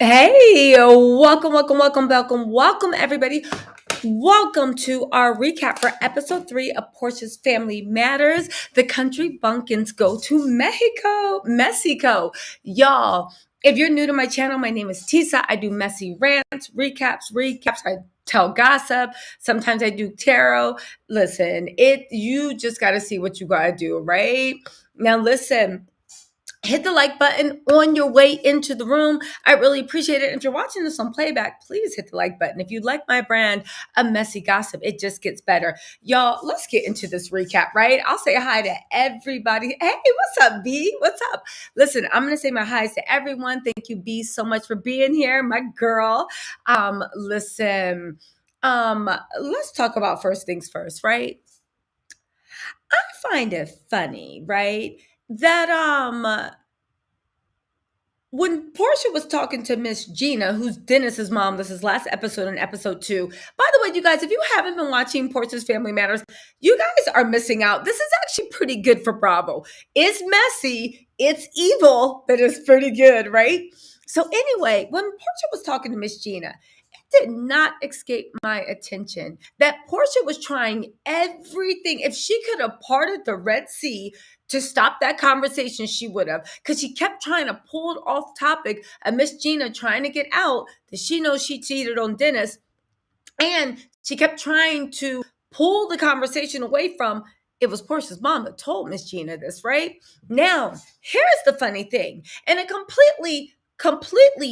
Hey, welcome, everybody. Welcome to our recap for episode 3 of Portia's Family Matters. The country bumpkins go to Mexico. Y'all, if you're new to my channel, my name is Tisa. I do messy rants, recaps. I tell gossip. Sometimes I do tarot. Listen, you just got to see what you got to do, right? Now, listen. Hit the like button on your way into the room. I really appreciate it. If you're watching this on playback, please hit the like button. If you like my brand, a messy gossip, it just gets better. Y'all, let's get into this recap, right? I'll say hi to everybody. Hey, what's up, B? What's up? Listen, I'm going to say my highs to everyone. Thank you, B, so much for being here, my girl. Listen, let's talk about first things first, right? I find it funny, right? That when Porsha was talking to Miss Gina, who's Dennis's mom, this is last episode in episode 2. By the way, you guys, if you haven't been watching Portia's Family Matters, you guys are missing out. This is actually pretty good for Bravo. It's messy, it's evil, but it's pretty good, right? So anyway, when Porsha was talking to Miss Gina, it did not escape my attention that Porsha was trying everything. If she could have parted the Red Sea to stop that conversation, she would have, because she kept trying to pull it off topic of Miss Gina trying to get out that she knows she cheated on Dennis. And she kept trying to pull the conversation away from it was Portia's mom that told Miss Gina this, right? Now, here's the funny thing. In a completely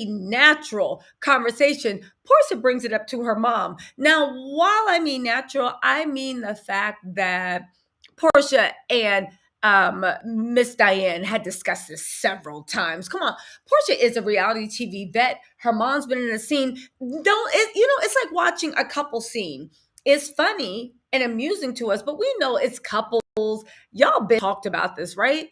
natural conversation, Portia brings it up to her mom. Now, while I mean natural, I mean the fact that Portia and Miss Diane had discussed this several times. Come on, Portia is a reality TV vet. Her mom's been in a scene. It's like watching a couple scene. It's funny and amusing to us, but we know it's couples. Y'all been talked about this, right?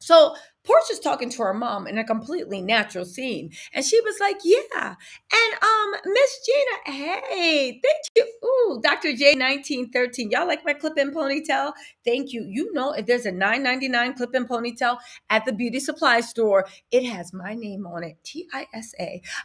So Portia's talking to her mom in a completely natural scene. And she was like, yeah. And Miss Gina, hey, thank you. Ooh, Dr. J 1913. Y'all like my clip-in ponytail? Thank you. You know, if there's a $9.99 clip-in ponytail at the beauty supply store, it has my name on it. Tisa.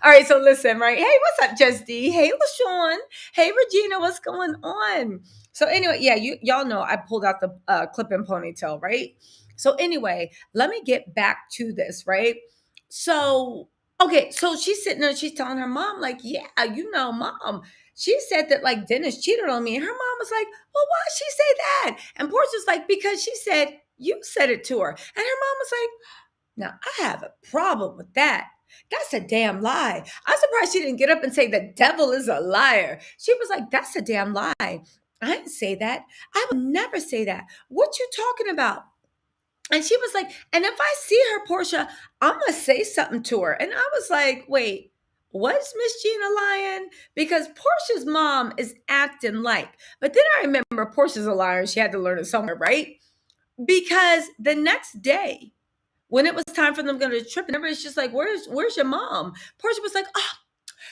All right, so listen, right? Hey, what's up, Just D? Hey, LaShawn. Hey, Regina, what's going on? So anyway, yeah, y'all know I pulled out the clip-in ponytail, right? So anyway, let me get back to this, right? So, okay, so she's sitting there, she's telling her mom, like, yeah, mom, she said that like Dennis cheated on me. And her mom was like, well, why'd she say that? And Portia's like, because she said you said it to her. And her mom was like, now I have a problem with that. That's a damn lie. I'm surprised she didn't get up and say the devil is a liar. She was like, that's a damn lie. I didn't say that. I would never say that. What you talking about? And she was like, and if I see her, Portia, I'm going to say something to her. And I was like, wait, was Miss Gina lying? Because Portia's mom is acting like. But then I remember Portia's a liar and she had to learn it somewhere, right? Because the next day, when it was time for them to go to the trip, and everybody's just like, where's your mom? Portia was like, oh,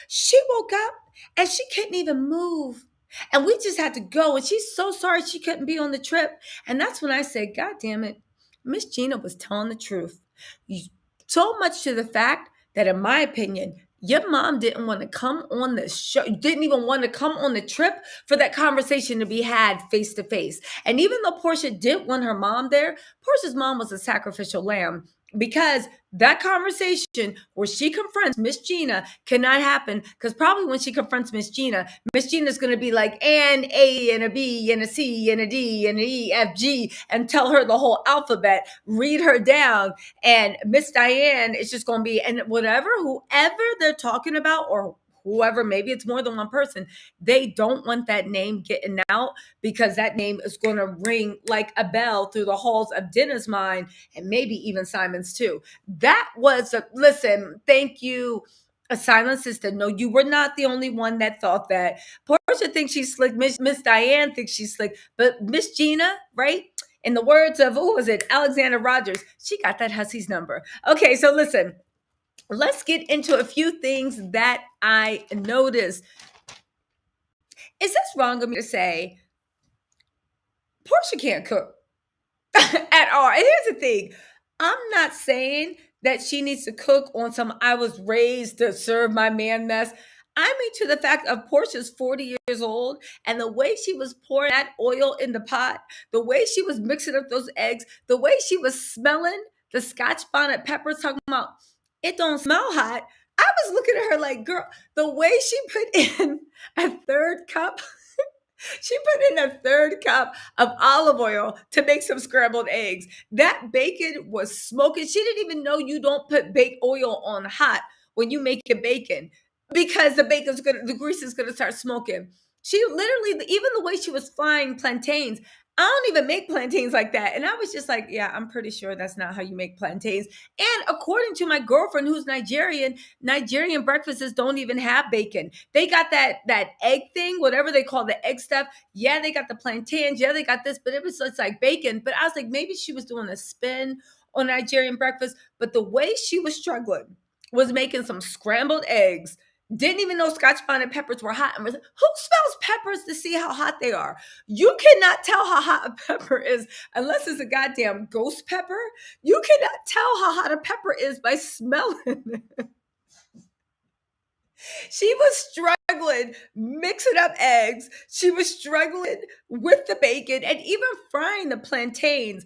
she woke up and she couldn't even move. And we just had to go. And she's so sorry she couldn't be on the trip. And that's when I said, God damn it, Miss Gina was telling the truth. So much to the fact that, in my opinion, your mom didn't want to come on the show, didn't even want to come on the trip for that conversation to be had face to face. And even though Portia did want her mom there, Portia's mom was a sacrificial lamb, because that conversation where she confronts Miss Gina cannot happen, because probably when she confronts Miss Gina's going to be like, an A and a B and a C and a D and an E, F, G, and tell her the whole alphabet, read her down. And Miss Diane is just going to be, and whoever they're talking about, or whoever, maybe it's more than one person, they don't want that name getting out, because that name is going to ring like a bell through the halls of Dennis' mind, and maybe even Simon's too. That was listen, thank you, a silent sister. No, you were not the only one that thought that. Portia thinks she's slick. Miss Diane thinks she's slick. But Miss Gina, right? In the words of, who was it? Alexander Rogers, she got that hussy's number. Okay, so listen, let's get into a few things that I noticed. Is this wrong of me to say Portia can't cook at all? And here's the thing, I'm not saying that she needs to cook on some I was raised to serve my man mess. I mean, to the fact of Portia's 40 years old, and the way she was pouring that oil in the pot, the way she was mixing up those eggs, the way she was smelling the Scotch bonnet peppers, talking about it don't smell hot. I was looking at her like, girl, the way she put in a third cup, she put in a third cup of olive oil to make some scrambled eggs. That bacon was smoking. She didn't even know you don't put bake oil on hot when you make your bacon, because the grease is gonna start smoking. She literally, even the way she was frying plantains, I don't even make plantains like that. And I was just like, yeah, I'm pretty sure that's not how you make plantains. And according to my girlfriend who's Nigerian breakfasts don't even have bacon. They got that egg thing, whatever they call the egg stuff. Yeah, they got the plantains. Yeah, they got this, but it's like bacon. But I was like, maybe she was doing a spin on Nigerian breakfast. But the way she was struggling was making some scrambled eggs. Didn't even know Scotch bonnet peppers were hot. And was, who smells peppers to see how hot they are? You cannot tell how hot a pepper is unless it's a goddamn ghost pepper. You cannot tell how hot a pepper is by smelling. She was struggling mixing up eggs. She was struggling with the bacon and even frying the plantains.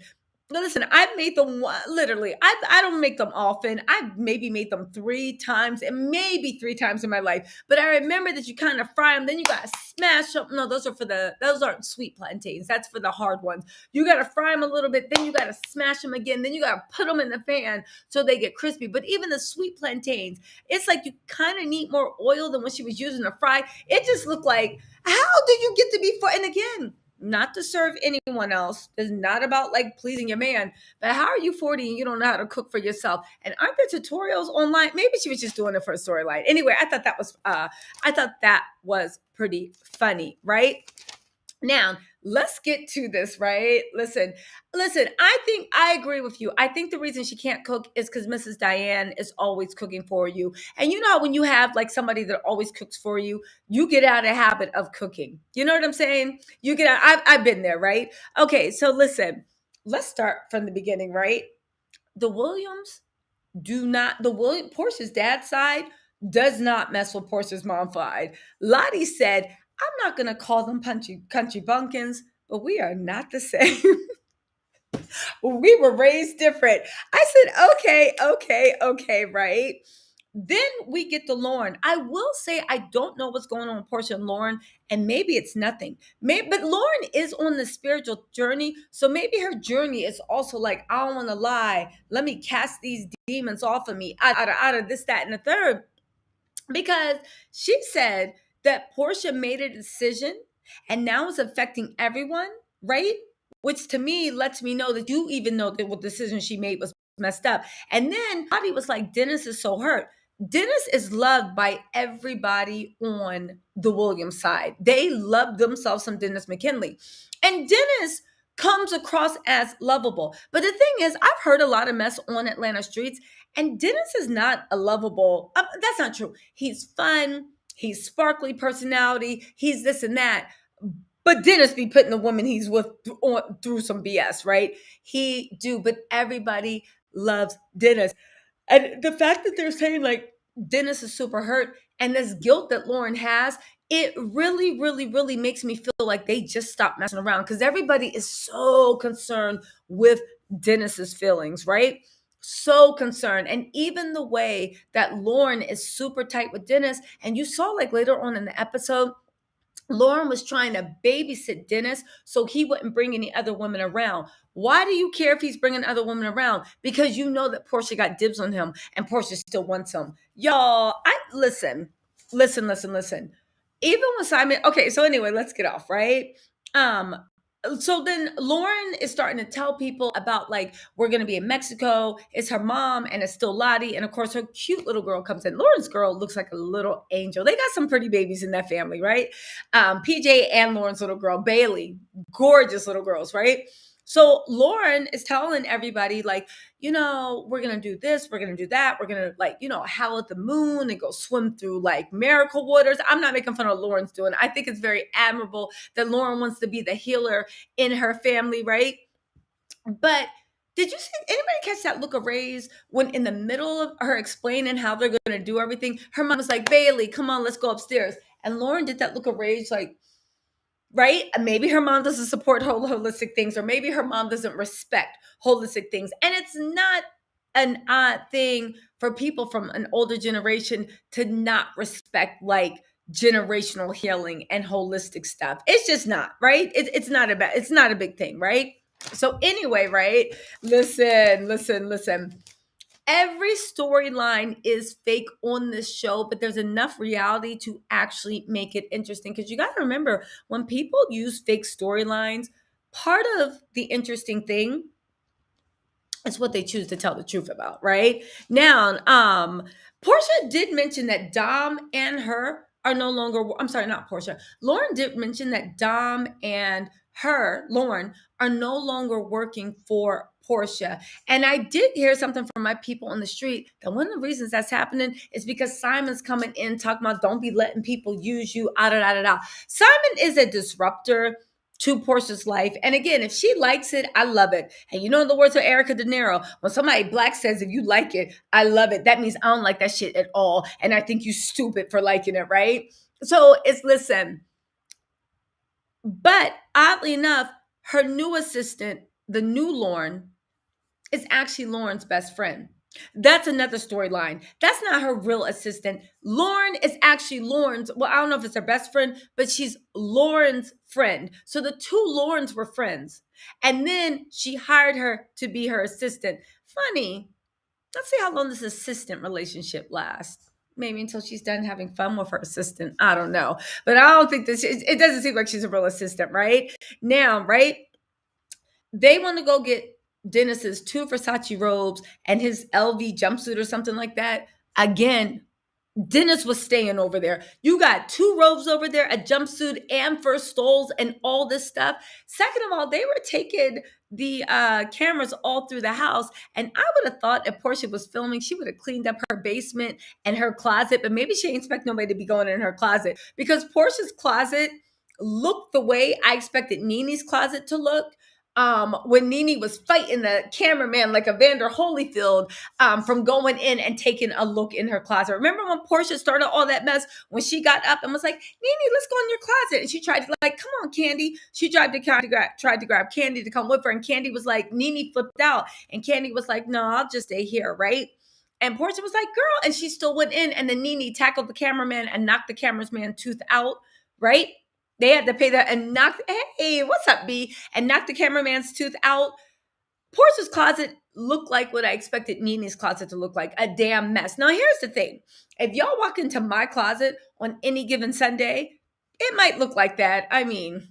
Listen, I've made them literally. I don't make them often. I've maybe made them 3 times, and maybe 3 times in my life. But I remember that you kind of fry them, then you gotta smash them. No, those aren't sweet plantains. That's for the hard ones. You gotta fry them a little bit, then you gotta smash them again, then you gotta put them in the fan so they get crispy. But even the sweet plantains, it's like you kind of need more oil than what she was using to fry. It just looked like, how did you get to be? And again, not to serve anyone else. It's not about like pleasing your man. But how are you 40 and you don't know how to cook for yourself? And aren't there tutorials online? Maybe she was just doing it for a storyline. Anyway, I thought that was pretty funny, right? Now, let's get to this, right? Listen, I think I agree with you. I think the reason she can't cook is because Mrs. Diane is always cooking for you. And you know how when you have like somebody that always cooks for you, you get out of habit of cooking. You know what I'm saying? You get out, I've been there, right? Okay, so listen, let's start from the beginning, right? The Williams Portia's dad's side does not mess with Portia's mom side. Lottie said, I'm not gonna call them country bumpkins, but we are not the same. We were raised different. I said, okay, right? Then we get to Lauren. I will say I don't know what's going on with Portia and Lauren, and maybe it's nothing. But Lauren is on the spiritual journey, so maybe her journey is also like, I don't want to lie. Let me cast these demons off of me, out of this, that, and the third. Because she said that Portia made a decision and now it's affecting everyone, right? Which to me lets me know that you even know that what decision she made was messed up. And then Lottie was like, Dennis is so hurt. Dennis is loved by everybody on the Williams side. They love themselves some Dennis McKinley. And Dennis comes across as lovable. But the thing is, I've heard a lot of mess on Atlanta streets, and Dennis is not a lovable. That's not true. He's fun. He's sparkly personality. He's this and that. But Dennis be putting the woman he's with through some BS, right? He do, but everybody loves Dennis. And the fact that they're saying like Dennis is super hurt and this guilt that Lauren has, it really, really, really makes me feel like they just stopped messing around because everybody is so concerned with Dennis's feelings, right? So concerned. And even the way that Lauren is super tight with Dennis, and you saw like later on in the episode, Lauren was trying to babysit Dennis so he wouldn't bring any other women around. Why do you care if he's bringing other women around? Because you know that Portia got dibs on him and Portia still wants him. Y'all, listen. Even when Simon, okay, so anyway, let's get off, right? Um, so then Lauren is starting to tell people about like, we're going to be in Mexico. It's her mom and it's still Lottie. And of course, her cute little girl comes in. Lauren's girl looks like a little angel. They got some pretty babies in that family, right? PJ and Lauren's little girl, Bailey, gorgeous little girls, right? So Lauren is telling everybody like, you know, we're going to do this, we're going to do that. We're going to like, you know, howl at the moon and go swim through like miracle waters. I'm not making fun of Lauren's doing it. I think it's very admirable that Lauren wants to be the healer in her family, right? But Did you see anybody catch that look of Ray's when in the middle of her explaining how they're going to do everything, her mom was like, Bailey, come on, let's go upstairs. And Lauren did that look of rage, like, right? Maybe her mom doesn't support holistic things, or maybe her mom doesn't respect holistic things. And it's not an odd thing for people from an older generation to not respect like generational healing and holistic stuff. It's just not, right? It's not it's not a big thing, right? So anyway, right? Listen. Every storyline is fake on this show, but there's enough reality to actually make it interesting. Because you got to remember, when people use fake storylines, part of the interesting thing is what they choose to tell the truth about, right? Now, Porsha did mention that Dom and her are no longer, I'm sorry, not Porsha. Lauren did mention that Dom and Lauren, are no longer working for Porsha. And I did hear something from my people on the street that one of the reasons that's happening is because Simon's coming in talking about don't be letting people use you, Simon is a disruptor to Porsha's life. And again, if she likes it, I love it. And you know the words of Erica De Niro, when somebody black says, if you like it, I love it. That means I don't like that shit at all. And I think you stupid for liking it, right? So listen. But oddly enough, her new assistant, the new Lauren, is actually Lauren's best friend. That's another storyline. That's not her real assistant. Lauren is actually Lauren's, well, I don't know if it's her best friend, but she's Lauren's friend. So the two Laurens were friends. And then she hired her to be her assistant. Funny. Let's see how long this assistant relationship lasts. Maybe until she's done having fun with her assistant. I don't know. But I don't think it doesn't seem like she's a real assistant, right? Now, right? They want to go get Dennis's 2 Versace robes and his LV jumpsuit or something like that. Again, Dennis was staying over there. You got 2 robes over there, a jumpsuit and first stoles and all this stuff. Second of all, they were taking the cameras all through the house. And I would have thought if Porsha was filming, she would have cleaned up her basement and her closet. But maybe she didn't expect nobody to be going in her closet, because Porsha's closet looked the way I expected Nene's closet to look. When Nene was fighting the cameraman like Evander Holyfield from going in and taking a look in her closet. Remember when Porsha started all that mess, when she got up and was like, Nene, let's go in your closet. And she tried to like, come on, Candy. She tried to grab Candy to come with her. And Candy was like, Nene flipped out. And Candy was like, no, I'll just stay here, right? And Porsha was like, girl. And she still went in. And then Nene tackled the cameraman and knocked the cameraman's tooth out, right? They had to pay that and knock, hey, what's up, B? And knock the cameraman's tooth out. Porsha's closet looked like what I expected Nene's closet to look like, a damn mess. Now, here's the thing. If y'all walk into my closet on any given Sunday, it might look like that. I mean,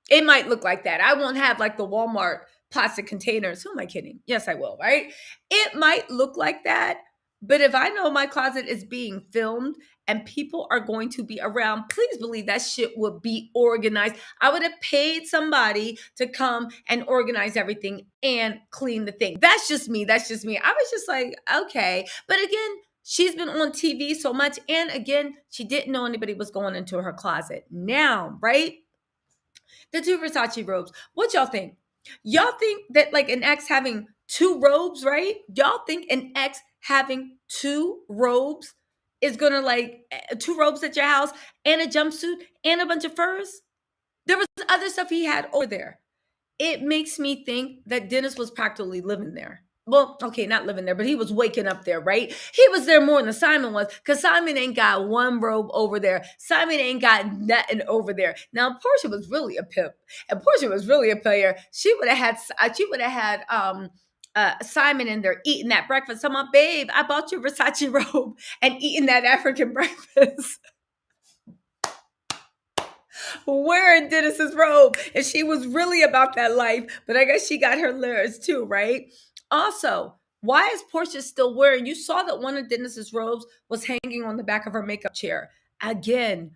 it might look like that. I won't have like the Walmart plastic containers. Who am I kidding? Yes, I will, right? It might look like that. But if I know my closet is being filmed and people are going to be around, please believe that shit would be organized. I would have paid somebody to come and organize everything and clean the thing. That's just me. I was just like, okay. But again, she's been on TV so much. And again, she didn't know anybody was going into her closet. Now, right? The 2 Versace robes. What y'all think? Y'all think that like an ex having 2 robes, right? Y'all think an ex having 2 robes is gonna like 2 robes at your house and a jumpsuit and a bunch of furs? There was other stuff he had over there. It makes me think that Dennis was practically living there. Well, okay, not living there, but he was waking up there, right? He was there more than Simon was, because Simon ain't got 1 robe over there. Simon ain't got nothing over there. Now, Porsha was really a pimp, and Porsha was really a player. She would have had Simon in there eating that breakfast. I'm like, babe, I bought you a Versace robe, and eating that African breakfast. Wearing Dennis's robe. And she was really about that life, but I guess she got her lyrics too, right? Also, why is Porsha still wearing? You saw that one of Dennis's robes was hanging on the back of her makeup chair. Again,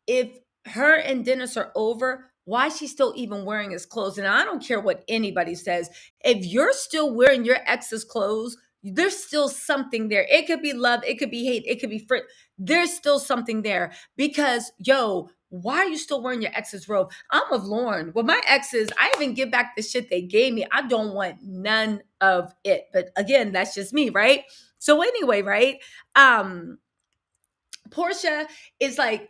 if her and Dennis are over, why is she still even wearing his clothes? And I don't care what anybody says. If you're still wearing your ex's clothes, there's still something there. It could be love, it could be hate, it could be there's still something there, because why are you still wearing your ex's robe? I'm with Lauren. With my exes, I even give back the shit they gave me. I don't want none of it. But again, that's just me, right? So anyway, right? Porsha is like,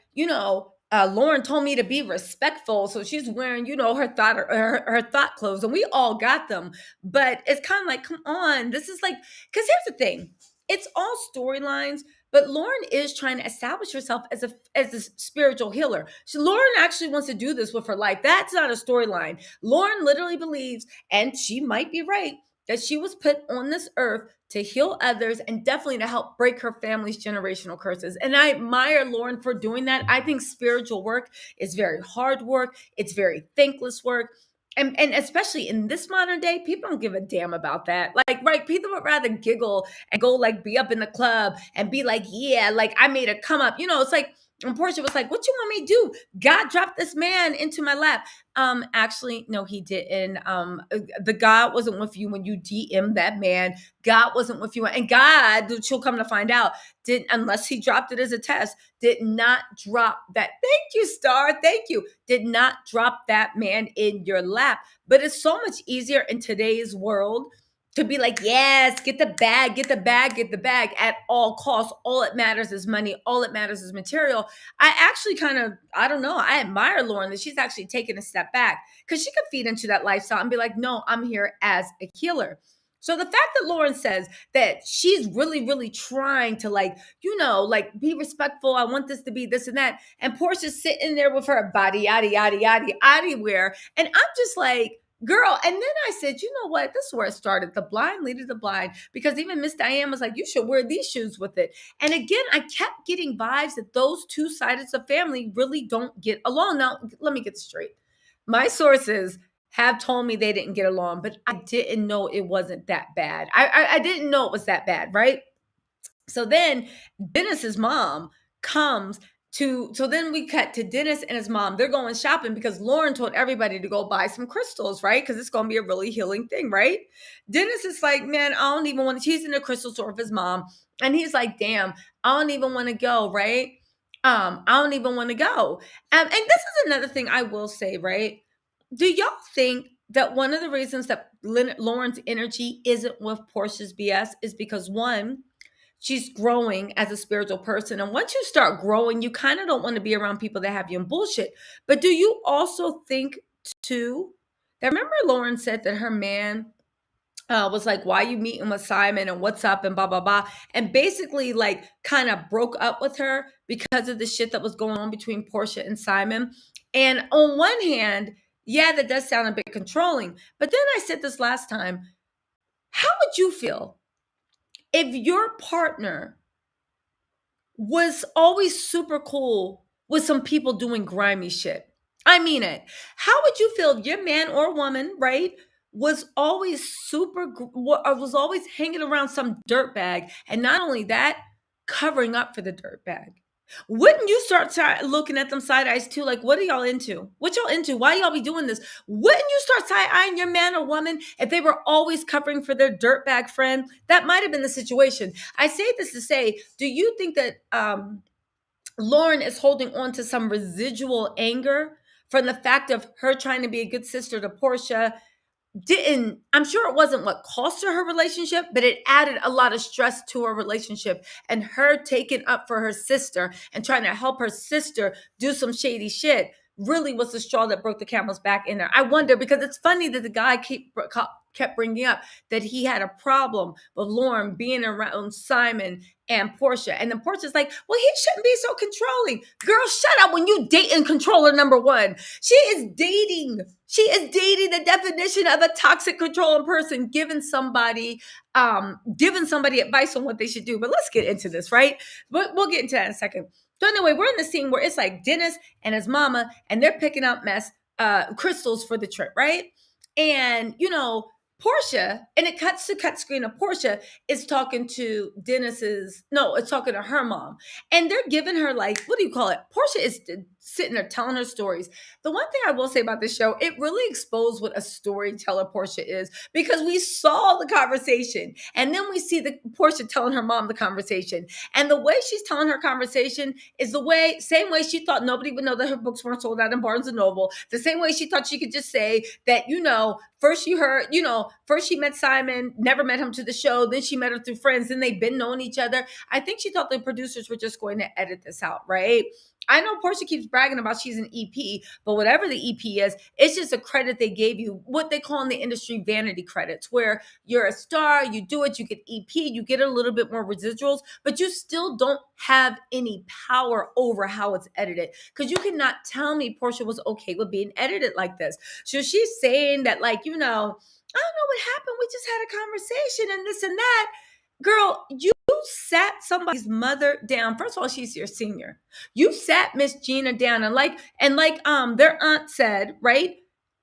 Lauren told me to be respectful, so she's wearing, her thought clothes, and we all got them. But it's kind of like, come on, this is like, because here's the thing, it's all storylines. But Lauren is trying to establish herself as a spiritual healer. Lauren actually wants to do this with her life. That's not a storyline. Lauren literally believes, and she might be right, that she was put on this earth to heal others and definitely to help break her family's generational curses. And I admire Lauren for doing that. I think spiritual work is very hard work. It's very thankless work. And especially in this modern day, people don't give a damn about that. Like, right, people would rather giggle and go like be up in the club and be like, yeah, like I made a come up. It's like, and Porsha was like, what you want me to do? God dropped this man into my lap. Actually, no, he didn't. The God wasn't with you when you DM that man. God wasn't with you. And God, she'll come to find out, didn't, unless he dropped it as a test, did not drop that. Thank you, Star. Thank you. Did not drop that man in your lap. But it's so much easier in today's world to be like, yes, get the bag, get the bag, get the bag at all costs. All it matters is money. All it matters is material. I actually I don't know, I admire Lauren that she's actually taken a step back, because she could feed into that lifestyle and be like, no, I'm here as a healer. So the fact that Lauren says that she's really, really trying to like be respectful. I want this to be this and that. And Portia's sitting there with her body, yada, yada, yada, yada, wear. And I'm just like, girl. And then I said, you know what? This is where it started. The blind leading the blind, because even Miss Diane was like, you should wear these shoes with it. And again, I kept getting vibes that those two sides of family really don't get along. Now, let me get this straight. My sources have told me they didn't get along, but I didn't know it wasn't that bad. I didn't know it was that bad, right? So then Dennis's mom comes so then we cut to Dennis and his mom. They're going shopping because Lauren told everybody to go buy some crystals, right? Because it's going to be a really healing thing, right? Dennis is like, man, I don't even want to. He's in the crystal store with his mom. And he's like, damn, I don't even want to go, right? I don't even want to go. And this is another thing I will say, right? Do y'all think that one of the reasons that Lauren's energy isn't with Porsha's BS is because, one, she's growing as a spiritual person. And once you start growing, you kind of don't want to be around people that have you in bullshit. But do you also think, too, that remember Lauren said that her man was like, why you meeting with Simon and what's up and blah, blah, blah. And basically like kind of broke up with her because of the shit that was going on between Porsha and Simon. And on one hand, yeah, that does sound a bit controlling. But then I said this last time, how would you feel if your partner was always super cool with some people doing grimy shit? I mean it. How would you feel if your man or woman, right, was always was always hanging around some dirtbag, and not only that, covering up for the dirtbag? Wouldn't you start looking at them side eyes too? Like, what are y'all into? What y'all into? Why y'all be doing this? Wouldn't you start side eyeing your man or woman if they were always covering for their dirtbag friend? That might have been the situation. I say this to say, do you think that Lauren is holding on to some residual anger from the fact of her trying to be a good sister to Porsha? I'm sure it wasn't what cost her relationship, but it added a lot of stress to her relationship, and her taking up for her sister and trying to help her sister do some shady shit really was the straw that broke the camel's back in there. I wonder, because it's funny that the guy kept bringing up that he had a problem with Lauren being around Simon and Porsha. And then Portia's like, well, he shouldn't be so controlling. Girl, shut up when you dating controller number one. She is dating the definition of a toxic controlling person, giving somebody advice on what they should do. But let's get into this, right? But we'll get into that in a second. So anyway, we're in the scene where it's like Dennis and his mama, and they're picking up crystals for the trip, right? And, Porsha, and it cuts to cut screen of Porsha is talking to it's talking to her mom. And they're giving her like, what do you call it? Porsha is sitting there telling her stories. The one thing I will say about this show, it really exposed what a storyteller Porsha is, because we saw the conversation and then we see the Porsha telling her mom the conversation. And the way she's telling her conversation is same way she thought nobody would know that her books weren't sold out in Barnes and Noble. The same way she thought she could just say that, first she met Simon, never met him to the show. Then she met her through friends. Then they've been knowing each other. I think she thought the producers were just going to edit this out, right? I know Porsha keeps bragging about she's an EP, but whatever the EP is, it's just a credit they gave you, what they call in the industry vanity credits, where you're a star, you do it, you get EP, you get a little bit more residuals, but you still don't have any power over how it's edited. Because you cannot tell me Porsha was okay with being edited like this. So she's saying that, I don't know what happened. We just had a conversation and this and that. Girl, you sat somebody's mother down. First of all, she's your senior. You sat Miss Gina down, and like their aunt said, right?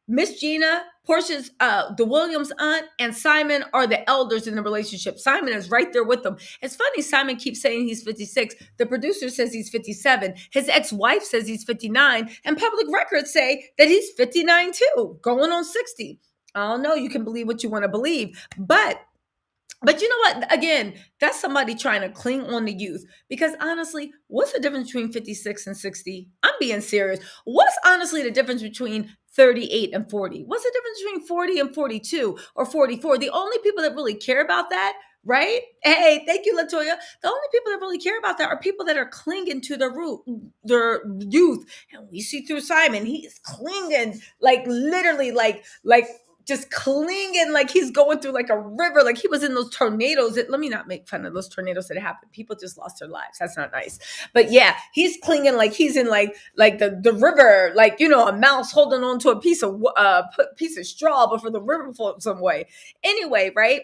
Miss Gina, Portia's the Williams aunt, and Simon are the elders in the relationship. Simon is right there with them. It's funny, Simon keeps saying he's 56. The producer says he's 57. His ex-wife says he's 59, and public records say that he's 59 too, going on 60. I don't know. You can believe what you want to believe, but you know what? Again, that's somebody trying to cling on to youth. Because honestly, what's the difference between 56 and 60? I'm being serious. What's honestly the difference between 38 and 40? What's the difference between 40 and 42 or 44? The only people that really care about that, right? Hey, thank you, Latoya. The only people that really care about that are people that are clinging to their youth. And we see through Simon, he's clinging, literally, just clinging like he's going through like a river, like he was in those tornadoes. Let me not make fun of those tornadoes that happened. People just lost their lives. That's not nice. But yeah, he's clinging like he's in like the river, a mouse holding on to a piece of straw before the river floats some way. Anyway, right?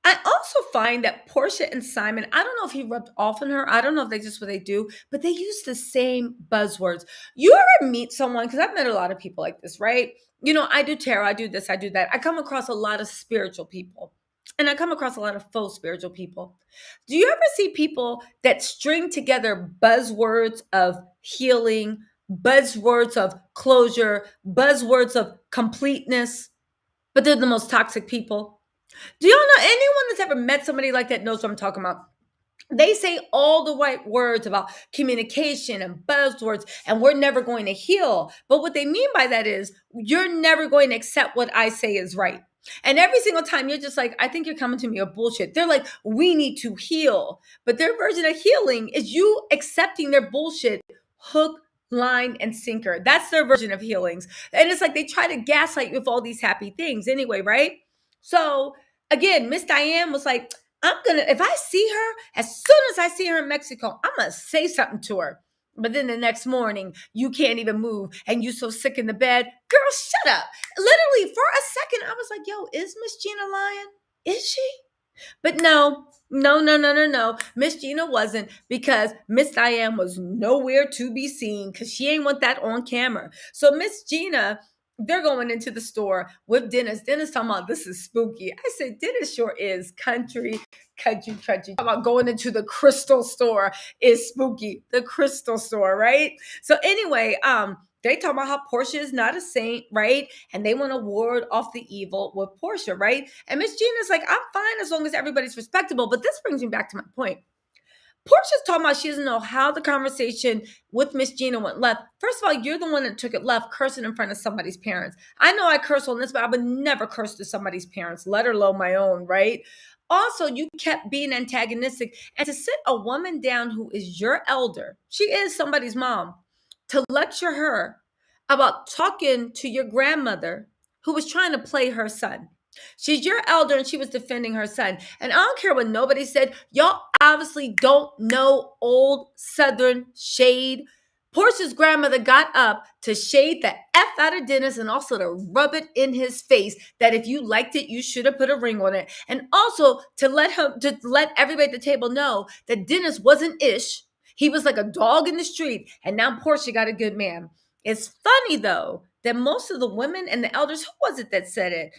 I also find that Porsha and Simon, I don't know if he rubbed off on her. I don't know if they just what they do, but they use the same buzzwords. You ever meet someone, because I've met a lot of people like this, right? I do tarot, I do this, I do that. I come across a lot of spiritual people, and I come across a lot of faux spiritual people. Do you ever see people that string together buzzwords of healing, buzzwords of closure, buzzwords of completeness, but they're the most toxic people? Do y'all know anyone that's ever met somebody like that knows what I'm talking about? They say all the right words about communication and buzzwords, and we're never going to heal. But what they mean by that is you're never going to accept what I say is right. And every single time you're just like, I think you're coming to me with bullshit. They're like, we need to heal. But their version of healing is you accepting their bullshit hook, line, and sinker. That's their version of healings. And it's like they try to gaslight you with all these happy things anyway, right? So again, Miss Diane was like, if I see her, as soon as I see her in Mexico, I'm going to say something to her. But then the next morning, you can't even move and you're so sick in the bed. Girl, shut up. Literally, for a second, I was like, yo, is Miss Gina lying? Is she? But no. Miss Gina wasn't, because Miss Diane was nowhere to be seen, because she ain't want that on camera. So Miss Gina, they're going into the store with Dennis. Dennis talking about this is spooky. I said, Dennis sure is country. Talking about going into the crystal store is spooky. The crystal store, right? So anyway, they talk about how Porsha is not a saint, right? And they want to ward off the evil with Porsha, right? And Miss Gina's like, I'm fine as long as everybody's respectable. But this brings me back to my point. Porsha's talking about she doesn't know how the conversation with Miss Gina went left. First of all, you're the one that took it left, cursing in front of somebody's parents. I know I curse on this, but I would never curse to somebody's parents, let alone my own, right? Also, you kept being antagonistic. And to sit a woman down who is your elder, she is somebody's mom, to lecture her about talking to your grandmother who was trying to play her son. She's your elder and she was defending her son. And I don't care what nobody said. Y'all obviously don't know old Southern shade. Portia's grandmother got up to shade the F out of Dennis and also to rub it in his face that if you liked it, you should have put a ring on it. And also to let everybody at the table know that Dennis wasn't ish. He was like a dog in the street. And now Porsha got a good man. It's funny though that most of the women and the elders, who was it that said it?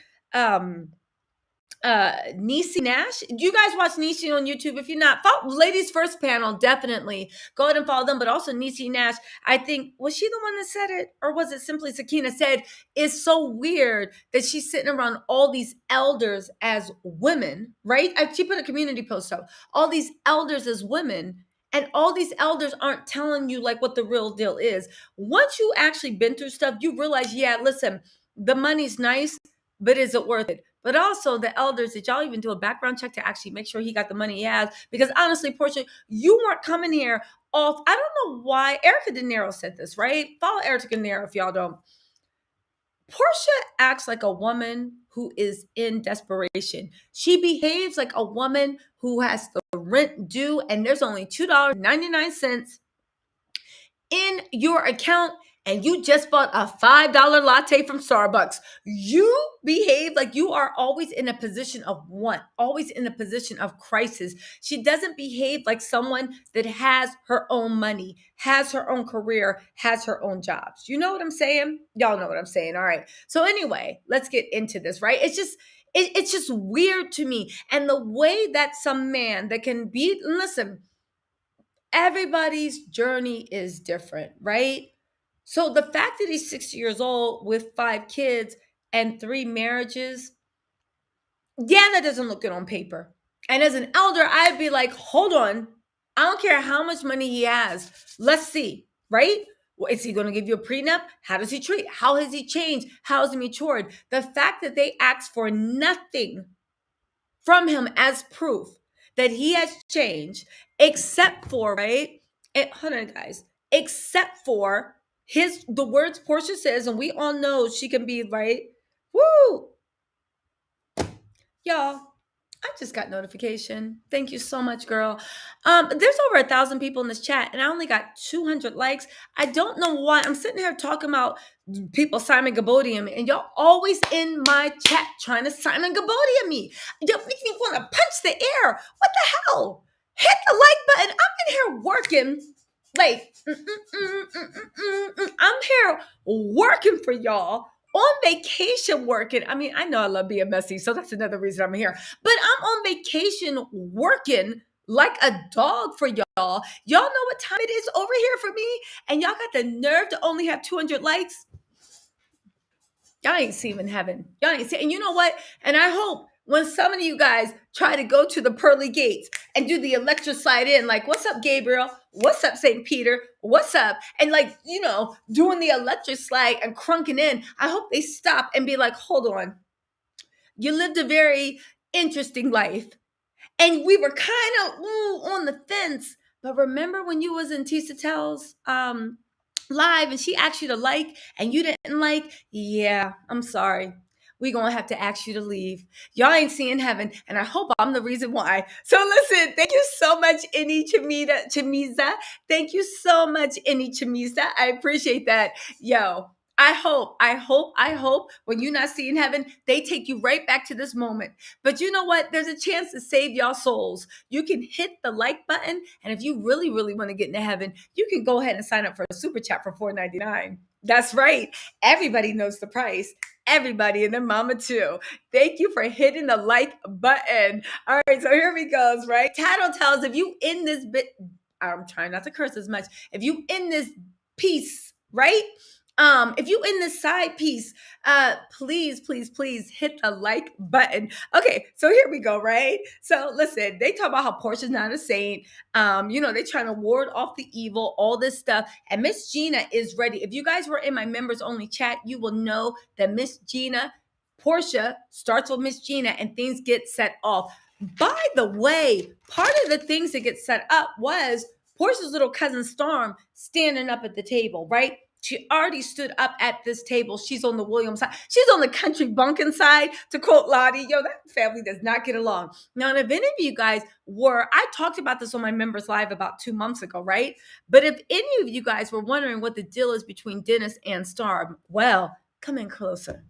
Niecy Nash. Do you guys watch Niecy on YouTube? If you're not, follow Ladies First panel, definitely go ahead and follow them. But also Niecy Nash, I think, was she the one that said it? Or was it simply Sakina said, it's so weird that she's sitting around all these elders as women, right? She put a community post up, all these elders as women, and all these elders aren't telling you like what the real deal is. Once you actually been through stuff, you realize, yeah, listen, the money's nice, but is it worth it? But also the elders, did y'all even do a background check to actually make sure he got the money he has? Because honestly, Porsha, you weren't coming here off. I don't know why. Erica De Niro said this, right? Follow Erica De Niro if y'all don't. Porsha acts like a woman who is in desperation. She behaves like a woman who has the rent due, and there's only $2.99 in your account, and you just bought a $5 latte from Starbucks. You behave like you are always in a position of want, always in a position of crisis. She doesn't behave like someone that has her own money, has her own career, has her own jobs. You know what I'm saying? Y'all know what I'm saying. All right. So anyway, let's get into this, right? It's just weird to me. And the way that some man that can be, listen, everybody's journey is different, right? So the fact that he's 60 years old with 5 kids and 3 marriages, yeah, that doesn't look good on paper. And as an elder, I'd be like, hold on. I don't care how much money he has. Let's see, right? Is he going to give you a prenup? How does he treat? How has he changed? How has he matured? The fact that they asked for nothing from him as proof that he has changed, except for, right? Hold on, guys. Except for the words Porsha says, and we all know she can be right. Woo! Y'all, I just got notification. Thank you so much, girl. There's over 1,000 people in this chat, and I only got 200 likes. I don't know why. I'm sitting here talking about people Simon Gabodium, and y'all always in my chat trying to Simon Gabodium me. Y'all make me want to punch the air. What the hell? Hit the like button. I'm in here working. Like, I'm here working for y'all on vacation working. I mean, I know I love being messy, so that's another reason I'm here. But I'm on vacation working like a dog for y'all. Y'all know what time it is over here for me? And y'all got the nerve to only have 200 likes? Y'all ain't seeing heaven. Y'all ain't seeing. And you know what? And I hope when some of you guys try to go to the pearly gates and do the electric slide in, like, what's up, Gabriel? What's up, St. Peter? What's up? And like, doing the electric slide and crunking in, I hope they stop and be like, hold on. You lived a very interesting life. And we were kind of on the fence. But remember when you was in TisaTells live and she asked you to like and you didn't like? Yeah, I'm sorry. We gonna have to ask you to leave. Y'all ain't seeing heaven, and I hope I'm the reason why. So listen, thank you so much, Inni Chamiza. Thank you so much, Inni Chamiza. I appreciate that. Yo, I hope when you're not seeing heaven, they take you right back to this moment. But you know what? There's a chance to save y'all souls. You can hit the like button, and if you really, really want to get into heaven, you can go ahead and sign up for a super chat for $4.99. That's right. Everybody knows the price. Everybody and their mama too. Thank you for hitting the like button. All right, so here we goes, right? Tattle Tells, if you in this bit, I'm trying not to curse as much. If you in this piece, right? If you in this side piece, please, please, please hit the like button. Okay, so here we go, right? So listen, they talk about how Porsha's not a saint. They trying to ward off the evil, all this stuff. And Miss Gina is ready. If you guys were in my members only chat, you will know that Miss Gina, Porsha starts with Miss Gina and things get set off. By the way, part of the things that get set up was Porsha's little cousin Storm standing up at the table, right? She already stood up at this table. She's on the Williams side. She's on the country Bumkins side, to quote Lottie. Yo, that family does not get along. Now, and if any of you guys I talked about this on my members live about 2 months ago, right? But if any of you guys were wondering what the deal is between Dennis and Storm, well, come in closer.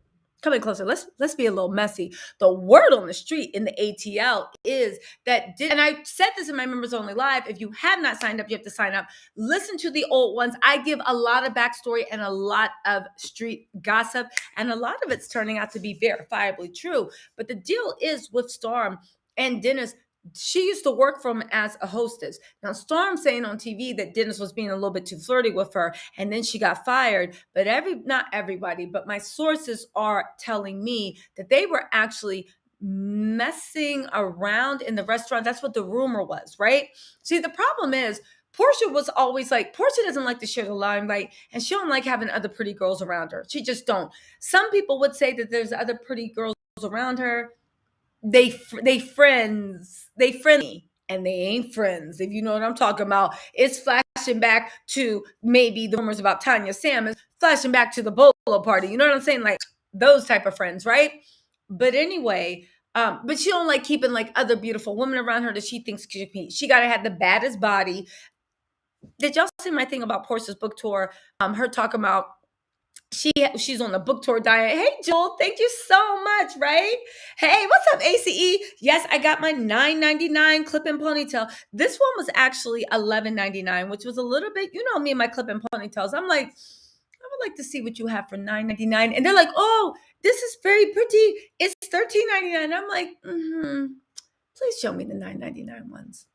coming closer. Let's be a little messy. The word on the street in the ATL is that, and I said this in my members only live. If you have not signed up, you have to sign up. Listen to the old ones. I give a lot of backstory and a lot of street gossip, and a lot of it's turning out to be verifiably true. But the deal is with Storm and Dennis, she used to work for him as a hostess. Now, Storm saying on TV that Dennis was being a little bit too flirty with her, and then she got fired. But not everybody, but my sources are telling me that they were actually messing around in the restaurant. That's what the rumor was, right? See, the problem is Porsha was always like, Porsha doesn't like to share the limelight, and she don't like having other pretty girls around her. She just don't. Some people would say that there's other pretty girls around her. They friendly, and they ain't friends, if you know what I'm talking about. It's flashing back to maybe the rumors about Tanya Sam, is flashing back to the bolo party, you know what I'm saying, like those type of friends, right? But anyway, but she don't like keeping like other beautiful women around her that she thinks she gotta have the baddest body. Did y'all see my thing about Portia's book tour? Her talking about she's on the book tour diet. Hey, Joel, thank you so much, right? Hey, what's up, ACE? Yes, I got my $9.99 clip-in ponytail. This one was actually $11.99, which was a little bit, you know me and my clip-in ponytails. I'm like, I would like to see what you have for $9.99. And they're like, oh, this is very pretty. It's $13.99. I'm like, please show me the $9.99 ones.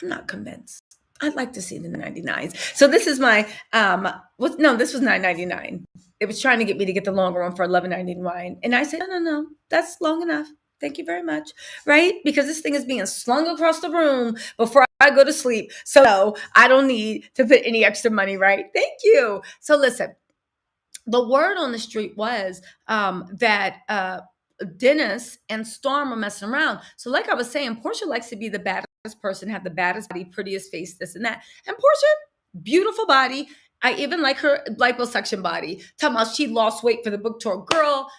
I'm not convinced. I'd like to see the 99s. So this is my this was $9.99. It was trying to get me to get the longer one for $11.99. And I said, no, that's long enough. Thank you very much. Right? Because this thing is being slung across the room before I go to sleep. So I don't need to put any extra money, right? Thank you. So listen, the word on the street was that Dennis and Storm were messing around. So like I was saying, Porsha likes to be the baddest person, have the baddest body, prettiest face, this and that. And Porsha, beautiful body. I even like her liposuction body. Talking about she lost weight for the book tour. Girl,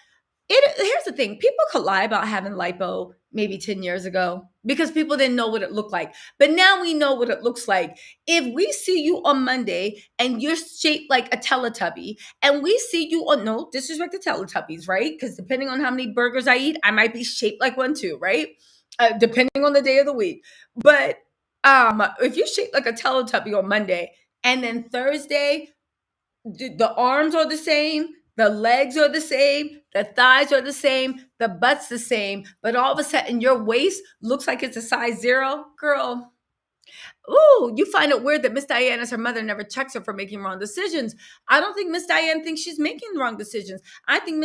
here's the thing. People could lie about having lipo maybe 10 years ago because people didn't know what it looked like. But now we know what it looks like. If we see you on Monday and you're shaped like a Teletubby, and we see you on, no disrespect to Teletubbies, right? Because depending on how many burgers I eat, I might be shaped like one too, right? Depending on the day of the week. But if you're shaped like a Teletubby on Monday, and then Thursday, the arms are the same, the legs are the same, the thighs are the same, the butt's the same, but all of a sudden your waist looks like it's a size 0, girl. Ooh, you find it weird that Miss Diane, as her mother, never checks her for making wrong decisions. I don't think Miss Diane thinks she's making wrong decisions. I think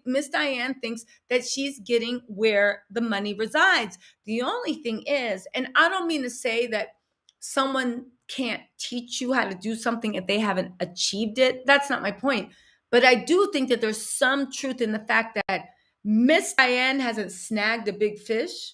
Miss Diane thinks that she's getting where the money resides. The only thing is, and I don't mean to say that someone can't teach you how to do something if they haven't achieved it. That's not my point. But I do think that there's some truth in the fact that Miss Diane hasn't snagged a big fish,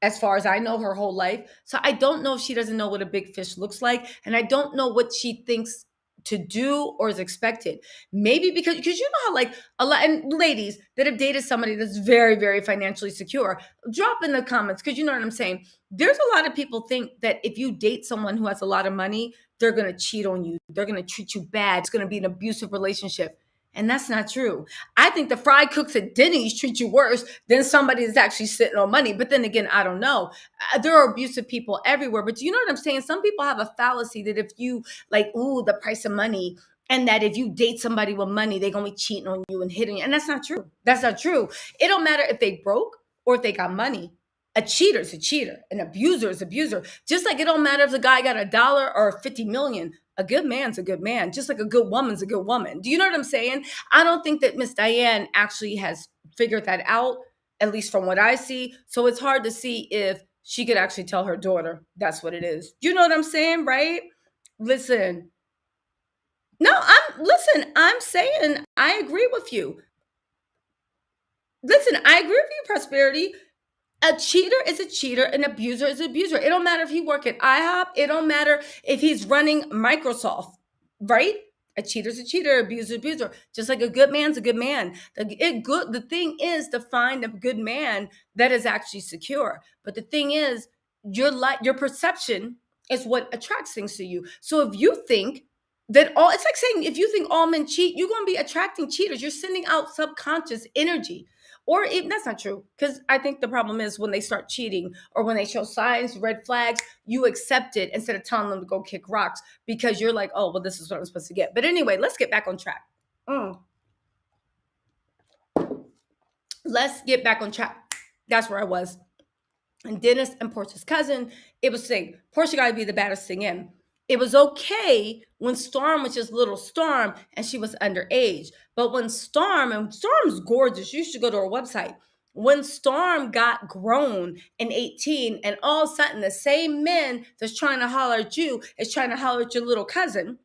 as far as I know, her whole life. So I don't know if she doesn't know what a big fish looks like. And I don't know what she thinks to do or is expected. Maybe because you know how like a lot, and ladies that have dated somebody that's very, very financially secure, drop in the comments, because you know what I'm saying. There's a lot of people think that if you date someone who has a lot of money, they're going to cheat on you. They're going to treat you bad. It's going to be an abusive relationship. And that's not true. I think the fried cooks at Denny's treat you worse than somebody that's actually sitting on money. But then again, I don't know. There are abusive people everywhere. But you know what I'm saying? Some people have a fallacy that if you like, ooh, the price of money, and that if you date somebody with money, they're going to be cheating on you and hitting you. And that's not true. That's not true. It don't matter if they broke or if they got money. A cheater is a cheater. An abuser is an abuser. Just like it don't matter if the guy got $1 or 50 million. A good man's a good man, just like a good woman's a good woman. Do you know what I'm saying? I don't think that Miss Diane actually has figured that out, at least from what I see. So it's hard to see if she could actually tell her daughter that's what it is. You know what I'm saying, right? Listen. No, I'm saying I agree with you. Listen, I agree with you, Prosperity. A cheater is a cheater, an abuser is an abuser. It don't matter if he work at IHOP. It don't matter if he's running Microsoft, right? A cheater's a cheater, abuser, abuser. Just like a good man's a good man. The thing is to find a good man that is actually secure. But the thing is, your perception is what attracts things to you. So if you think that all it's like saying if you think all men cheat, you're going to be attracting cheaters. You're sending out subconscious energy. Or even that's not true, because I think the problem is when they start cheating or when they show signs, red flags, you accept it instead of telling them to go kick rocks because you're like, oh, well, this is what I'm supposed to get. But anyway, let's get back on track. Let's get back on track. That's where I was. And Dennis and Portia's cousin, it was saying, Portia got to be the baddest thing in. It was okay when Storm was just little Storm and she was underage. But when and Storm's gorgeous, you should go to her website. When Storm got grown and 18, and all of a sudden the same men that's trying to holler at you is trying to holler at your little cousin,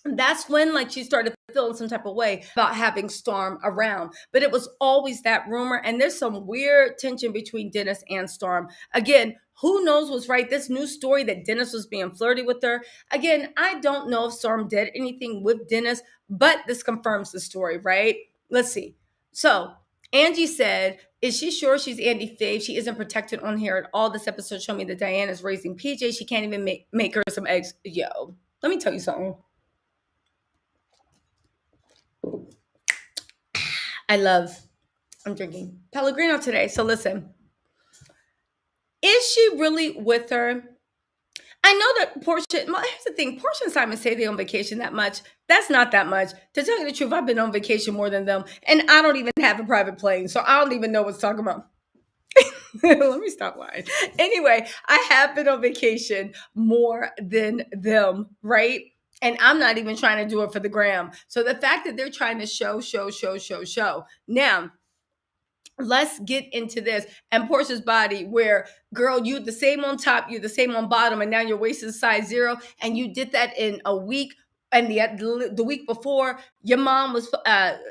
that's when like she started feeling some type of way about having Storm around. But it was always that rumor, and there's some weird tension between Dennis and Storm. Again, who knows what's right? This new story that Dennis was being flirty with her. Again, I don't know if Storm did anything with Dennis, but this confirms the story, right? Let's see. So Angie said, is she sure she's Andy Fave? She isn't protected on here at all. This episode showed me that Diana's raising PJ. She can't even make her some eggs. Yo, let me tell you something. I'm drinking Pellegrino today. So listen, is she really with her? I know that Porsha, here's the thing, Porsha and Simon say they're on vacation that much. That's not that much. To tell you the truth, I've been on vacation more than them, and I don't even have a private plane, so I don't even know what's talking about. Let me stop lying. Anyway, I have been on vacation more than them, right? And I'm not even trying to do it for the gram. So the fact that they're trying to show. Now, let's get into this. And Portia's body, where, girl, you the same on top, you the same on bottom, and now your waist is size 0, and you did that in a week. And the week before, your mom was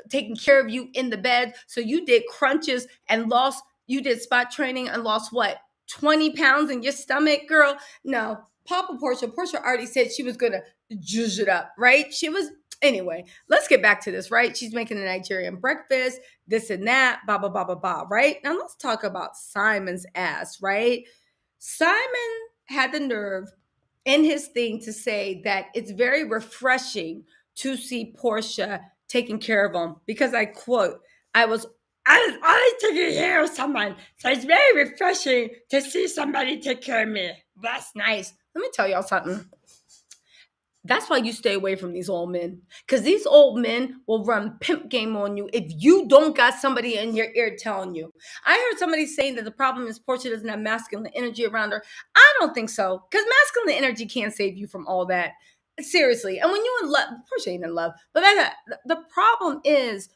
taking care of you in the bed, so you did crunches and lost. You did spot training and lost what, 20 pounds in your stomach, girl? No, Papa Porsha already said she was gonna zhuzh it up, right? She was. Anyway, let's get back to this, right? She's making a Nigerian breakfast, this and that, blah, blah, blah, blah, blah, right? Now let's talk about Simon's ass, right? Simon had the nerve in his thing to say that it's very refreshing to see Porsha taking care of him because I quote, I was always taking care of someone. So it's very refreshing to see somebody take care of me. That's nice. Let me tell y'all something. That's why you stay away from these old men. Because these old men will run pimp game on you if you don't got somebody in your ear telling you. I heard somebody saying that the problem is Porsha doesn't have masculine energy around her. I don't think so. Because masculine energy can't save you from all that. Seriously. And when you're in love, Porsha ain't in love. But the problem is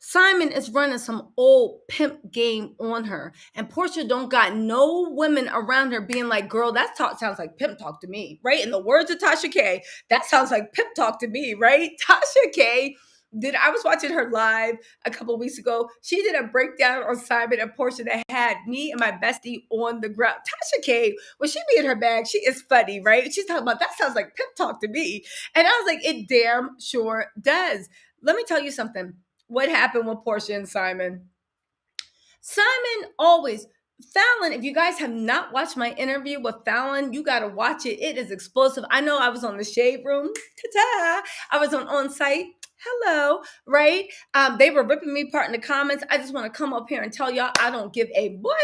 Simon is running some old pimp game on her. And Porsha don't got no women around her being like, girl, that sounds like pimp talk to me, right? In the words of Tasha K, that sounds like pimp talk to me, right? Tasha K I was watching her live a couple of weeks ago. She did a breakdown on Simon and Porsha that had me and my bestie on the ground. Tasha K, when she be in her bag, she is funny, right? She's talking about, that sounds like pimp talk to me. And I was like, it damn sure does. Let me tell you something. What happened with Porsha and Simon? Simon always, Fallon, if you guys have not watched my interview with Fallon, you got to watch it. It is explosive. I know I was on the Shade Room. Ta-ta. I was on site. Hello, right? They were ripping me apart in the comments. I just want to come up here and tell y'all I don't give a what.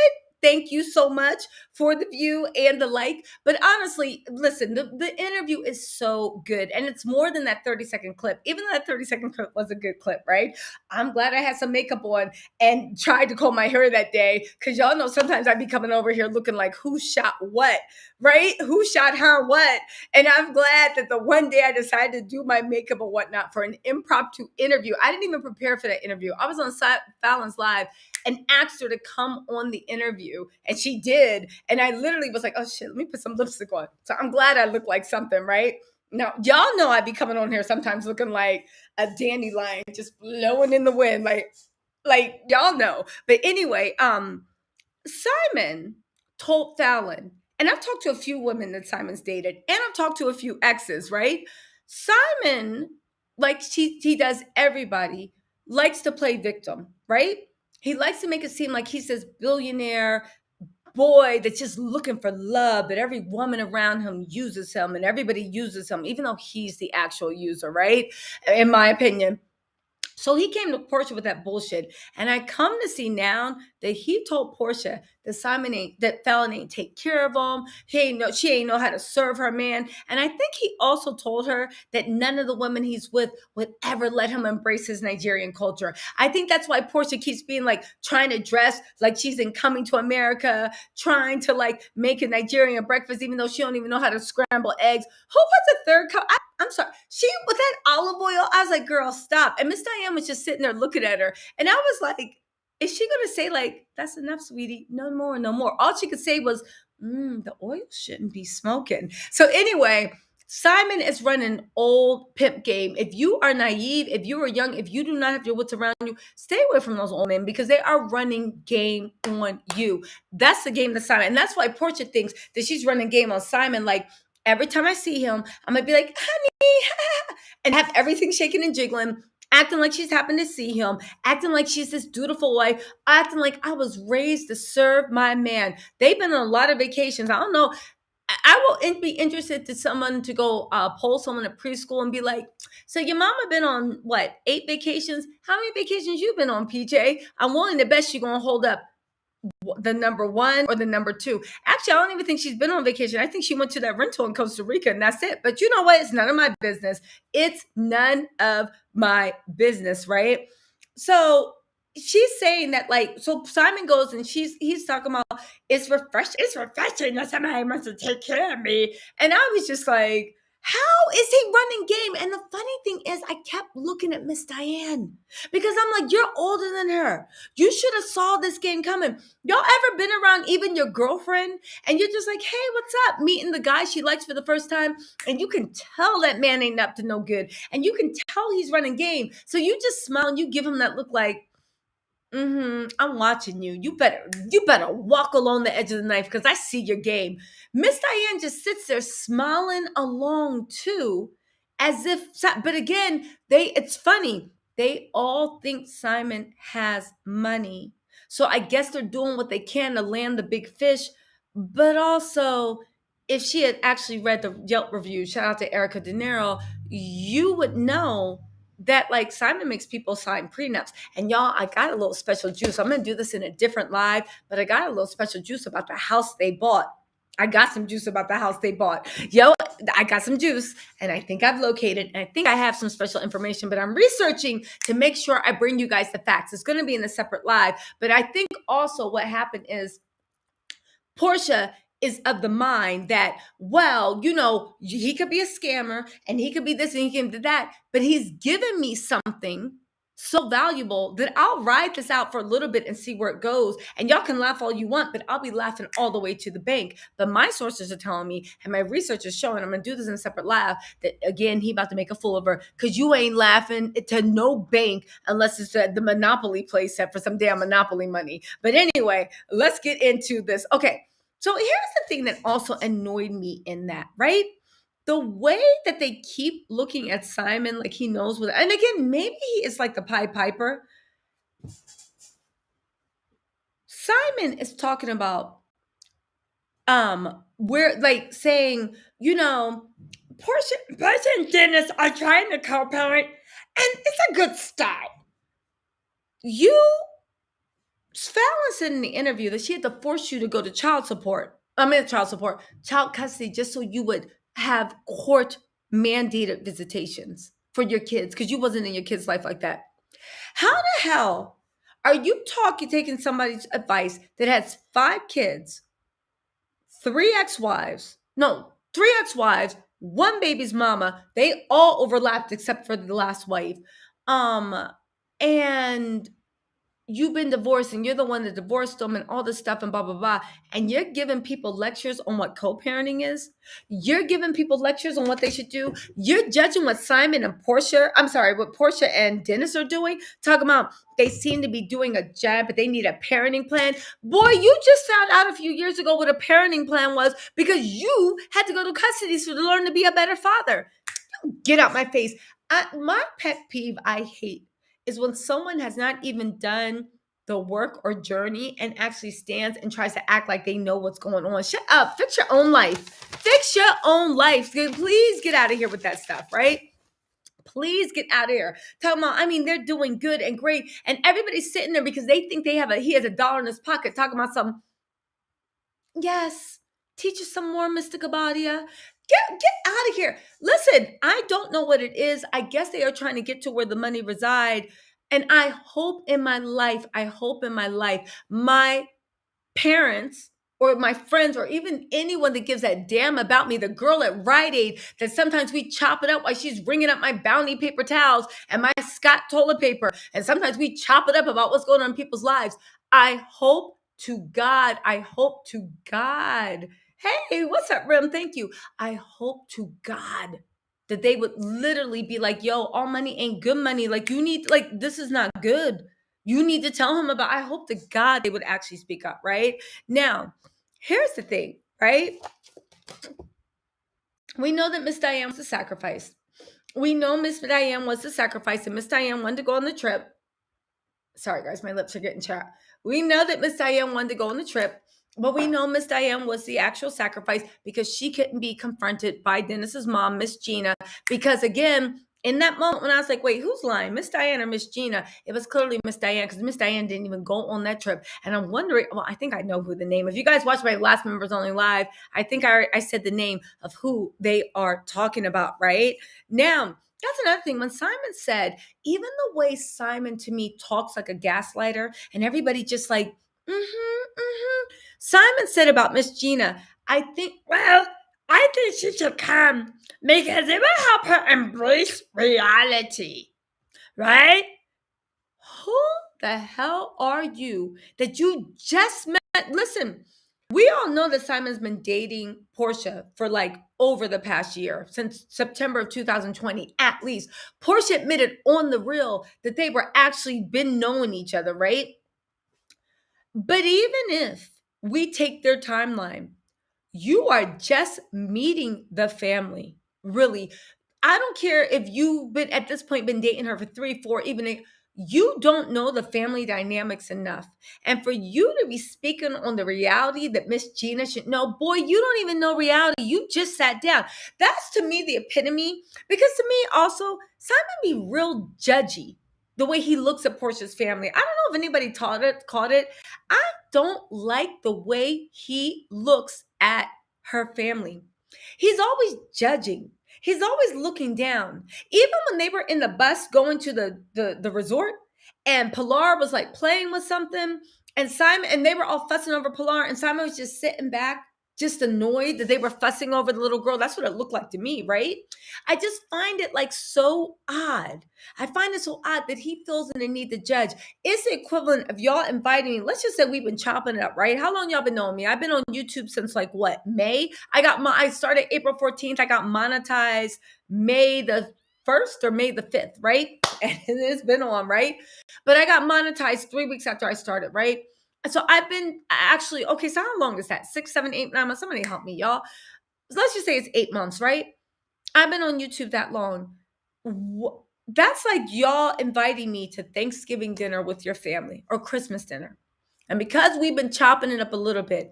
Thank you so much for the view and the like. But honestly, listen, the interview is so good. And it's more than that 30-second clip. Even though that 30-second clip was a good clip, right? I'm glad I had some makeup on and tried to comb my hair that day. Because y'all know sometimes I be coming over here looking like who shot what, right? Who shot her what? And I'm glad that the one day I decided to do my makeup or whatnot for an impromptu interview. I didn't even prepare for that interview. I was on Fallon's Live and asked her to come on the interview. And she did. And I literally was like, oh shit, let me put some lipstick on. So I'm glad I look like something, right? Now, y'all know I be coming on here sometimes looking like a dandelion just blowing in the wind. Like y'all know. But anyway, Simon told Fallon, and I've talked to a few women that Simon's dated, and I've talked to a few exes, right? Simon, like he does everybody, likes to play victim, right? He likes to make it seem like he's this billionaire, boy that's just looking for love, but every woman around him uses him and everybody uses him, even though he's the actual user, right? In my opinion. So he came to Porsha with that bullshit. And I come to see now that he told Porsha that that Fallon ain't take care of him. She ain't know how to serve her man. And I think he also told her that none of the women he's with would ever let him embrace his Nigerian culture. I think that's why Porsha keeps being like trying to dress like she's in Coming to America, trying to like make a Nigerian breakfast, even though she don't even know how to scramble eggs. Who puts a third cup? I'm sorry. She with that olive oil, I was like, girl, stop. And Miss Diane was just sitting there looking at her. And I was like, is she gonna say, like, that's enough, sweetie? No more, no more. All she could say was, the oil shouldn't be smoking. So anyway, Simon is running old pimp game. If you are naive, if you are young, if you do not have your wits around you, stay away from those old men because they are running game on you. That's the game that Simon, and that's why Portia thinks that she's running game on Simon. Like, every time I see him, I'm gonna be like, honey, and have everything shaking and jiggling, acting like she's happened to see him, acting like she's this dutiful wife, acting like I was raised to serve my man. They've been on a lot of vacations. I don't know. I will be interested to someone to go poll someone at preschool and be like, so your mama been on what, 8 vacations? How many vacations you been on, PJ? I'm willing to bet she's gonna hold up the number 1 or the number 2. Actually, I don't even think she's been on vacation. I think she went to that rental in Costa Rica and that's it. But you know what? It's none of my business. It's none of my business, right? So she's saying that, like, so Simon goes and he's talking about it's refreshing that somebody wants to take care of me. And I was just like, how is he running game? And the funny thing is, I kept looking at Miss Diane because I'm like, you're older than her. You should have saw this game coming. Y'all ever been around even your girlfriend and you're just like, hey, what's up? Meeting the guy she likes for the first time. And you can tell that man ain't up to no good. And you can tell he's running game. So you just smile and you give him that look like, I'm watching you. You better walk along the edge of the knife because I see your game. Miss Diane just sits there smiling along too, as if. But again, it's funny. They all think Simon has money, so I guess they're doing what they can to land the big fish. But also, if she had actually read the Yelp review, shout out to Erica De Niro, you would know that like Simon makes people sign prenups. And y'all, I got a little special juice. I'm gonna do this in a different live, but I got a little special juice about the house they bought. I got some juice about the house they bought. Yo, I got some juice and I think I've located and I think I have some special information, but I'm researching to make sure I bring you guys the facts. It's going to be in a separate live, but I think also what happened is Porsha is of the mind that, well, he could be a scammer and he could be this and he can do that, but he's given me something so valuable that I'll ride this out for a little bit and see where it goes. And y'all can laugh all you want, but I'll be laughing all the way to the bank. But my sources are telling me, and my research is showing, I'm going to do this in a separate live, that again, he about to make a fool of her because you ain't laughing to no bank unless it's the Monopoly play set for some damn Monopoly money. But anyway, let's get into this. Okay. So here's the thing that also annoyed me in that, right? The way that they keep looking at Simon like he knows what, and again, maybe he is like the Pied Piper. Simon is talking about we're like saying, Portia and Dennis are trying to co-parent, and it's a good start. Fallon said in the interview that she had to force you to go to child custody, just so you would have court mandated visitations for your kids because you wasn't in your kid's life like that. How the hell are you taking somebody's advice that has 5 kids, 3 ex-wives, 1 baby's mama, they all overlapped except for the last wife, and you've been divorced and you're the one that divorced them and all this stuff and blah, blah, blah. And you're giving people lectures on what co-parenting is. You're giving people lectures on what they should do. You're judging what what Porsha and Dennis are doing. Talking about they seem to be doing a job, but they need a parenting plan. Boy, you just found out a few years ago what a parenting plan was because you had to go to custody to learn to be a better father. Get out my face. My pet peeve I hate is when someone has not even done the work or journey and actually stands and tries to act like they know what's going on. Shut up. Fix your own life. Fix your own life. Please get out of here with that stuff, right? Please get out of here. Talking about, I mean, they're doing good and great. And everybody's sitting there because they think he has $1 in his pocket talking about some. Yes. Teach us some more, Mr. Gabadia. Get out of here. Listen, I don't know what it is. I guess they are trying to get to where the money reside. And I hope in my life, my parents or my friends or even anyone that gives a damn about me, the girl at Rite Aid that sometimes we chop it up while she's ringing up my Bounty paper towels and my Scott toilet paper. And sometimes we chop it up about what's going on in people's lives. I hope to God, hey, what's up, Rim? Thank you. I hope to God that they would literally be like, yo, all money ain't good money. Like, you need, like, this is not good. You need to tell him about, I hope to God they would actually speak up, right? Now, here's the thing, right? We know that Miss Diane was a sacrifice. We know Miss Diane was a sacrifice, and Miss Diane wanted to go on the trip. Sorry, guys, my lips are getting chapped. We know that Miss Diane wanted to go on the trip, but we know Miss Diane was the actual sacrifice because she couldn't be confronted by Dennis's mom, Miss Gina, because again, in that moment when I was like, wait, who's lying, Miss Diane or Miss Gina? It was clearly Miss Diane because Miss Diane didn't even go on that trip. And I'm wondering, well, I think I know who the name. If you guys watched my last Members Only Live, I think I said the name of who they are talking about, right? Now, that's another thing. When Simon said, even the way Simon to me talks like a gaslighter and everybody just like, Simon said about Miss Gina, I think she should come because it will help her embrace reality, right? Who the hell are you that you just met? Listen, we all know that Simon's been dating Porsha for like over the past year, since September of 2020, at least. Porsha admitted on the real that they were actually been knowing each other, right? But even if we take their timeline, you are just meeting the family, really. I don't care if you've been at this point been dating her for 3, 4, even you don't know the family dynamics enough. And for you to be speaking on the reality that Miss Gina should know, boy, you don't even know reality. You just sat down. That's to me the epitome. Because to me also, Simon be real judgy the way he looks at Portia's family. I don't know if anybody caught it. I don't like the way he looks at her family. He's always judging. He's always looking down. Even when they were in the bus going to the resort and Pilar was like playing with something and they were all fussing over Pilar and Simon was just sitting back, just annoyed that they were fussing over the little girl. That's what it looked like to me, right? I just find it like so odd. I find it so odd that he feels in the need to judge. It's the equivalent of y'all inviting me. Let's just say we've been chopping it up, right? How long y'all been knowing me? I've been on YouTube since like what, May? I started April 14th. I got monetized May the 1st or May the 5th, right? And it's been on, right? But I got monetized 3 weeks after I started, right? So I've been actually, okay, so how long is that? 6, 7, 8, 9 months? Somebody help me, y'all. Let's just say it's 8 months, right? I've been on YouTube that long. That's like y'all inviting me to Thanksgiving dinner with your family or Christmas dinner. And because we've been chopping it up a little bit,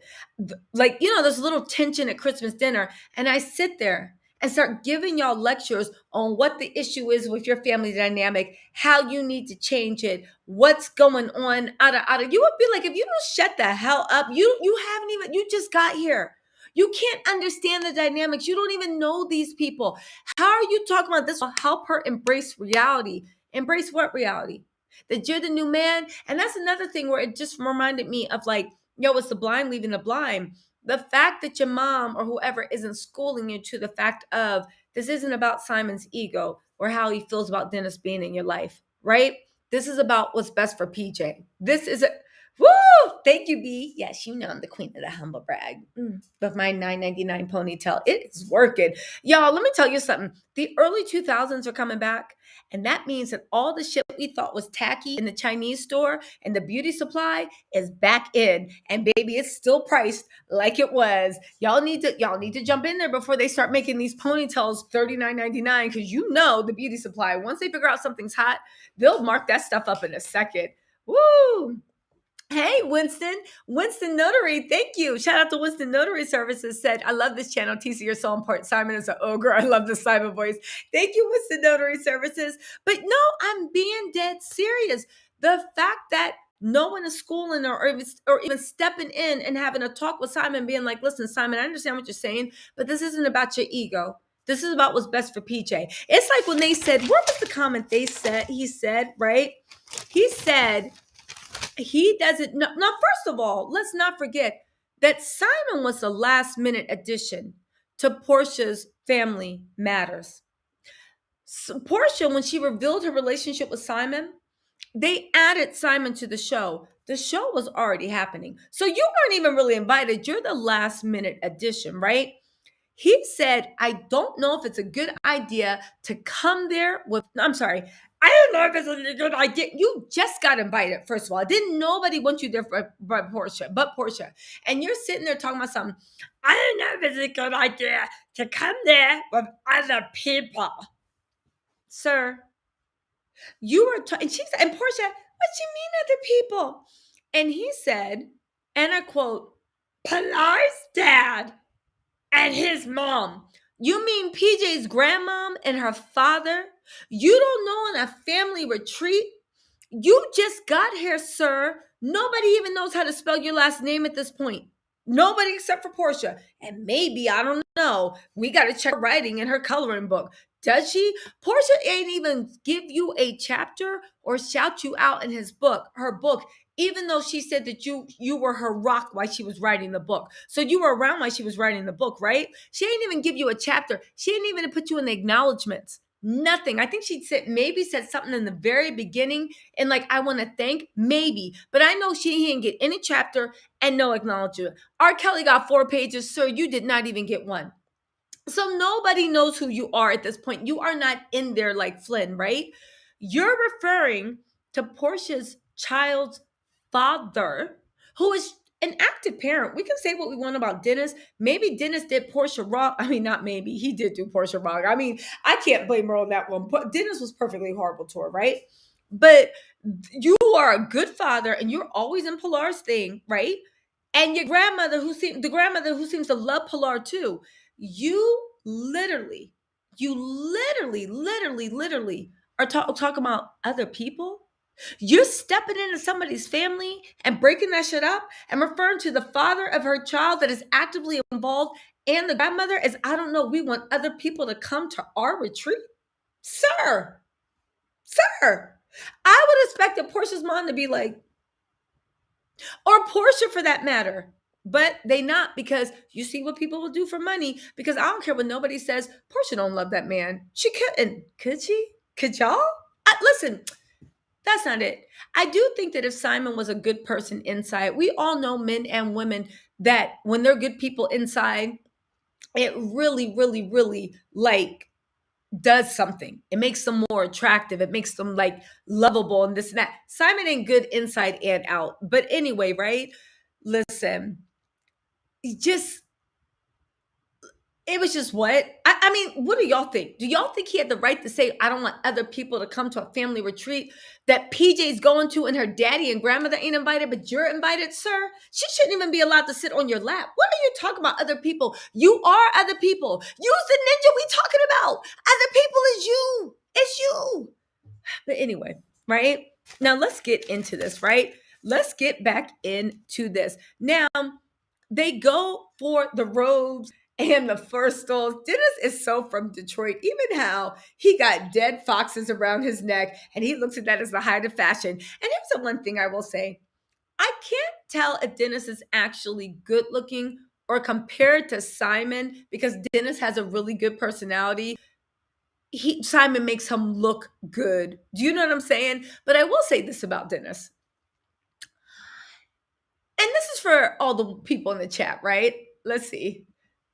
like, there's a little tension at Christmas dinner. And I sit there and start giving y'all lectures on what the issue is with your family dynamic, how you need to change it, what's going on. You would be like, if you don't shut the hell up, you just got here. You can't understand the dynamics. You don't even know these people. How are you talking about this will help her embrace reality? Embrace what reality? That you're the new man. And that's another thing where it just reminded me of like, it's the blind leading the blind. The fact that your mom or whoever isn't schooling you to the fact of this isn't about Simon's ego or how he feels about Dennis being in your life, right? This is about what's best for PJ. This is woo! Thank you, B. Yes, I'm the queen of the humble brag. With my $9.99 ponytail. It is working. Y'all, let me tell you something. The early 2000s are coming back. And that means that all the shit we thought was tacky in the Chinese store and the beauty supply is back in. And baby, it's still priced like it was. Y'all need to jump in there before they start making these ponytails $39.99. Because the beauty supply, once they figure out something's hot, they'll mark that stuff up in a second. Woo! Hey, Winston. Winston Notary, thank you. Shout out to Winston Notary Services said, I love this channel. TC, you're so important. Simon is an ogre. I love the Simon voice. Thank you, Winston Notary Services. But no, I'm being dead serious. The fact that no one is schooling or even stepping in and having a talk with Simon, being like, listen, Simon, I understand what you're saying, but this isn't about your ego. This is about what's best for PJ. It's like when they said, what was the comment they said? He said, right? He said, he doesn't know. Now, first of all, let's not forget that Simon was the last minute addition to Portia's Family Matters. So Portia, when she revealed her relationship with Simon, they added Simon to the show. The show was already happening. So you weren't even really invited. You're the last minute addition, right? He said, I don't know if it's a good idea to come there with, I'm sorry, I don't know if it's a good idea. You just got invited, first of all. Didn't nobody want you there but Portia. And you're sitting there talking about something. I don't know if it's a good idea to come there with other people. Sir, you were, and she said, and Portia, what you mean other people? And he said, and I quote, Pilar's dad and his mom. You mean PJ's grandmom and her father? You don't know in a family retreat? You just got here, sir. Nobody even knows how to spell your last name at this point. Nobody except for Portia. And maybe, I don't know, we got to check her writing in her coloring book. Does she? Portia ain't even give you a chapter or shout you out in her book, even though she said that you were her rock while she was writing the book. So you were around while she was writing the book, right? She ain't even give you a chapter. She ain't even put you in the acknowledgments. Nothing. I think she said something in the very beginning and like, I want to thank, maybe. But I know she didn't get any chapter and no acknowledgement. R. Kelly got 4 pages. Sir, you did not even get one. So nobody knows who you are at this point. You are not in there like Flynn, right? You're referring to Portia's child's father, who is an active parent. We can say what we want about Dennis. Maybe Dennis did Portia wrong. I mean, not maybe. He did do Portia wrong. I mean, I can't blame her on that one. But Dennis was perfectly horrible to her, right? But you are a good father and you're always in Pilar's thing, right? And your grandmother who seems to love Pilar too. You literally, literally are talking about other people. You're stepping into somebody's family and breaking that shit up and referring to the father of her child that is actively involved and the grandmother as, I don't know, we want other people to come to our retreat. Sir, I would expect a Portia's mom to be like, or Portia for that matter. But they not, because you see what people will do for money. Because I don't care what nobody says. Portia don't love that man. She couldn't. Could she? Could y'all? Listen, that's not it. I do think that if Simon was a good person inside, we all know men and women that when they're good people inside, it really like does something. It makes them more attractive. It makes them like lovable and this and that. Simon ain't good inside and out. But anyway, right? Listen, just it was just what? I mean, what do y'all think? Do y'all think he had the right to say, I don't want other people to come to a family retreat that PJ's going to and her daddy and grandmother ain't invited, but you're invited, sir? She shouldn't even be allowed to sit on your lap. What are you talking about, other people? You are other people. Use the ninja we talking about. Other people is you. It's you. But anyway, right? Now let's get into this, right? Let's get back into this. Now, they go for the robes and the fur stoles. Dennis is so from Detroit. Even how he got dead foxes around his neck and he looks at that as the height of fashion. And here's the one thing I will say. I can't tell if Dennis is actually good looking or compared to Simon, because Dennis has a really good personality. Simon makes him look good. Do you know what I'm saying? But I will say this about Dennis. And this is for all the people in the chat, right? Let's see.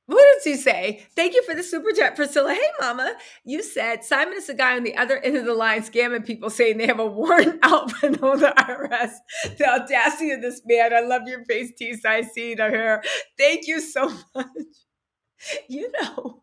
What did she say? Thank you for the super chat, Priscilla. Hey, mama. You said Simon is the guy on the other end of the line scamming people saying they have a warrant out for the IRS. The audacity of this man. I love your face, Tisa. I see it here. Thank you so much. You know,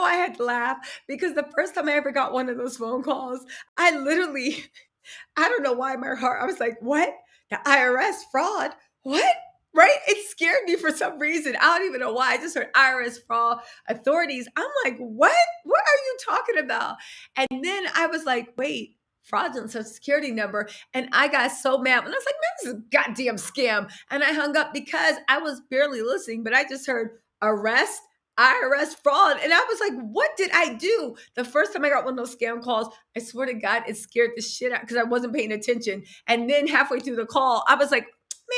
I had to laugh because the first time I ever got one of those phone calls, I don't know why my heart, I was like, what? The IRS fraud. What? Right? It scared me for some reason. I don't even know why. I just heard IRS fraud authorities. I'm like, what? What are you talking about? And then I was like, wait, fraudulent social security number. And I got so mad when I was like, man, this is a goddamn scam. And I hung up because I was barely listening, but I just heard arrest, IRS fraud. And I was like, what did I do? The first time I got one of those scam calls, I swear to God, it scared the shit out because I wasn't paying attention. And then halfway through the call, I was like,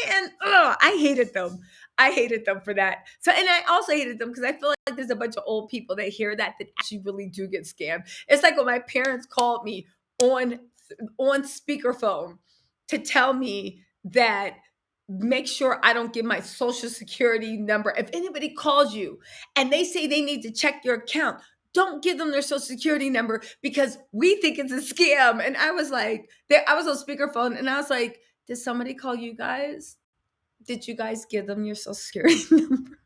man, I hated them. I hated them for that. So, and I also hated them because I feel like there's a bunch of old people that hear that actually really do get scammed. It's like when my parents called me on speakerphone to tell me that make sure I don't give my social security number. If anybody calls you and they say they need to check your account, don't give them their social security number because we think it's a scam. And I was like, I was on speakerphone and I was like, did somebody call you guys? Did you guys give them your social security number?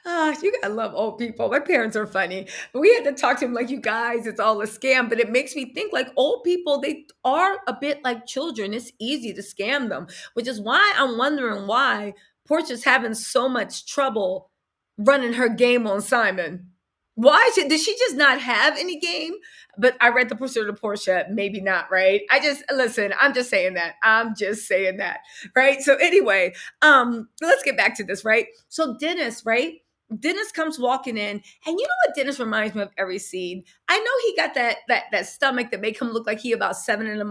Ah, you gotta love old people. My parents are funny. We had to talk to them like, you guys, it's all a scam. But it makes me think like old people, they are a bit like children. It's easy to scam them, which is why I'm wondering why Portia's having so much trouble running her game on Simon. Why did she just not have any game? But I read the Pursuit of Porsha, maybe not, right? I just listen, I'm just saying that. I'm just saying that. Right. So anyway, let's get back to this, right? So Dennis, right? Dennis comes walking in, and you know what Dennis reminds me of every scene. I know he got that stomach that make him look like he about 7.5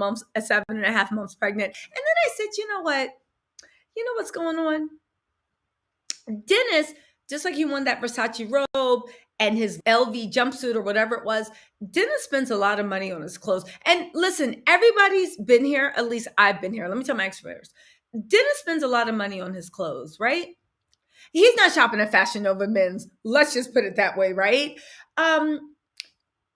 months pregnant. And then I said, you know what? You know what's going on? Dennis, just like he won that Versace robe and his LV jumpsuit or whatever it was, Dennis spends a lot of money on his clothes. And listen, everybody's been here. At least I've been here. Let me tell my experts. Dennis spends a lot of money on his clothes, right? He's not shopping at Fashion Nova Men's. Let's just put it that way, right? And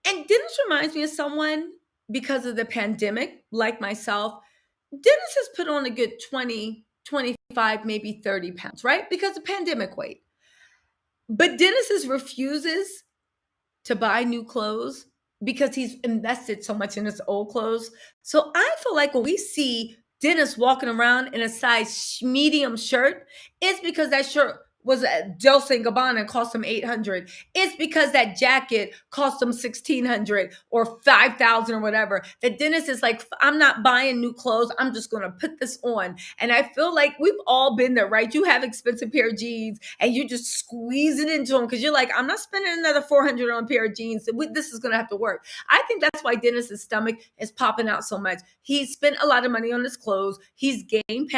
Dennis reminds me of someone because of the pandemic, like myself. Dennis has put on a good 20, 25, maybe 30 pounds, right? Because of pandemic weight. But Dennis refuses to buy new clothes because he's invested so much in his old clothes. So I feel like when we see Dennis walking around in a size medium shirt, it's because that shirt was a Dolce & Gabbana and cost him $800. It's because that jacket cost him $1,600 or $5,000 or whatever. That Dennis is like, I'm not buying new clothes. I'm just going to put this on. And I feel like we've all been there, right? You have expensive pair of jeans and you just squeeze it into them because you're like, I'm not spending another $400 on a pair of jeans. This is going to have to work. I think that's why Dennis's stomach is popping out so much. He spent a lot of money on his clothes. He's gained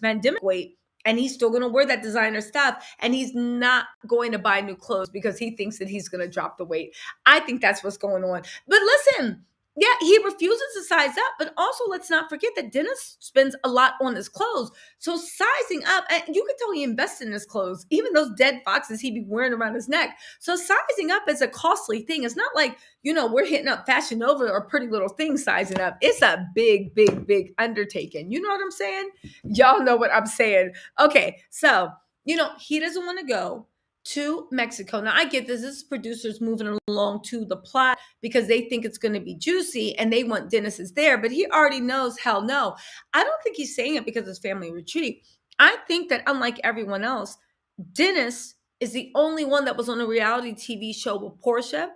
pandemic weight. And he's still going to wear that designer stuff. And he's not going to buy new clothes because he thinks that he's going to drop the weight. I think that's what's going on. But listen, yeah, he refuses to size up. But also, let's not forget that Dennis spends a lot on his clothes. So sizing up, and you can tell he invests in his clothes, even those dead foxes he be wearing around his neck. So sizing up is a costly thing. It's not like, we're hitting up Fashion Nova or Pretty Little Thing sizing up. It's a big, big, big undertaking. You know what I'm saying? Y'all know what I'm saying. Okay, so, he doesn't want to go to Mexico. Now, I get this. This is producers moving along to the plot because they think it's going to be juicy and they want Dennis is there, but he already knows, hell no. I don't think he's saying it because it's family retreat. I think that unlike everyone else, Dennis is the only one that was on a reality TV show with Porsha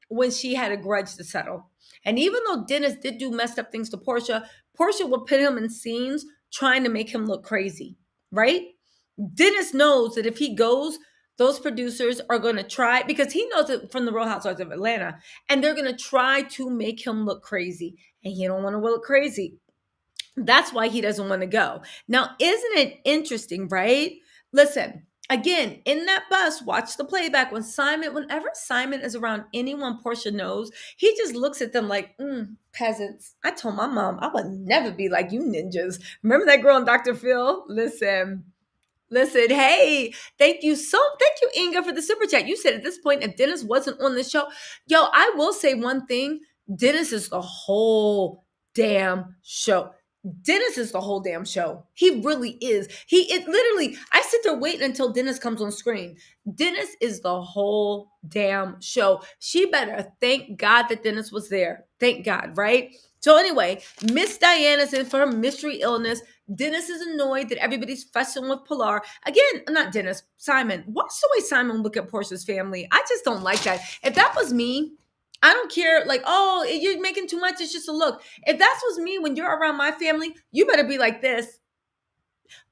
when she had a grudge to settle. And even though Dennis did do messed up things to Porsha would put him in scenes trying to make him look crazy, right? Dennis knows that if he goes, those producers are going to try, because he knows it from the Real Housewives of Atlanta, and they're going to try to make him look crazy. And he don't want to look crazy. That's why he doesn't want to go. Now, isn't it interesting, right? Listen, again, in that bus, watch the playback. Whenever Simon is around anyone Porsha knows, he just looks at them like, peasants. I told my mom I would never be like you ninjas. Remember that girl on Dr. Phil? Listen, hey, thank you, Inga, for the super chat. You said at this point, if Dennis wasn't on the show, I will say one thing. Dennis is the whole damn show. Dennis is the whole damn show. He really is. I sit there waiting until Dennis comes on screen. Dennis is the whole damn show. She better thank God that Dennis was there. Thank God, right? So anyway, Miss Diana's in for her mystery illness. Dennis is annoyed that everybody's fussing with Pilar. Again, not Dennis, Simon. Watch the way Simon look at Portia's family. I just don't like that. If that was me, I don't care. Like, oh, you're making too much. It's just a look. If that was me when you're around my family, you better be like this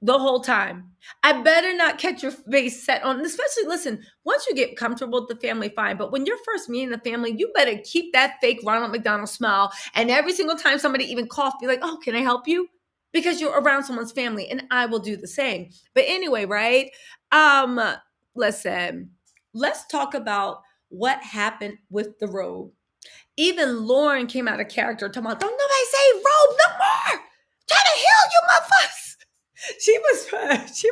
the whole time. I better not catch your face set on, especially listen, once you get comfortable with the family, fine. But when you're first meeting the family, you better keep that fake Ronald McDonald smile. And every single time somebody even coughs, be like, oh, can I help you? Because you're around someone's family, and I will do the same. But anyway, right? Um, listen, let's talk about what happened with the robe. Even Lauren came out of character talking about, don't nobody say robe no more. Try to heal you, motherfuckers. She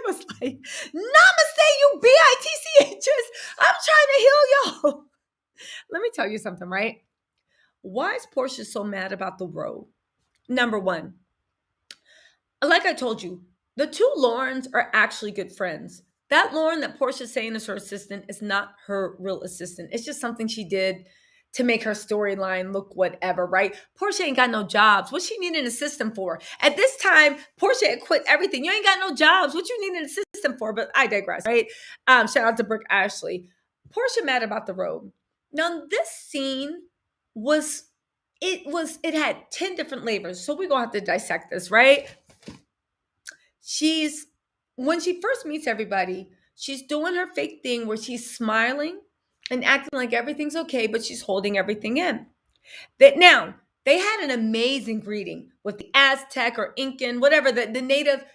was like, namaste, you bitches. I'm trying to heal y'all. Let me tell you something, right? Why is Porsha so mad about the robe? Number one, like I told you, the two Laurens are actually good friends. That Lauren that Portia's saying is her assistant is not her real assistant. It's just something she did to make her storyline look whatever, right? Portia ain't got no jobs. What she need an assistant for? At this time, Portia had quit everything. You ain't got no jobs. What you need an assistant for? But I digress, right? Shout out to Brooke Ashley. Portia mad about the robe. Now, this scene it had 10 different flavors. So we're gonna have to dissect this, right? She's when she first meets everybody, she's doing her fake thing where she's smiling and acting like everything's okay, but she's holding everything in. That now they had an amazing greeting with the Aztec or Incan, whatever the native,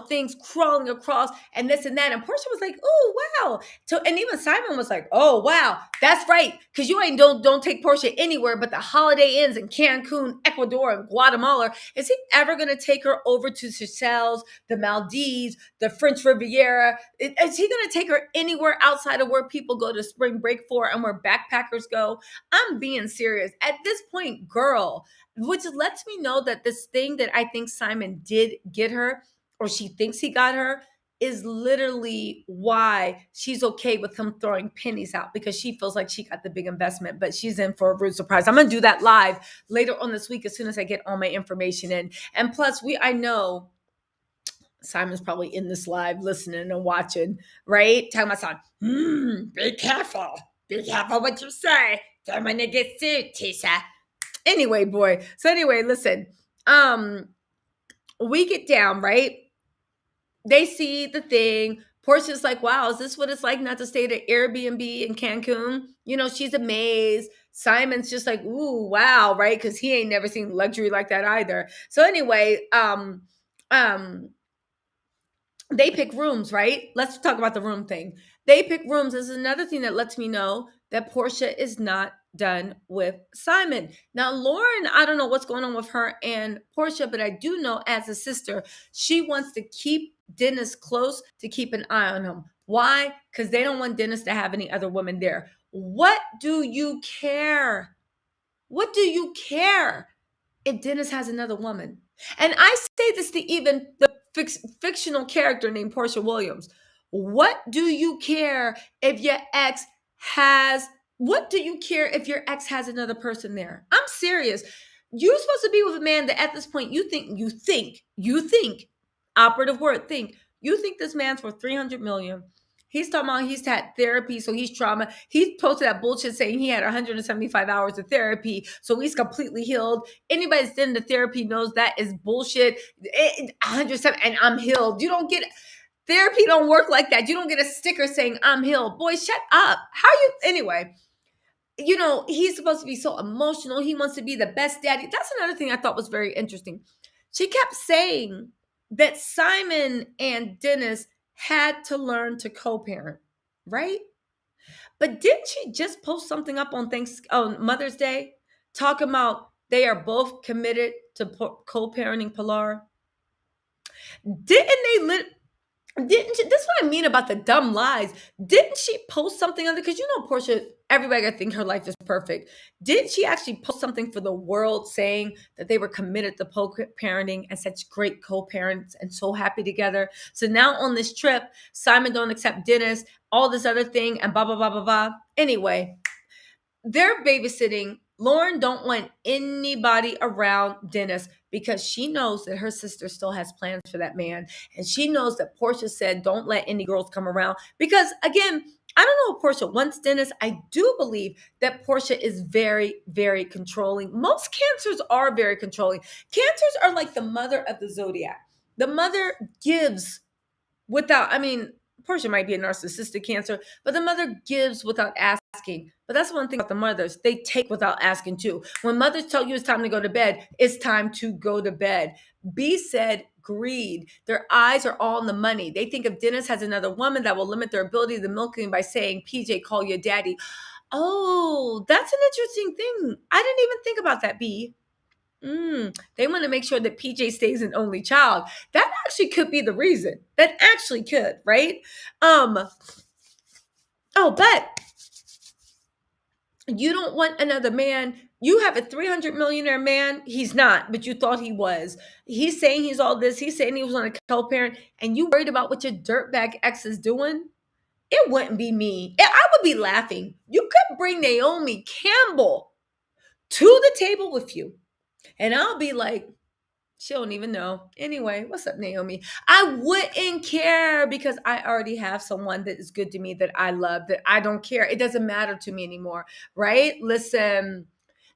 things crawling across and this and that. And Portia was like, "Oh wow!" So and even Simon was like, "Oh wow, that's right," because you ain't don't take Portia anywhere but the Holiday Inns in Cancun, Ecuador, and Guatemala. Is he ever going to take her over to Seychelles, the Maldives, the French Riviera? Is he going to take her anywhere outside of where people go to spring break for and where backpackers go? I'm being serious. At this point, girl, which lets me know that this thing that I think Simon did get her, or she thinks he got her, is literally why she's okay with him throwing pennies out, because she feels like she got the big investment, but she's in for a rude surprise. I'm going to do that live later on this week as soon as I get all my information in. And plus, I know Simon's probably in this live listening and watching, right? Talking about son, be careful. Be careful what you say. Don't want to get sued, Tisa. Anyway, boy. So anyway, listen. We get down, right? They see the thing. Portia's like, wow, is this what it's like not to stay at an Airbnb in Cancun? She's amazed. Simon's just like, ooh, wow, right? Because he ain't never seen luxury like that either. So anyway, they pick rooms, right? Let's talk about the room thing. They pick rooms. This is another thing that lets me know that Portia is not done with Simon. Now, Lauren, I don't know what's going on with her and Portia, but I do know as a sister, she wants to keep Dennis close to keep an eye on him. Why? Because they don't want Dennis to have any other women there. What do you care? What do you care if Dennis has another woman? And I say this to even the fictional character named Porsha Williams. What do you care if your ex has what do you care if your ex has another person there? I'm serious. You're supposed to be with a man that at this point you think, operative word, think. You think this man's worth 300 million. He's talking about he's had therapy, so he's trauma. He posted that bullshit saying he had 175 hours of therapy, so he's completely healed. Anybody that's done the therapy knows that is bullshit. 107, and I'm healed. You don't get therapy. Don't work like that. You don't get a sticker saying I'm healed. Boy, shut up. How you anyway? He's supposed to be so emotional. He wants to be the best daddy. That's another thing I thought was very interesting. She kept saying that Simon and Dennis had to learn to co-parent, right? But didn't she just post something up on Mother's Day talking about they are both committed to co-parenting Pilar? Didn't she, this is what I mean about the dumb lies. Didn't she post something on it? Because Portia, everybody I think her life is perfect. Didn't she actually post something for the world saying that they were committed to parenting and such great co-parents and so happy together? So now on this trip, Simon don't accept Dennis, all this other thing, and blah, blah, blah, blah, blah. Anyway, they're babysitting Lauren don't want anybody around Dennis because she knows that her sister still has plans for that man. And she knows that Porsha said, don't let any girls come around. Because again, I don't know if Porsha wants Dennis. I do believe that Porsha is very, very controlling. Most cancers are very controlling. Cancers are like the mother of the zodiac. The mother gives without, I mean, Portia might be a narcissistic cancer, but the mother gives without asking. But that's one thing about the mothers. They take without asking too. When mothers tell you it's time to go to bed, it's time to go to bed. B said greed. Their eyes are all on the money. They think if Dennis has another woman that will limit their ability to milking by saying, PJ, call your daddy. Oh, that's an interesting thing. I didn't even think about that, B. They want to make sure that PJ stays an only child. That actually could be the reason. That actually could, right? But you don't want another man. You have a 300 millionaire man. He's not, but you thought he was. He's saying he's all this. He's saying he was on a co-parent, and you worried about what your dirtbag ex is doing? It wouldn't be me. I would be laughing. You could bring Naomi Campbell to the table with you, and I'll be like, she don't even know. Anyway, what's up, Naomi? I wouldn't care because I already have someone that is good to me, that I love, that I don't care. It doesn't matter to me anymore, right? Listen.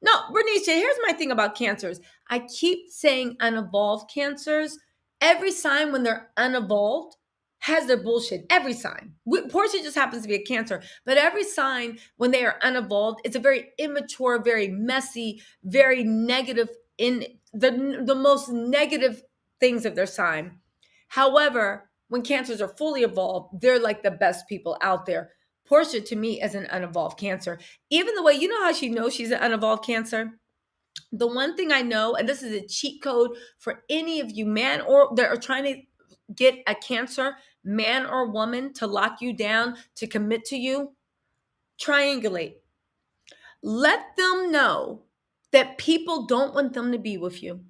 No, Bernice, here's my thing about cancers. I keep saying unevolved cancers. Every sign when they're unevolved has their bullshit. Every sign. Portia just happens to be a cancer, but every sign when they are unevolved, it's a very immature, very messy, very negative in the most negative things of their sign. However, when cancers are fully evolved, they're like the best people out there. Portia, to me, is an unevolved cancer. Even the way, you know how she knows she's an unevolved cancer? The one thing I know, and this is a cheat code for any of you man or that are trying to get a cancer, man or woman, to lock you down, to commit to you, triangulate. Let them know that people don't want them to be with you.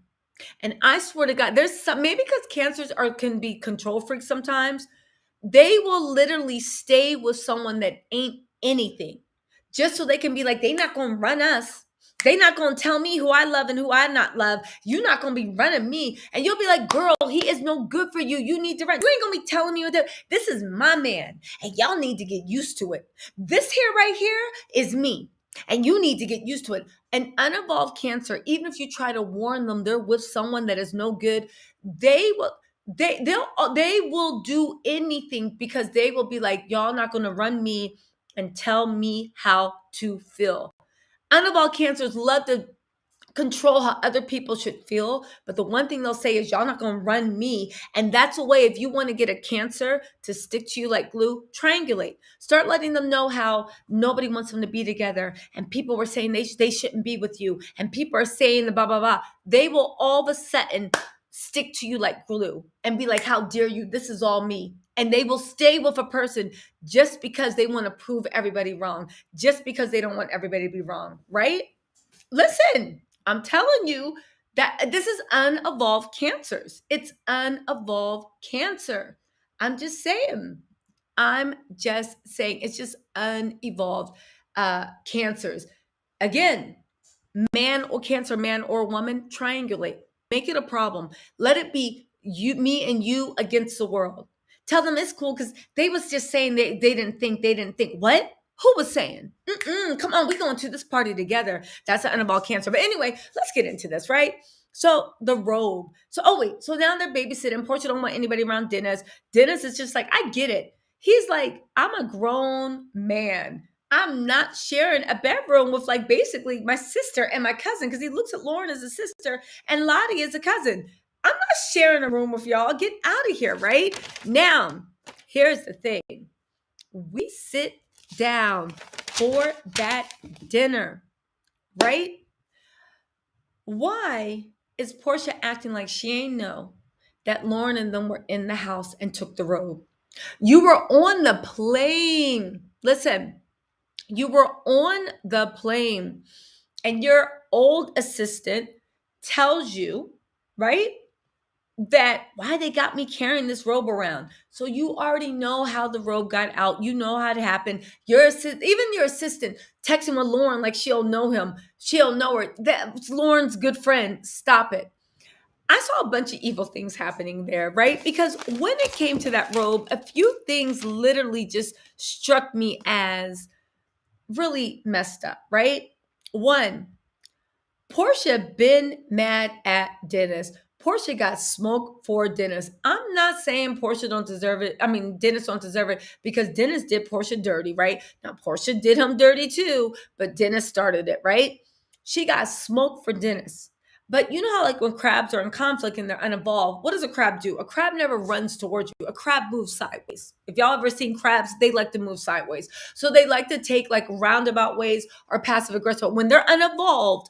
And I swear to God, there's some, maybe because cancers can be control freaks sometimes, they will literally stay with someone that ain't anything just so they can be like, they not going to run us. They not going to tell me who I love and who I not love. You not going to be running me. And you'll be like, girl, he is no good for you. You need to run. You ain't going to be telling me that. This is my man. And y'all need to get used to it. This here right here is me. And you need to get used to it. An unevolved cancer, even if you try to warn them they're with someone that is no good, they will do anything because they will be like, y'all not going to run me and tell me how to feel. Unevolved cancers love to control how other people should feel, but the one thing they'll say is, y'all not going to run me. And that's a way, if you want to get a cancer to stick to you like glue, triangulate. Start letting them know how nobody wants them to be together, and people were saying they shouldn't be with you, and people are saying the blah blah blah. They will all of a sudden stick to you like glue and be like, how dare you, this is all me. And they will stay with a person just because they want to prove everybody wrong, just because they don't want everybody to be wrong, right? Listen, I'm telling you that this is unevolved cancers. It's unevolved cancer. I'm just saying. It's just unevolved cancers. Again, man or cancer, man or woman, triangulate. Make it a problem. Let it be you, me, and you against the world. Tell them it's cool because they was just saying they didn't think. They didn't think. What? Who was saying? Come on, we going to this party together. That's an unevolved cancer. But anyway, let's get into this, right? So the robe. So now they're babysitting. Portia don't want anybody around Dennis. Dennis is just like, I get it. He's like, I'm a grown man. I'm not sharing a bedroom with like basically my sister and my cousin, because he looks at Lauren as a sister and Lottie as a cousin. I'm not sharing a room with y'all. Get out of here, right? Now, here's the thing. We sit down for that dinner, right? Why is Portia acting like she ain't know that Lauren and them were in the house and took the robe? You were on the plane. Listen, you were on the plane and your old assistant tells you, right, that why they got me carrying this robe around. So you already know how the robe got out. You know how it happened. Even your assistant texting with Lauren like she'll know him. She'll know her. That's Lauren's good friend. Stop it. I saw a bunch of evil things happening there, right? Because when it came to that robe, a few things literally just struck me as really messed up, right? One, Porsha been mad at Dennis. Porsha got smoked for Dennis. I'm not saying Porsha don't deserve it. I mean, Dennis don't deserve it because Dennis did Porsha dirty, right? Now Porsha did him dirty too, but Dennis started it, right? She got smoked for Dennis. But you know how like when crabs are in conflict and they're uninvolved, what does a crab do? A crab never runs towards you. A crab moves sideways. If y'all ever seen crabs, they like to move sideways. So they like to take like roundabout ways or passive aggressive. When they're uninvolved,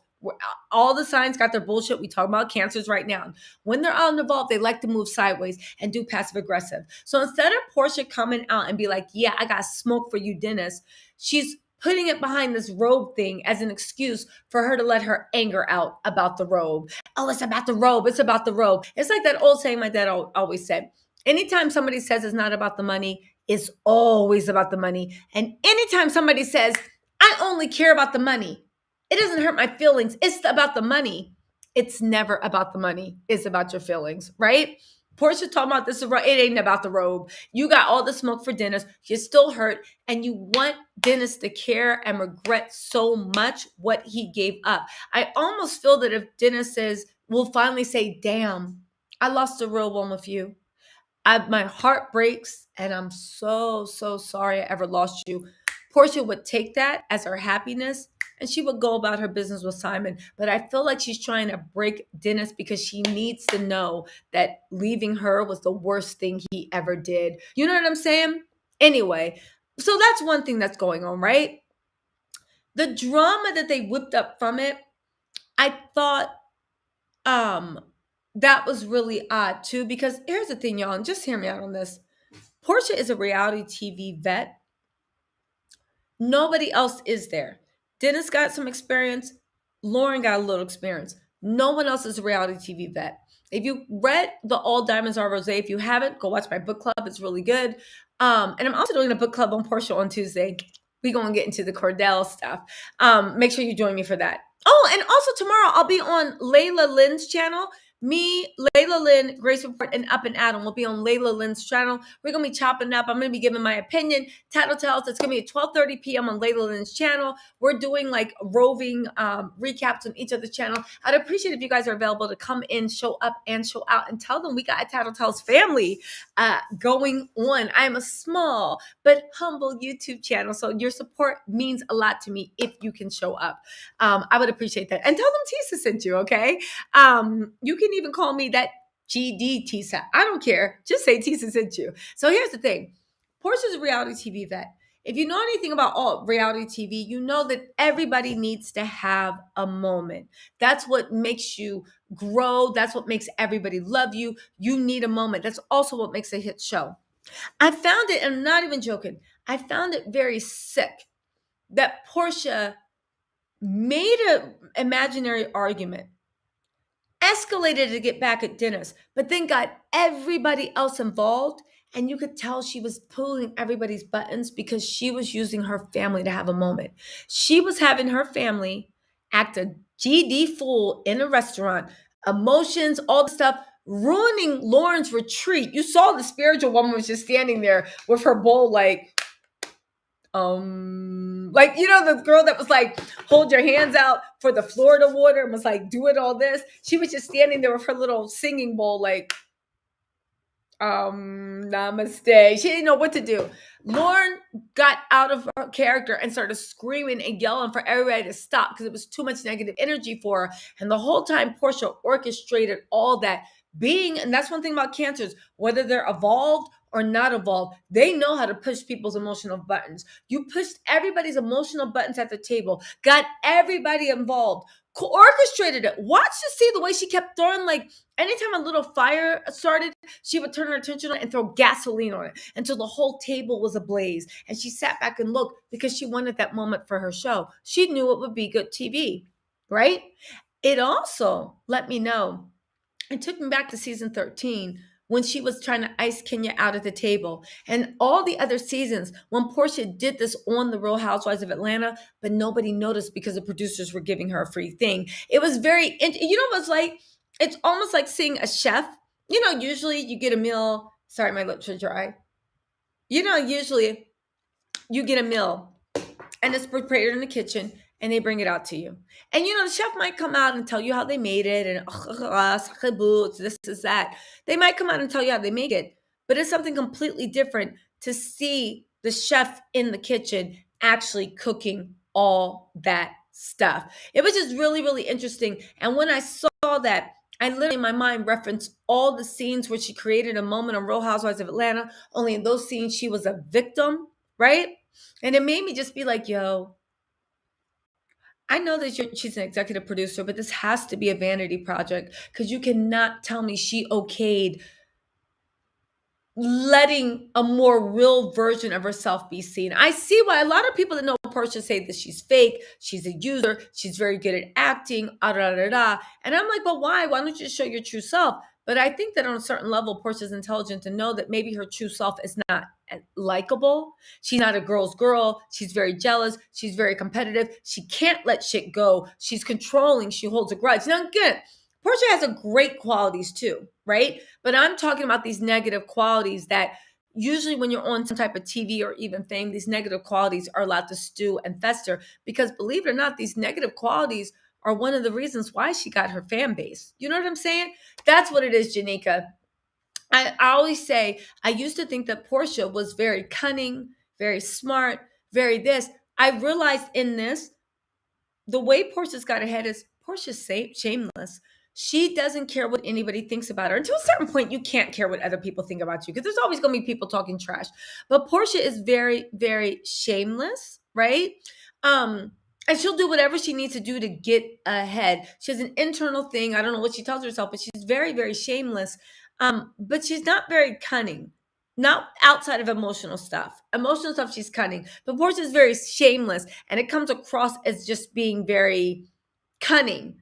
all the signs got their bullshit. We talk about cancers right now. When they're uninvolved, they like to move sideways and do passive aggressive. So instead of Porsha coming out and be like, yeah, I got smoke for you, Dennis, she's putting it behind this robe thing as an excuse for her to let her anger out about the robe. Oh, it's about the robe. It's about the robe. It's like that old saying my dad always said. Anytime somebody says it's not about the money, it's always about the money. And anytime somebody says, I only care about the money, it doesn't hurt my feelings. It's about the money. It's never about the money. It's about your feelings, right? Portia talking about this, it ain't about the robe. You got all the smoke for Dennis. You're still hurt, and you want Dennis to care and regret so much what he gave up. I almost feel that if Dennis will finally say, damn, I lost the real one with you. My heart breaks, and I'm so, so sorry I ever lost you. Portia would take that as her happiness and she would go about her business with Simon. But I feel like she's trying to break Dennis because she needs to know that leaving her was the worst thing he ever did. You know what I'm saying? Anyway, so that's one thing that's going on, right? The drama that they whipped up from it, I thought um that was really odd too, because here's the thing, y'all, and just hear me out on this. Portia is a reality TV vet. Nobody else is there. Dennis got some experience. Lauren got a little experience. No one else is a reality TV vet. If you read the All Diamonds Are Rosé, if you haven't, go watch my book club. It's really good. And I'm also doing a book club on Porsha on Tuesday. We're going to get into the Cordell stuff. Make sure you join me for that. Oh, and also tomorrow I'll be on Layla Lynn's channel. Me, Layla Lynn, Grace Report, and Up and Adam will be on Layla Lynn's channel. We're going to be chopping up. I'm going to be giving my opinion. Tattle Tells. It's going to be at 12:30 p.m. on Layla Lynn's channel. We're doing like roving recaps on each of the channel. I'd appreciate if you guys are available to come in, show up, and show out, and tell them we got a Tattle Tells family going on. I am a small but humble YouTube channel, so your support means a lot to me if you can show up. I would appreciate that. And tell them Tisa sent you, okay? You can even call me that GD Tisa. I don't care. Just say Tisa sent you. So here's the thing. Portia's a reality TV vet. If you know anything about all reality TV, you know that everybody needs to have a moment. That's what makes you grow. That's what makes everybody love you. You need a moment. That's also what makes a hit show. I found it, and I'm not even joking, I found it very sick that Porsha made an imaginary argument, escalated to get back at Dennis, but then got everybody else involved. And you could tell she was pulling everybody's buttons because she was using her family to have a moment. She was having her family act a GD fool in a restaurant, emotions, all the stuff, ruining Lauren's retreat. You saw the spiritual woman was just standing there with her bowl like, you know, the girl that was like, hold your hands out for the Florida water and was like, do it all this. She was just standing there with her little singing bowl, like, namaste. She didn't know what to do. Lauren got out of her character and started screaming and yelling for everybody to stop because it was too much negative energy for her. And the whole time, Porsha orchestrated all that being, and that's one thing about cancers, whether they're evolved or not evolved, they know how to push people's emotional buttons. You pushed everybody's emotional buttons at the table, got everybody involved, orchestrated it. Watch to see the way she kept throwing, like, anytime a little fire started, she would turn her attention on it and throw gasoline on it until the whole table was ablaze. And she sat back and looked because she wanted that moment for her show. She knew it would be good TV, right? It also let me know It took me back to season 13 when she was trying to ice Kenya out at the table. And all the other seasons when Portia did this on The Real Housewives of Atlanta, but nobody noticed because the producers were giving her a free thing. It was very, you know, what's like, it's almost like seeing a chef. You know, usually you get a meal. Sorry, my lips are dry. You know, usually you get a meal and it's prepared in the kitchen and they bring it out to you. And you know, the chef might come out and tell you how they made it and this is that. They might come out and tell you how they make it, but it's something completely different to see the chef in the kitchen actually cooking all that stuff. It was just really, really interesting. And when I saw that, I literally in my mind referenced all the scenes where she created a moment on Real Housewives of Atlanta. Only in those scenes, she was a victim, right? And it made me just be like, yo, I know that she's an executive producer, but this has to be a vanity project because you cannot tell me she okayed letting a more real version of herself be seen. I see why a lot of people that know Porsha say that she's fake, she's a user, she's very good at acting, And I'm like, but why? Why don't you just show your true self? But I think that on a certain level, Portia's intelligent to know that maybe her true self is not likable. She's not a girl's girl. She's very jealous. She's very competitive. She can't let shit go. She's controlling. She holds a grudge. Now, again, Portia has a great qualities too, right? But I'm talking about these negative qualities that usually when you're on some type of TV or even fame, these negative qualities are allowed to stew and fester because believe it or not, these negative qualities are one of the reasons why she got her fan base. You know what I'm saying? That's what it is, Janika. I always say, I used to think that Portia was very cunning, very smart, very this. I realized in this, the way Portia's got ahead is Portia's shameless. She doesn't care what anybody thinks about her. And to a certain point, you can't care what other people think about you because there's always going to be people talking trash. But Portia is very, very shameless, right? And she'll do whatever she needs to do to get ahead. She has an internal thing. I don't know what she tells herself, but she's very, very shameless. But she's not very cunning. Not outside of emotional stuff. Emotional stuff, she's cunning. But Portia is very shameless, and it comes across as just being very cunning.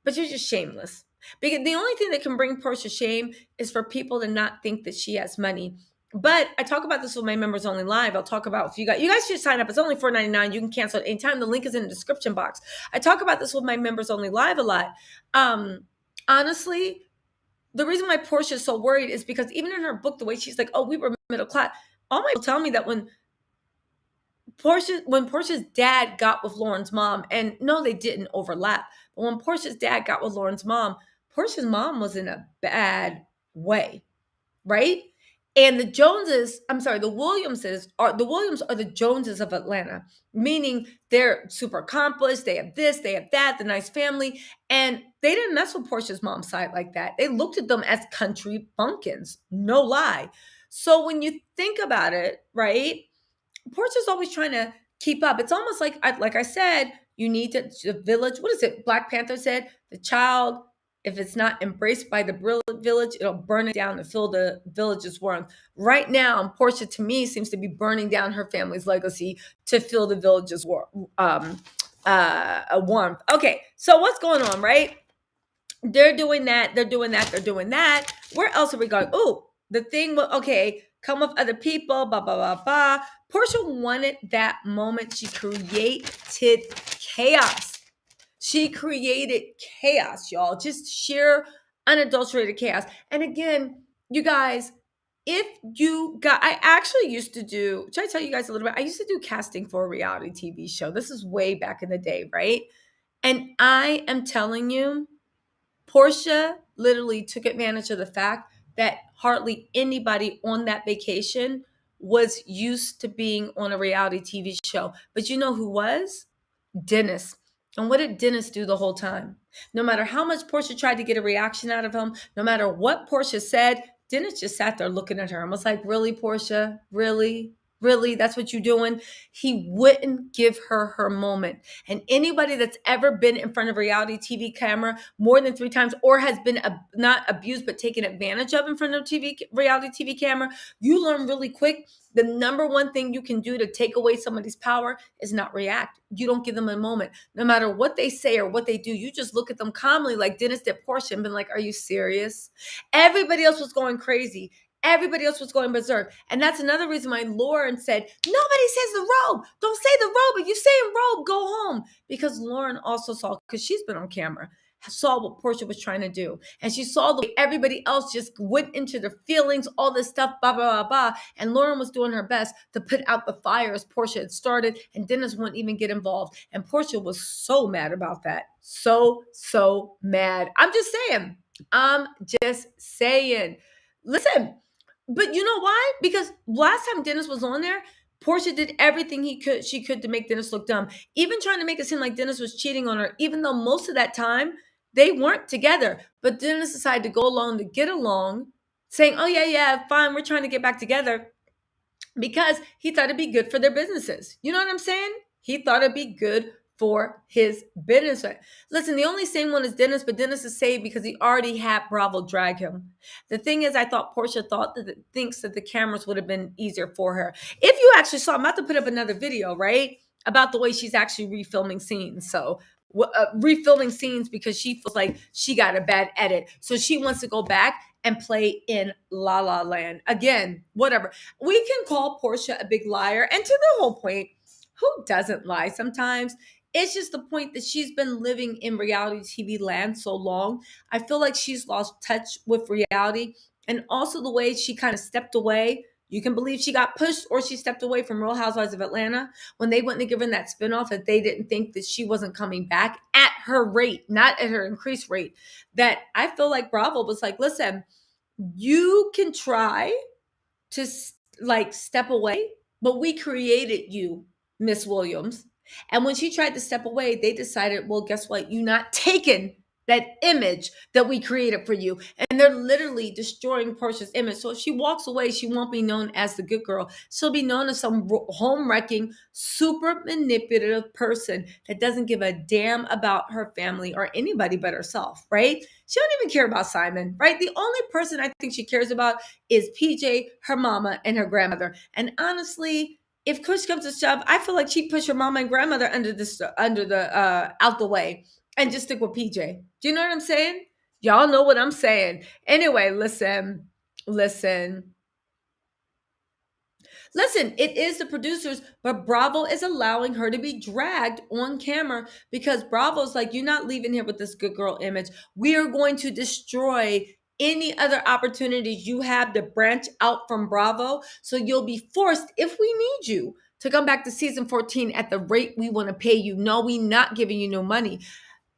But she's just shameless. Because the only thing that can bring Portia shame is for people to not think that she has money. But I talk about this with my members only live. I'll talk about if you guys should sign up. It's only $4.99. You can cancel at any time. The link is in the description box. I talk about this with my members only live a lot. Honestly, the reason why Portia is so worried is because even in her book, the way she's like, oh, we were middle class. All my people tell me that when Portia's dad got with Lauren's mom, and no, they didn't overlap, but when Portia's dad got with Lauren's mom, Portia's mom was in a bad way, right? And the Williams are the Joneses of Atlanta, meaning they're super accomplished. They have this, they have that, the nice family. And they didn't mess with Portia's mom's side like that. They looked at them as country bumpkins, no lie. So when you think about it, right, Portia's always trying to keep up. It's almost like I said, you need the village. What is it? Black Panther said, the child, if it's not embraced by the village, it'll burn it down to fill the village's warmth. Right now, Portia, to me, seems to be burning down her family's legacy to fill the village's warmth. Okay, so what's going on, right? They're doing that. They're doing that. They're doing that. Where else are we going? Oh, the thing, okay, come with other people, blah, blah, blah, blah. Portia wanted that moment. She created chaos. She created chaos, y'all. Just sheer, unadulterated chaos. And again, you guys, I actually used to do, should I tell you guys a little bit? I used to do casting for a reality TV show. This is way back in the day, right? And I am telling you, Portia literally took advantage of the fact that hardly anybody on that vacation was used to being on a reality TV show. But you know who was? Dennis. And what did Dennis do the whole time? No matter how much Portia tried to get a reaction out of him, no matter what Portia said, Dennis just sat there looking at her and was like, really, Portia? Really? Really? That's what you're doing? He wouldn't give her her moment. And anybody that's ever been in front of a reality TV camera more than 3 times or has been not abused but taken advantage of in front of reality TV camera, you learn really quick the number one thing you can do to take away somebody's power is not react. You don't give them a moment. No matter what they say or what they do, you just look at them calmly like Dennis did Porsha and been like, are you serious? Everybody else was going crazy. Everybody else was going berserk. And that's another reason why Lauren said, nobody says the robe. Don't say the robe. If you say robe, go home. Because Lauren also saw, because she's been on camera, saw what Porsha was trying to do. And she saw the way everybody else just went into their feelings, all this stuff, blah, blah, blah, blah. And Lauren was doing her best to put out the fire as Porsha had started. And Dennis wouldn't even get involved. And Porsha was so mad about that. So mad. I'm just saying. Listen, but you know why? Because last time Dennis was on there, Porsha did everything she could to make Dennis look dumb. Even trying to make it seem like Dennis was cheating on her, even though most of that time they weren't together. But Dennis decided to go along to get along, saying, oh, yeah, fine, we're trying to get back together because he thought it'd be good for their businesses. You know what I'm saying? He thought it'd be good for his business. Listen, the only same one is Dennis, but Dennis is saved because he already had Bravo drag him. The thing is, I thought Porsha thinks that the cameras would have been easier for her. If you actually saw, I'm about to put up another video, right? About the way she's actually refilming scenes. So refilming scenes because she feels like she got a bad edit. So she wants to go back and play in La La Land. Again, whatever. We can call Porsha a big liar. And to the whole point, who doesn't lie sometimes? It's just the point that she's been living in reality TV land so long. I feel like she's lost touch with reality. And also the way she kind of stepped away. You can believe she got pushed or she stepped away from Real Housewives of Atlanta when they wouldn't have given that spinoff that they didn't think that she wasn't coming back at her rate, not at her increased rate. That I feel like Bravo was like, listen, you can try to step away, but we created you, Miss Williams. And when she tried to step away, they decided, well, guess what? You're not taking that image that we created for you. And they're literally destroying Porsha's image. So if she walks away, she won't be known as the good girl. She'll be known as some home wrecking, super manipulative person that doesn't give a damn about her family or anybody but herself, right? She don't even care about Simon, right? The only person I think she cares about is PJ, her mama, and her grandmother. And honestly, if push comes to shove, I feel like she'd push her mama and grandmother out the way and just stick with PJ. Do you know what I'm saying? Y'all know what I'm saying. Anyway, listen. It is the producers, but Bravo is allowing her to be dragged on camera because Bravo's like, you're not leaving here with this good girl image. We are going to destroy any other opportunities you have to branch out from Bravo. So you'll be forced, if we need you, to come back to season 14 at the rate we want to pay you. No, we not giving you no money.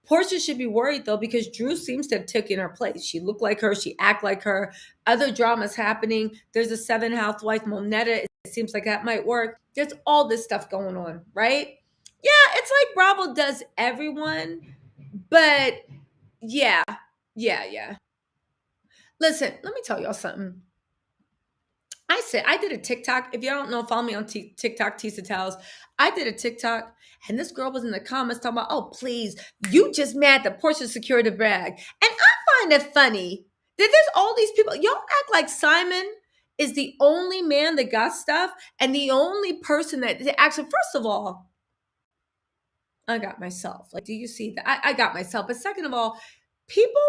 Porsha should be worried though because Drew seems to have taken her place. She looked like her. She act like her. Other dramas happening. There's a 7 housewife, Monetta. It seems like that might work. There's all this stuff going on, right? Yeah, it's like Bravo does everyone, but yeah. Listen, let me tell y'all something. I did a TikTok. If y'all don't know, follow me on TikTok, TisaTells. I did a TikTok, and this girl was in the comments talking about, oh, please, you just mad that Porsha secured a bag. And I find it funny that there's all these people. Y'all act like Simon is the only man that got stuff and the only person that actually, first of all, I got myself. Like, do you see that? I got myself. But second of all, people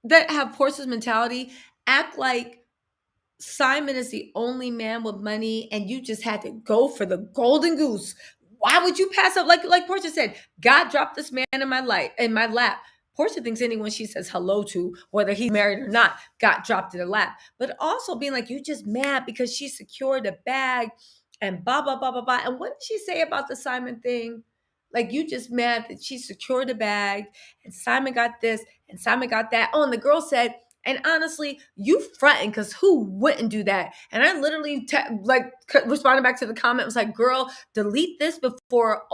that have Porscha's mentality act like Simon is the only man with money and you just had to go for the golden goose. Why would you pass up? Like Porsha said, God dropped this man in my lap. Porsha thinks anyone she says hello to, whether he's married or not, got dropped in her lap. But also being like, you just mad because she secured a bag and blah, blah, blah, blah, blah. And what did she say about the Simon thing? Like, you just mad that she secured a bag and Simon got this and Simon got that. Oh, and the girl said, and honestly, you fronting because who wouldn't do that? And I literally responded back to the comment. Was like, girl, delete this before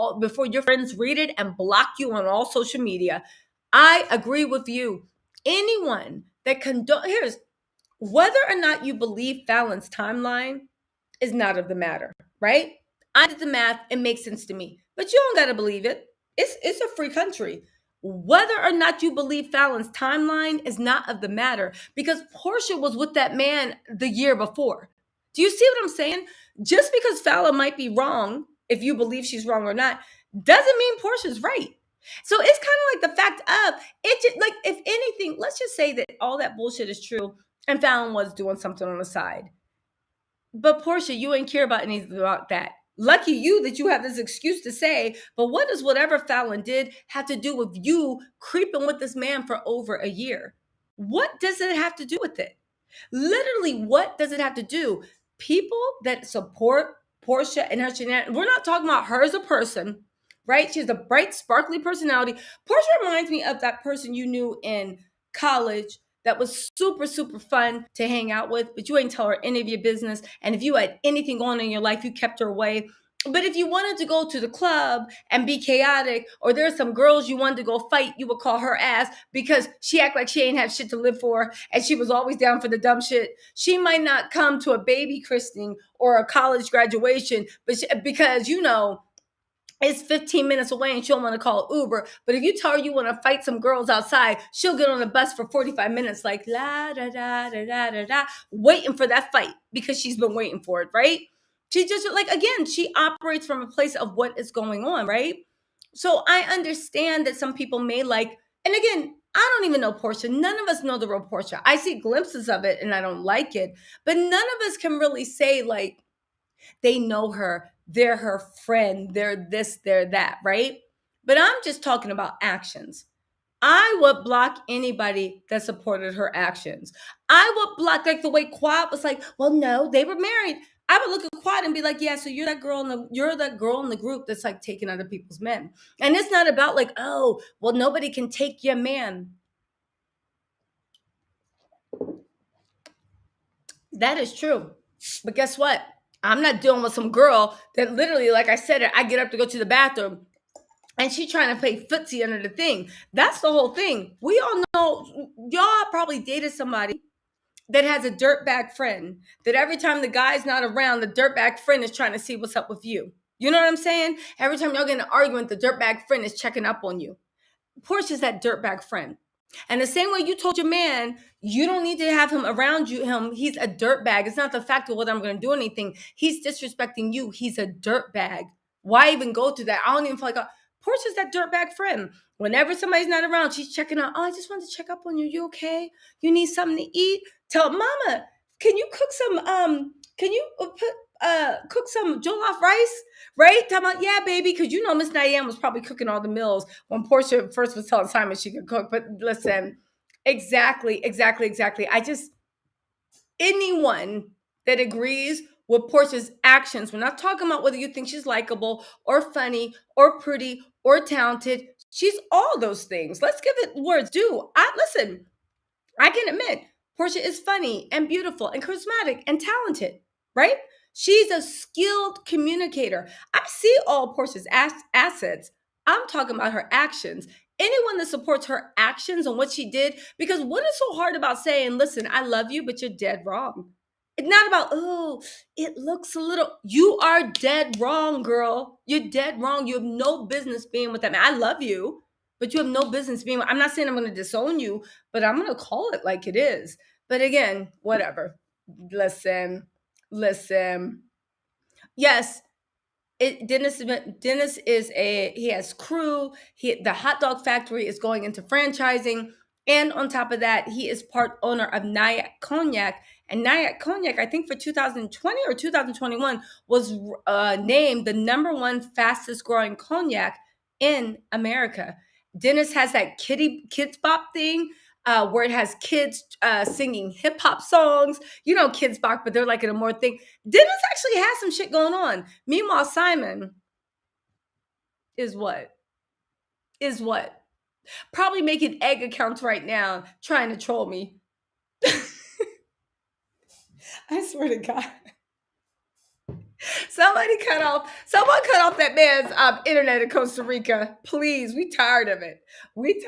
your friends read it and block you on all social media. I agree with you. Anyone that here's whether or not you believe Fallon's timeline, is not of the matter, right? I did the math. It makes sense to me. But you don't got to believe it. It's a free country. Whether or not you believe Fallon's timeline is not of the matter because Porsha was with that man the year before. Do you see what I'm saying? Just because Fallon might be wrong, if you believe she's wrong or not, doesn't mean Portia's right. So it's kind of like the fact of it, just, like, if anything, let's just say that all that bullshit is true and Fallon was doing something on the side. But Porsha, you ain't care about anything about that. Lucky you that you have this excuse to say, but what does whatever Fallon did have to do with you creeping with this man for over a year? What does it have to do with it? Literally, what does it have to do? People that support Porsha and her shenanigans, we're not talking about her as a person, right? She has a bright, sparkly personality. Porsha reminds me of that person you knew in college that was super, super fun to hang out with, but you ain't tell her any of your business. And if you had anything going on in your life, you kept her away. But if you wanted to go to the club and be chaotic, or there's some girls you wanted to go fight, you would call her ass because she act like she ain't have shit to live for, and she was always down for the dumb shit. She might not come to a baby christening or a college graduation, but because it's 15 minutes away and she don't want to call Uber. But if you tell her you want to fight some girls outside, she'll get on the bus for 45 minutes like la da da da da da da, waiting for that fight because she's been waiting for it, right? She just, like, again, she operates from a place of what is going on, right? So I understand that some people may like, and again, I don't even know Porsha. None of us know the real Porsha. I see glimpses of it and I don't like it, but none of us can really say like they know her, they're her friend, they're this, they're that, right? But I'm just talking about actions. I would block anybody that supported her actions. I would block, like the way Quad was like, well, no, they were married. I would look at Quad and be like, yeah, so you're that girl in the group that's like taking other people's men. And it's not about like, oh, well, nobody can take your man. That is true. But guess what? I'm not dealing with some girl that literally, like I said, I get up to go to the bathroom and she trying to play footsie under the thing. That's the whole thing. We all know, y'all probably dated somebody that has a dirtbag friend, that every time the guy's not around, the dirtbag friend is trying to see what's up with you. You know what I'm saying? Every time y'all get in an argument, the dirtbag friend is checking up on you. Portia's that dirtbag friend. And the same way you told your man, you don't need to have him around you. He's a dirtbag. It's not the fact of whether I'm going to do anything. He's disrespecting you. He's a dirtbag. Why even go through that? I don't even feel like Portia's that dirtbag friend. Whenever somebody's not around, she's checking out. Oh, I just wanted to check up on you. You okay? You need something to eat? Tell Mama, can you cook some? Can you cook some jollof rice? Right? Talking about, yeah, baby, because Miss Diane was probably cooking all the meals when Porsha first was telling Simon she could cook. But listen, exactly. Anyone that agrees with Porsha's actions, we're not talking about whether you think she's likable or funny or pretty or talented. She's all those things. Let's give it words due. Listen, I can admit Porsha is funny and beautiful and charismatic and talented, right? She's a skilled communicator. I see all Porsha's assets. I'm talking about her actions. Anyone that supports her actions and what she did, because what is so hard about saying, listen, I love you, but you're dead wrong? It's not about, oh, it looks a little, you are dead wrong, girl. You're dead wrong. You have no business being with that man. I love you, but you have no business being, I'm not saying I'm going to disown you, but I'm going to call it like it is. But again, whatever. Listen. Yes, Dennis is he has crew. The hot dog factory is going into franchising. And on top of that, he is part owner of Nyack Cognac. And Nyack Cognac, I think for 2020 or 2021, was named the #1 fastest growing cognac in America. Dennis has that kids bop thing where it has kids singing hip hop songs. Kids bop, but they're like in a more thing. Dennis actually has some shit going on. Meanwhile, Simon is what? Probably making egg accounts right now, trying to troll me. I swear to God. Someone cut off that man's internet in Costa Rica. Please, we tired of it. We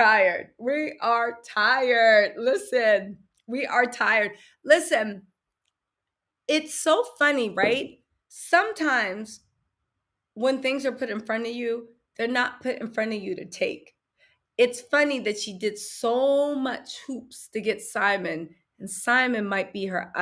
are tired. Listen, we are tired. Listen, it's so funny, right? sometimes when things are put in front of you, they're not put in front of you to take. It's funny that she did so much hoops to get Simon, and Simon might be her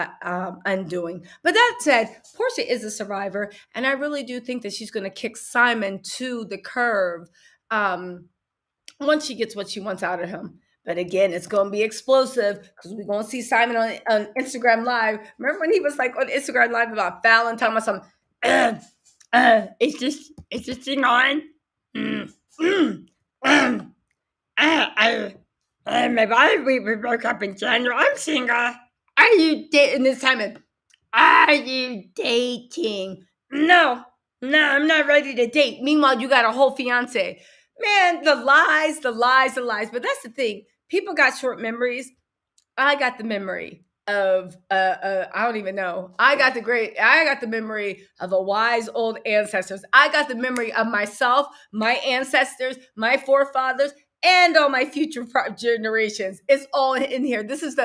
undoing. But that said, Porsha is a survivor, and I really do think that she's going to kick Simon to the curb once she gets what she wants out of him. But again, it's going to be explosive because we're going to see Simon on Instagram Live. Remember when he was like on Instagram Live about Fallon talking about something? Is this thing on? My body, we broke up in January. I'm single. Are you dating this time? Are you dating? No, I'm not ready to date. Meanwhile, you got a whole fiance. Man, the lies, the lies, the lies. But that's the thing. People got short memories. I got the memory of I don't even know. I got the memory of the wise old ancestors. I got the memory of myself, my ancestors, my forefathers, and all my future generations. It's all in here. This is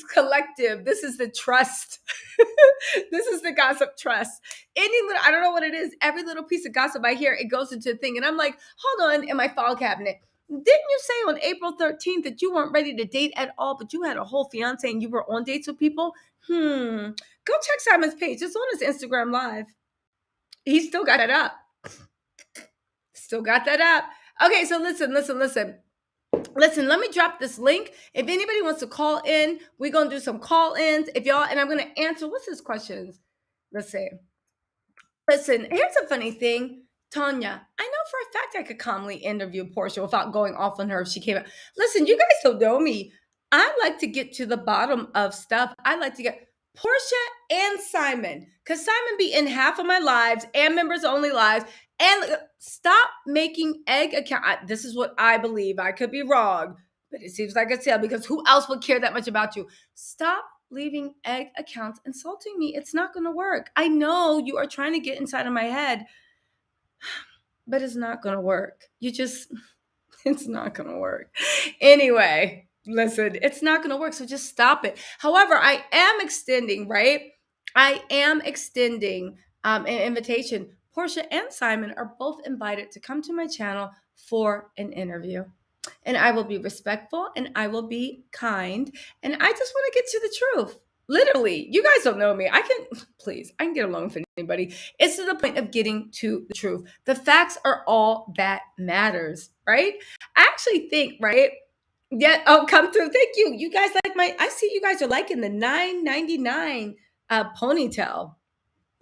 collective. This is the trust. This is the gossip trust. I don't know what it is. Every little piece of gossip I hear, it goes into a thing. And I'm like, hold on, in my file cabinet. Didn't you say on April 13th that you weren't ready to date at all, but you had a whole fiance and you were on dates with people? Go check Simon's page. It's on his Instagram Live. He still got that up. Okay, so listen. Listen, let me drop this link. If anybody wants to call in, we're going to do some call-ins. And I'm going to answer, what's his questions? Let's see. Listen, here's a funny thing. Tanya, I know for a fact I could calmly interview Porsha without going off on her if she came out. Listen, you guys don't know me. I like to get to the bottom of stuff. I like to get Porsha and Simon, because Simon be in half of my lives and members only lives. And stop making egg account. This is what I believe. I could be wrong, but it seems like a tale, because who else would care that much about you? Stop leaving egg accounts insulting me. It's not going to work. I know you are trying to get inside of my head, but it's not going to work. It's not going to work. Anyway, listen, it's not going to work. So just stop it. However, I am extending, an invitation. Porsha and Simon are both invited to come to my channel for an interview. And I will be respectful and I will be kind. And I just want to get to the truth. Literally, you guys don't know me. I can get along with anybody. It's to the point of getting to the truth. The facts are all that matters, right? I actually think, right? Yeah, come through. Thank you. You guys I see you guys are liking the $9.99 ponytail.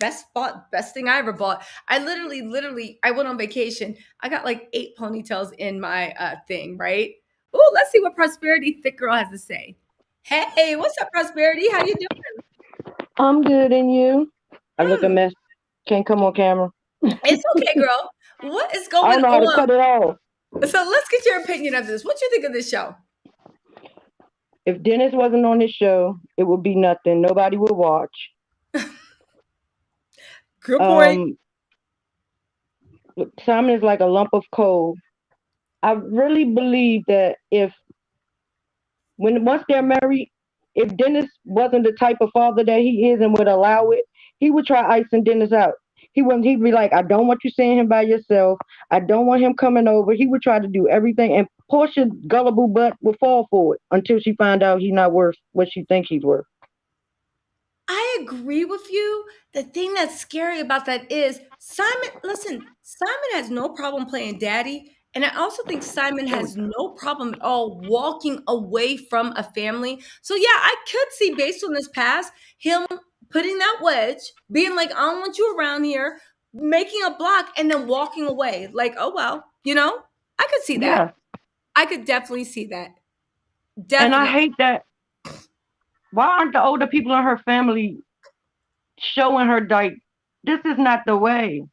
Best thing I ever bought. I literally, I went on vacation. I got like 8 ponytails in my thing, right? Oh, let's see what Prosperity Thick Girl has to say. Hey, what's up, Prosperity? How you doing? I'm good, and you? I look a mess. Can't come on camera. It's okay, girl. What is I going don't know how to cut on? it off. So let's get your opinion of this. What you think of this show? If Dennis wasn't on this show, it would be nothing. Nobody would watch. Good point. Simon is like a lump of coal. I really believe that once they're married, if Dennis wasn't the type of father that he is and would allow it, he would try icing Dennis out. He'd be like, I don't want you seeing him by yourself. I don't want him coming over. He would try to do everything. And Portia's gullible butt would fall for it until she find out he's not worth what she thinks he's worth. I agree with you. The thing that's scary about that is Simon has no problem playing daddy. And I also think Simon has no problem at all walking away from a family. So yeah, I could see, based on this past, him putting that wedge, being like, I don't want you around here, making a block, and then walking away. Like, oh well, I could see that. Yeah. I could definitely see that. And I Definitely. hate that. Why aren't the older people in her family showing her, like, this is not the way?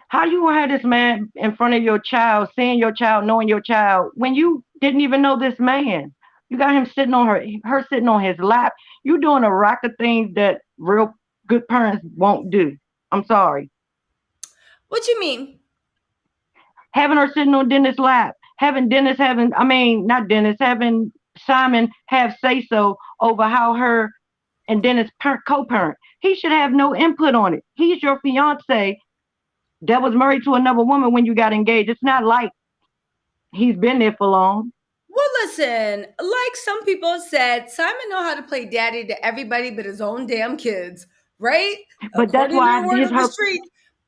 How you gonna have this man in front of your child, seeing your child, knowing your child, when you didn't even know this man? You got him sitting on her sitting on his lap. You doing a rack of things that real good parents won't do. I'm sorry. What you mean? Having her sitting on Dennis' lap, having Simon have say so over how her and then it's co-parent. He should have no input on it. He's your fiance that was married to another woman when you got engaged. It's not like he's been there for long. Well, listen, like some people have said, Simon know how to play daddy to everybody but his own damn kids, right? But that's According to why the word his of the her street.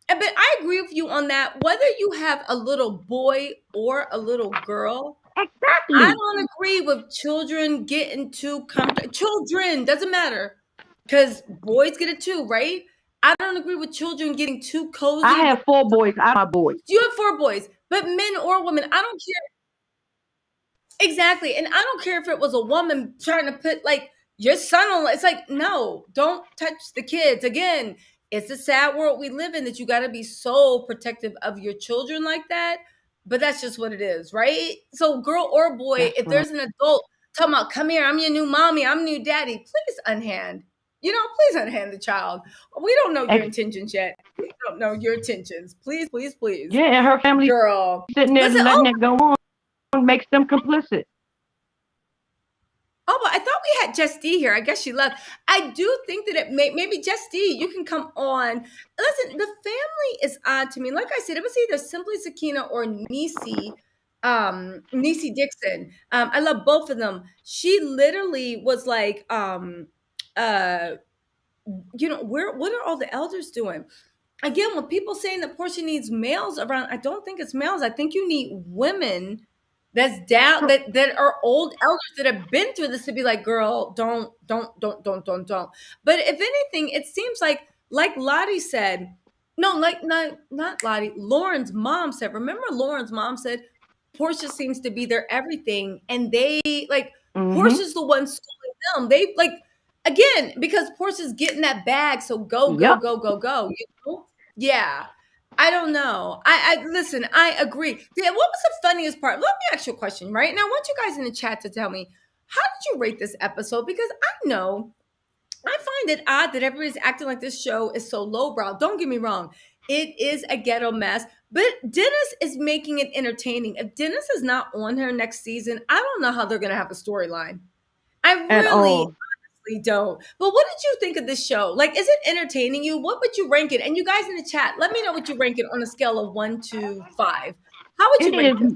But I agree with you on that. Whether you have a little boy or a little girl, I exactly. don't agree with children getting too comfortable. Children, doesn't matter. Because boys get it too, right? I don't agree with children getting too I cozy with have 4 boys. I my boys. you have four boys, but men or women, I don't care. Exactly. And I don't care if it was a woman trying to put like your son on. It's like, no, don't touch the kids. Again, it's a sad world we live in that you got to be so protective of your children like that. But that's just what it is, right? So, girl or boy, That's if right. there's an adult talking about, come here, I'm your new mommy, I'm new daddy, please unhand. Please unhand the child. We don't know your Ex- intentions yet. We don't know your intentions. Please, please, please. yeah, and her family Girl. sitting there Listen, letting it go on makes them complicit. oh, but I thought we had Jess D here. I guess she left. I do think that maybe Jess D, you can come on. Listen, the family is odd to me. Like I said, it was either Simply Sakina or Niecy Dixon. I love both of them. She literally was like, uh, what are all the elders doing? Again, when people saying that Portia needs males around, I don't think it's males. I think you need women that's down that are old elders that have been through this to be like, girl, don't. But if anything, it seems like Lottie said, no, like not Lottie, Lauren's mom said. Remember, Lauren's mom said, Portia seems to be their everything, and they like Mm-hmm. Portia's the one schooling them. They like again because Portia's getting that bag, so go, go, Yep. go, go, go. Yeah. I don't know. I listen, I agree. Yeah, what was the funniest part? Let me ask you a question, right? Now I want you guys in the chat to tell me, how did you rate this episode? Because I know I find it odd that everybody's acting like this show is so lowbrow. Don't get me wrong. It is a ghetto mess, but Dennis is making it entertaining. If Dennis is not on her next season, I don't know how they're going to have a storyline. I At really all. honestly don't. But what did you think of this show? Like, is it entertaining you? What would you rank it? And you guys in the chat, let me know what you rank it on a scale of 1 to 5. How would It you rate is this?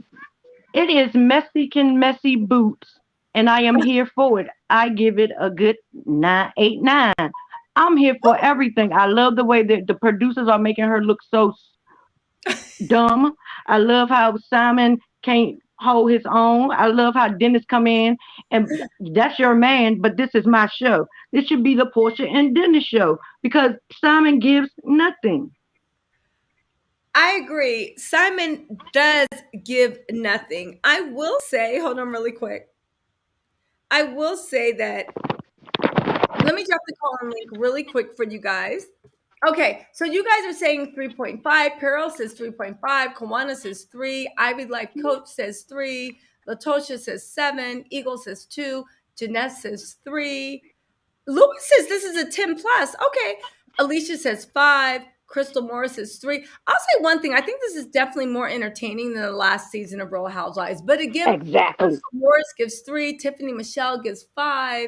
it is Mexican messy boots, and I am here for it. I give it a good 9, 8, 9. I'm here for everything. I love the way that the producers are making her look so dumb. I love how Simon can't hold his own. I love how Dennis come in and that's your man, but this is my show. This should be the Portia and Dennis show because Simon gives nothing. I agree. Simon does give nothing. I will say, hold on really quick. I will say that, let me drop the call in link really quick for you guys. Okay, so you guys are saying 3.5. Pearl says 3.5. Kawana says 3. Ivy Life Coach says 3. Latosha says 7. Eagle says 2. Jeanette says 3. Louis says this is a 10 plus. Okay. Alicia says 5. Crystal Morris says 3. I'll say one thing. I think this is definitely more entertaining than the last season of Real Housewives. But again, Exactly. Crystal Morris gives 3. Tiffany Michelle gives 5.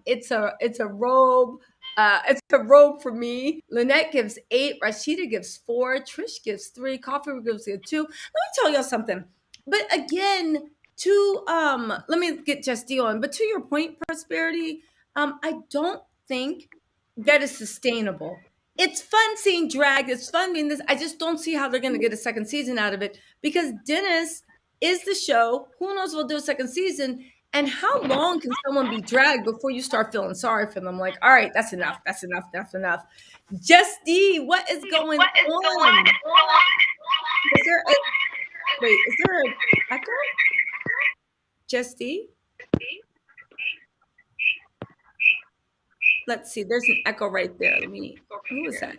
It's a robe. It's a robe for me. Lynette gives 8. Rashida gives 4. Trish gives 3. Coffee gives a 2. Let me tell y'all something. But again, let me get Justy on. But to your point, Prosperity, I don't think that is sustainable. It's fun seeing drag. It's fun being this. I just don't see how they're going to get a second season out of it because Dennis is the show. Who knows if we'll do a second season? And how long can someone be dragged before you start feeling sorry for them? Like, all right, that's enough. That's enough. That's enough. Just D, what is going on? Is there a wait? Is there an echo? Just D? Let's see. There's an echo right there. Who is that?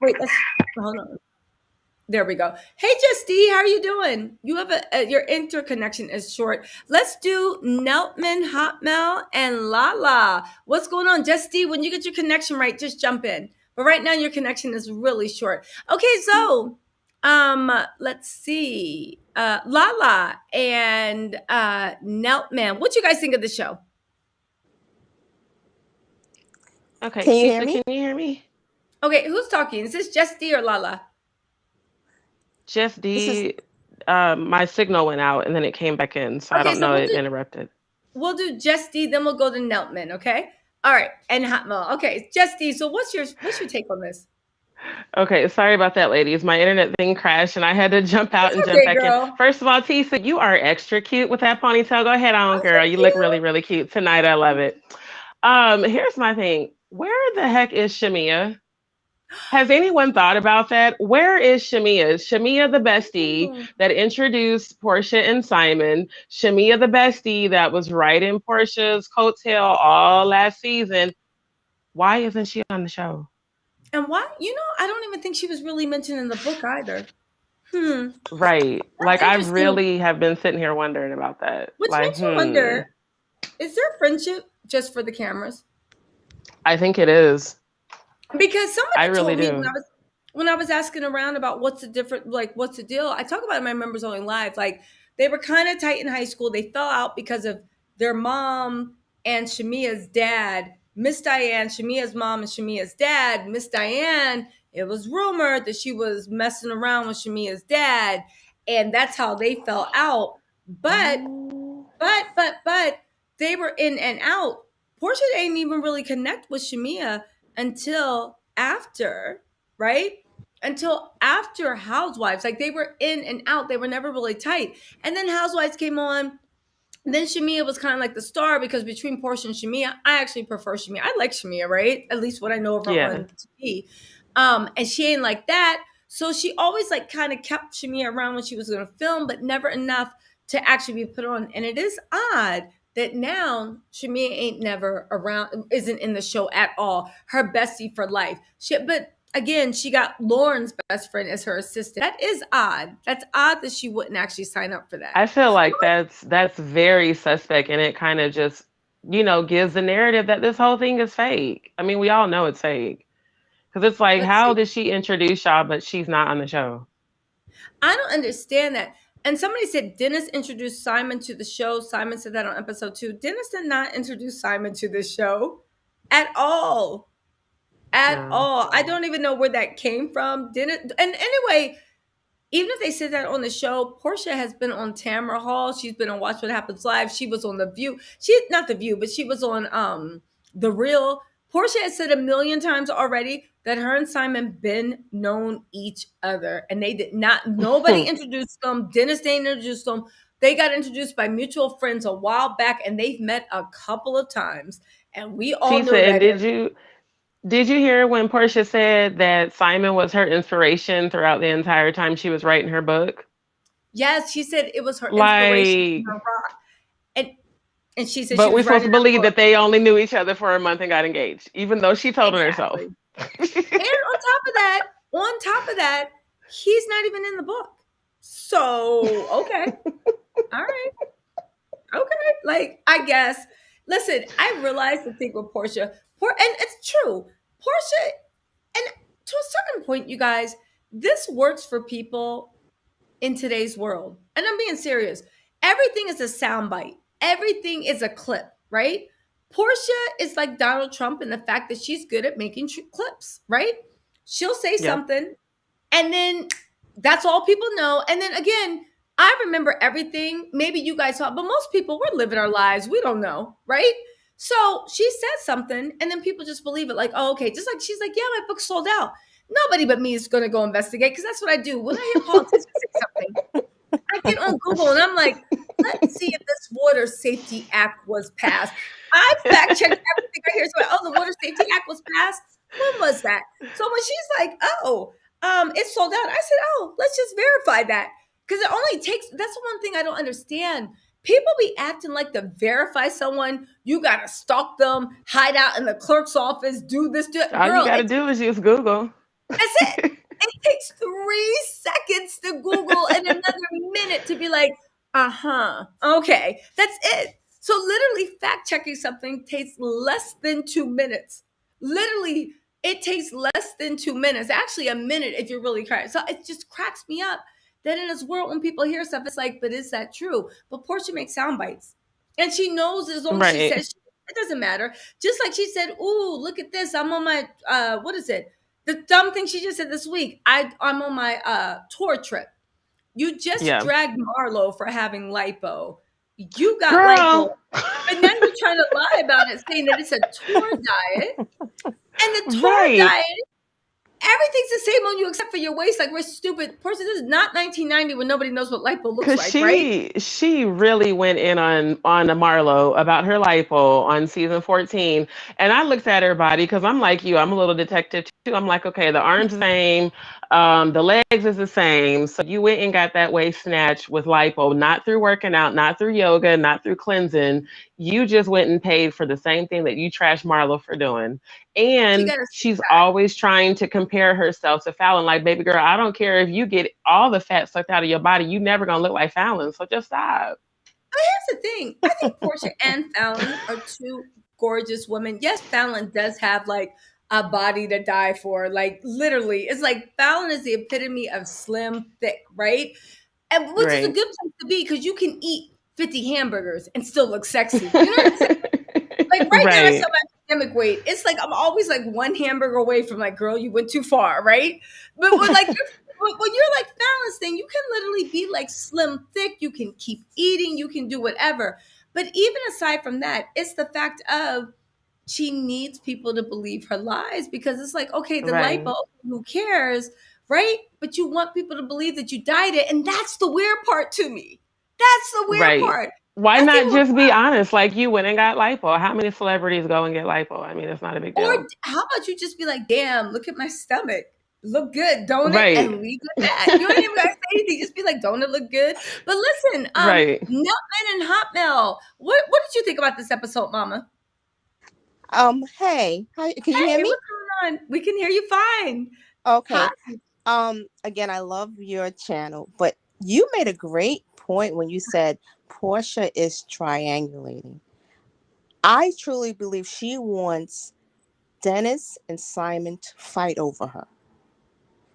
Wait, hold on. There we go. Hey, Justy, how are you doing? You have your interconnection is short. Let's do Neltman, Hotmail, and Lala. What's going on, Justy? When you get your connection right, just jump in. But right now, your connection is really short. Okay, so let's see. Lala and Neltman, what you guys think of the show? Okay, Can you Tisa, hear me? can you hear me? Okay, who's talking? Is this Just D or Lala? Just This is D. My signal went out and then it came back in, so I Okay, don't so know. It interrupted. we'll do Just D, then we'll go to Neltman, okay? All right, and Hotmail. Okay, Just D. So what's your take on this? Okay, sorry about that, ladies. My internet thing crashed and I had to jump out It's and jump okay, back in. girl. First of all, Tisa, you are extra cute with that ponytail. Go ahead on, Oh, girl. thank You look you. really, really cute tonight. I love it. Here's my thing. Where the heck is Shamia? Has anyone thought about that? Where is Shamia? Is Shamia the bestie Ooh. that introduced Porsha and Simon? Shamia the bestie that was right in Portia's coattail all last season. Why isn't she on the show? And why? I don't even think she was really mentioned in the book either. Hmm. Right. Like That's I interesting. really have been sitting here wondering about that. Which Like, makes me wonder, is there friendship just for the cameras? I think it is. Because somebody I really told me do. when I was asking around about what's the different, like what's the deal. I talk about it in my members only live. Like they were kind of tight in high school. They fell out because of their mom and Shamia's dad. Miss Diane, Shamia's mom and Shamia's dad. Miss Diane, it was rumored that she was messing around with Shamia's dad, and that's how they fell out. But Oh. but they were in and out. Portia didn't even really connect with Shamia until after, right? Until after Housewives. Like they were in and out. They were never really tight. And then Housewives came on. And then Shamia was kind of like the star because between Portia and Shamia, I actually prefer Shamia. I like Shamia, right? At least what I know of her Yeah. on TV. And she ain't like that. So she always like kind of kept Shamia around when she was going to film, but never enough to actually be put on. And it is odd that now Shamia ain't never around, isn't in the show at all. Her bestie for life. But again, she got Lauren's best friend as her assistant. That is odd. That's odd that she wouldn't actually sign up for that. I feel like that's very suspect and it kind of just, gives the narrative that this whole thing is fake. I mean, we all know it's fake. Cuz it's like Let's how see. did she introduce y'all but she's not on the show? I don't understand that. And somebody said Dennis introduced Simon to the show. Simon said that on episode 2. Dennis did not introduce Simon to the show at all. At No. all. I don't even know where that came from. Dennis, and anyway, even if they said that on the show, Portia has been on Tamara Hall. She's been on Watch What Happens Live. She was on The View. She not The View, but she was on The Real. Portia has said a million times already that her and Simon been known each other, and they did not. Nobody introduced them. Dennis didn't introduce them. They got introduced by mutual friends a while back, and they've met a couple of times, and we all Tisa, know and that. did you hear when Portia said that Simon was her inspiration throughout the entire time she was writing her book? Yes, she said it was her inspiration, Like, her rock, and she said she but we're was supposed writing to that believe book. that they only knew each other for a month and got engaged, even though she told on herself. Exactly. And on top of that, he's not even in the book. So, okay. All right. Okay. Like, I guess. Listen, I realized the thing with Portia. And it's true. Portia, and to a certain point, you guys, this works for people in today's world. And I'm being serious. Everything is a soundbite. Everything is a clip, right? Portia is like Donald Trump in the fact that she's good at making clips, right? She'll say Yep. something, and then that's all people know. And then again, I remember everything. Maybe you guys saw, but most people, we're living our lives. We don't know, right? So she said something, and then people just believe it. Like, oh, okay. Just like she's like, yeah, my book sold out. Nobody but me is going to go investigate because that's what I do. When I hear politicians say something, I get on Google and I'm like, let's see if this Water Safety Act was passed. I fact checked everything I hear. So, oh, the Water Safety Act was passed. When was that? So when she's like, oh, it's sold out, I said, oh, let's just verify that because it only takes. That's the one thing I don't understand. People be acting like to verify someone, you gotta stalk them, hide out in the clerk's office, do this, do that. All you Girl, got to do is use Google. that's it. It takes 3 seconds to Google and another minute to be like, okay, that's it. So literally fact checking something takes less than 2 minutes. Literally, it takes less than 2 minutes. Actually, a minute if you're really trying. So it just cracks me up that in this world, when people hear stuff, it's like, but is that true? But Portia makes sound bites. And she knows as long as she Right. says It doesn't matter. Just like she said, "Ooh, look at this! I'm on my what is it? The dumb thing she just said this week. I'm on my tour trip. You just Yeah. dragged Marlo for having lipo. You got lipo, Girl. but now you're trying to lie about it, saying that it's a tour diet, and the tour Right. diet." Everything's the same on you except for your waist. Like we're stupid. Person, this is not 1990 when nobody knows what lipo looks Cause like, right? she really went in on Marlo about her lipo on season 14, and I looked at her body because I'm like you, I'm a little detective too. I'm like, okay, the arms the same, the legs is the same. So you went and got that waist snatch with lipo, not through working out, not through yoga, not through cleansing. You just went and paid for the same thing that you trashed Marlo for doing. She And got a six she's pack. always trying to compare herself to Fallon. Like, baby girl, I don't care if you get all the fat sucked out of your body, you never gonna look like Fallon. So just stop. Here's the thing. I think Porsha and Fallon are two gorgeous women. Yes, Fallon does have like a body to die for. Like literally, it's like Fallon is the epitome of slim, thick, right? And which is a Right. good place to be because you can eat 50 hamburgers and still look sexy. You know what I'm saying? Like right now, I Right. saw my academic weight. It's like I'm always like one hamburger away from like, girl, you went too far, right? But when like when you're like Fallon's thing, you can literally be like slim, thick. You can keep eating. You can do whatever. But even aside from that, it's the fact of she needs people to believe her lies because it's like, okay, the lipo, Right. who cares, right? But you want people to believe that you dyed it, and that's the weird part to me. That's the weird Right. part. Why That's not even just be honest? Like you went and got lipo. How many celebrities go and get lipo? I mean, it's not a big Or deal. how about you just be like, "Damn, look at my stomach. Look good, don't it?" Right. And leave it at that. You ain't even gotta say anything. Just be like, "Don't it look good?" But listen, Right. Nutman and Hotmail. What did you think about this episode, Mama? Hey, hi, can you hear Hey, me? what's going on? We can hear you fine. Hi. Okay. Again, I love your channel, but you made a great point when you said Portia is triangulating. I truly believe she wants Dennis and Simon to fight over her.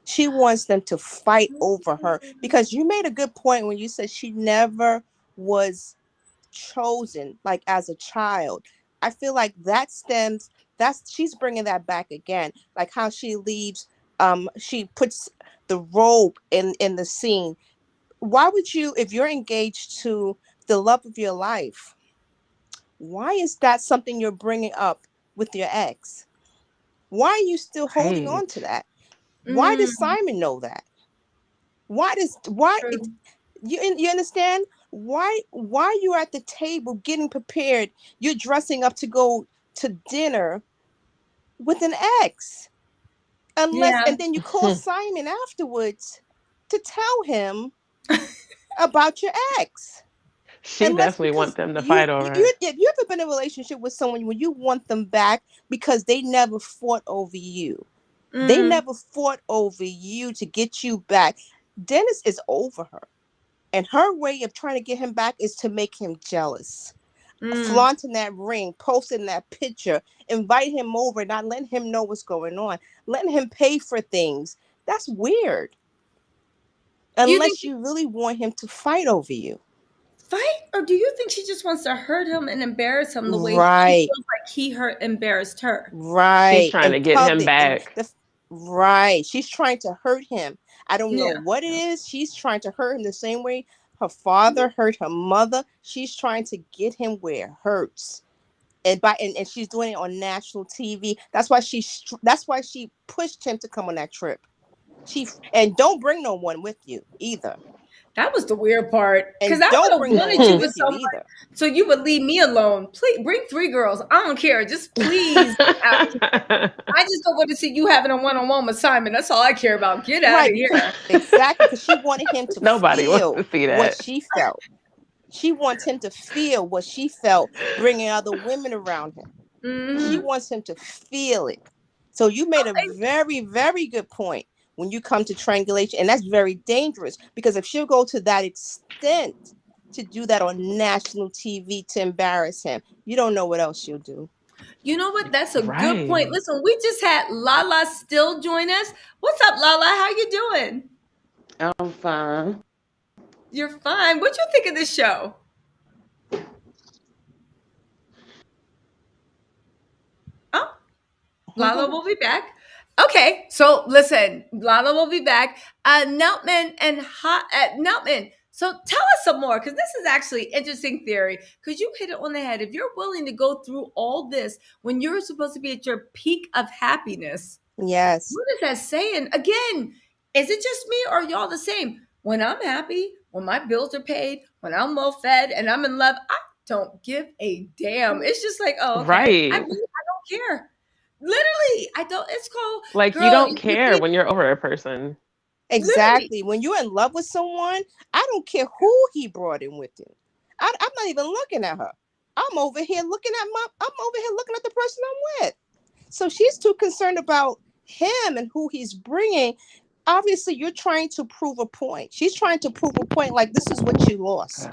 She wants them to fight over her because you made a good point when you said she never was chosen like as a child. I feel like that's she's bringing that back again, like how she leaves, she puts the robe in the scene. Why would you, if you're engaged to the love of your life, why is that something you're bringing up with your ex? Why are you still holding on to Right. that? Why does Mm, Simon know that? Why true. you understand why you're at the table getting prepared, you're dressing up to go to dinner with an ex, unless, Yeah. and then you call Simon afterwards to tell him about your ex, She unless definitely want because them to fight over you her. if you ever been in a relationship with someone when you want them back because they never fought over you, they Mm, never fought over you to get you back. Dennis is over her. And her way of trying to get him back is to make him jealous. mm. Flaunting that ring, posting that picture, invite him over, not letting him know what's going on, letting him pay for things. That's weird. Do you think Unless she you really want him to fight over you. fight, or do you think she just wants to hurt him and embarrass him the way she Right. feels like he hurt embarrassed her? She's Right. trying In to get him public. And back. the right. She's trying to hurt him. I don't know Yeah. what it is. She's trying to hurt him the same way her father hurt her mother. She's trying to get him where it hurts. And she's doing it on national TV. That's why she pushed him to come on that trip. And don't bring no one with you either. That was the weird part, because And I would don't have bring no wanted one you with with you someone either. so you would leave me alone. Please bring 3 girls. I don't care. Just please get out of here. I just don't want to see you having a one-on-one with Simon. That's all I care about. Get out of Right, here. because she wanted him to Nobody wants feel to see what that. she felt. She wants him to feel what she felt bringing other women around him. She Mhm. wants him to feel it. So you made a very, very good point when you come to triangulation. And that's very dangerous because if she'll go to that extent to do that on national TV to embarrass him, you don't know what else she'll do. You know what? That's a good point. Right. Listen, we just had Lala still join us. What's up, Lala? How you doing? I'm fine. You're fine. What you think of this show? Lala will be back. Okay, so listen, Lala will be back. Neltman and Neltman. So tell us some more, because this is actually interesting theory. Because you hit it on the head. If you're willing to go through all this when you're supposed to be at your peak of happiness, Yes. what is that saying? Again, is it just me or are y'all the same? When I'm happy, when my bills are paid, when I'm well fed and I'm in love, I don't give a damn. It's just like, oh, okay. I Right. really, I don't care. Literally, I don't. It's called, Like you girl, don't you care see, when you're over a person. literally. Exactly. When you're in love with someone, I don't care who he brought in with him. I'm not even looking at her. I'm over here looking at the person I'm with. So she's too concerned about him and who he's bringing. Obviously, you're trying to prove a point. She's trying to prove a point like this is what you lost.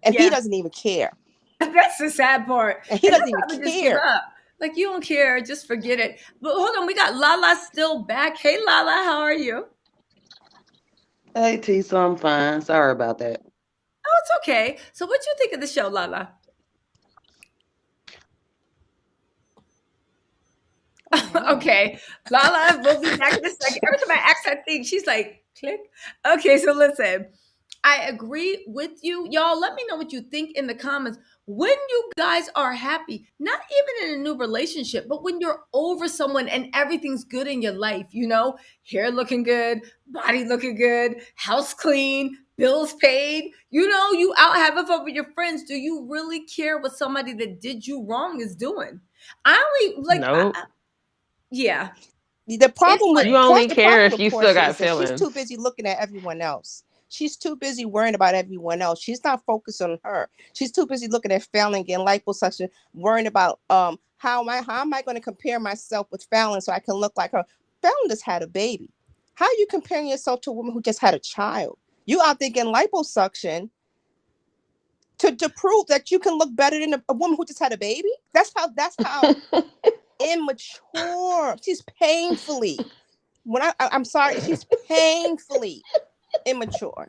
And he Yeah, doesn't even care. that's the sad part. And he And doesn't he'll even probably just give care. up. Like, you don't care, just forget it. But hold on, we got Lala still back. Hey, Lala, how are you? Hey, Tisa, I'm fine. Sorry about that. Oh, it's okay. So, what you think of the show, Lala? Oh, wow. Okay, Lala will be back in a second. Every time I ask that thing, she's like, click. Okay, so listen, I agree with you. Y'all, let me know what you think in the comments. When you guys are happy, not even in a new relationship, but when you're over someone and everything's good in your life, hair looking good, body looking good, house clean, bills paid, you out having fun with your friends. Do you really care what somebody that did you wrong is doing? I only like, Nope. yeah. The It's problem with You only the care problem if with you still Porsche got is that she's too feelings. busy looking at everyone else. She's too busy worrying about everyone else. She's not focused on her. She's too busy looking at Fallon getting liposuction, worrying about how am I going to compare myself with Fallon so I can look like her. Fallon just had a baby. How are you comparing yourself to a woman who just had a child? You out there getting liposuction to prove that you can look better than a woman who just had a baby? That's how immature. She's painfully. I'm sorry, she's painfully immature,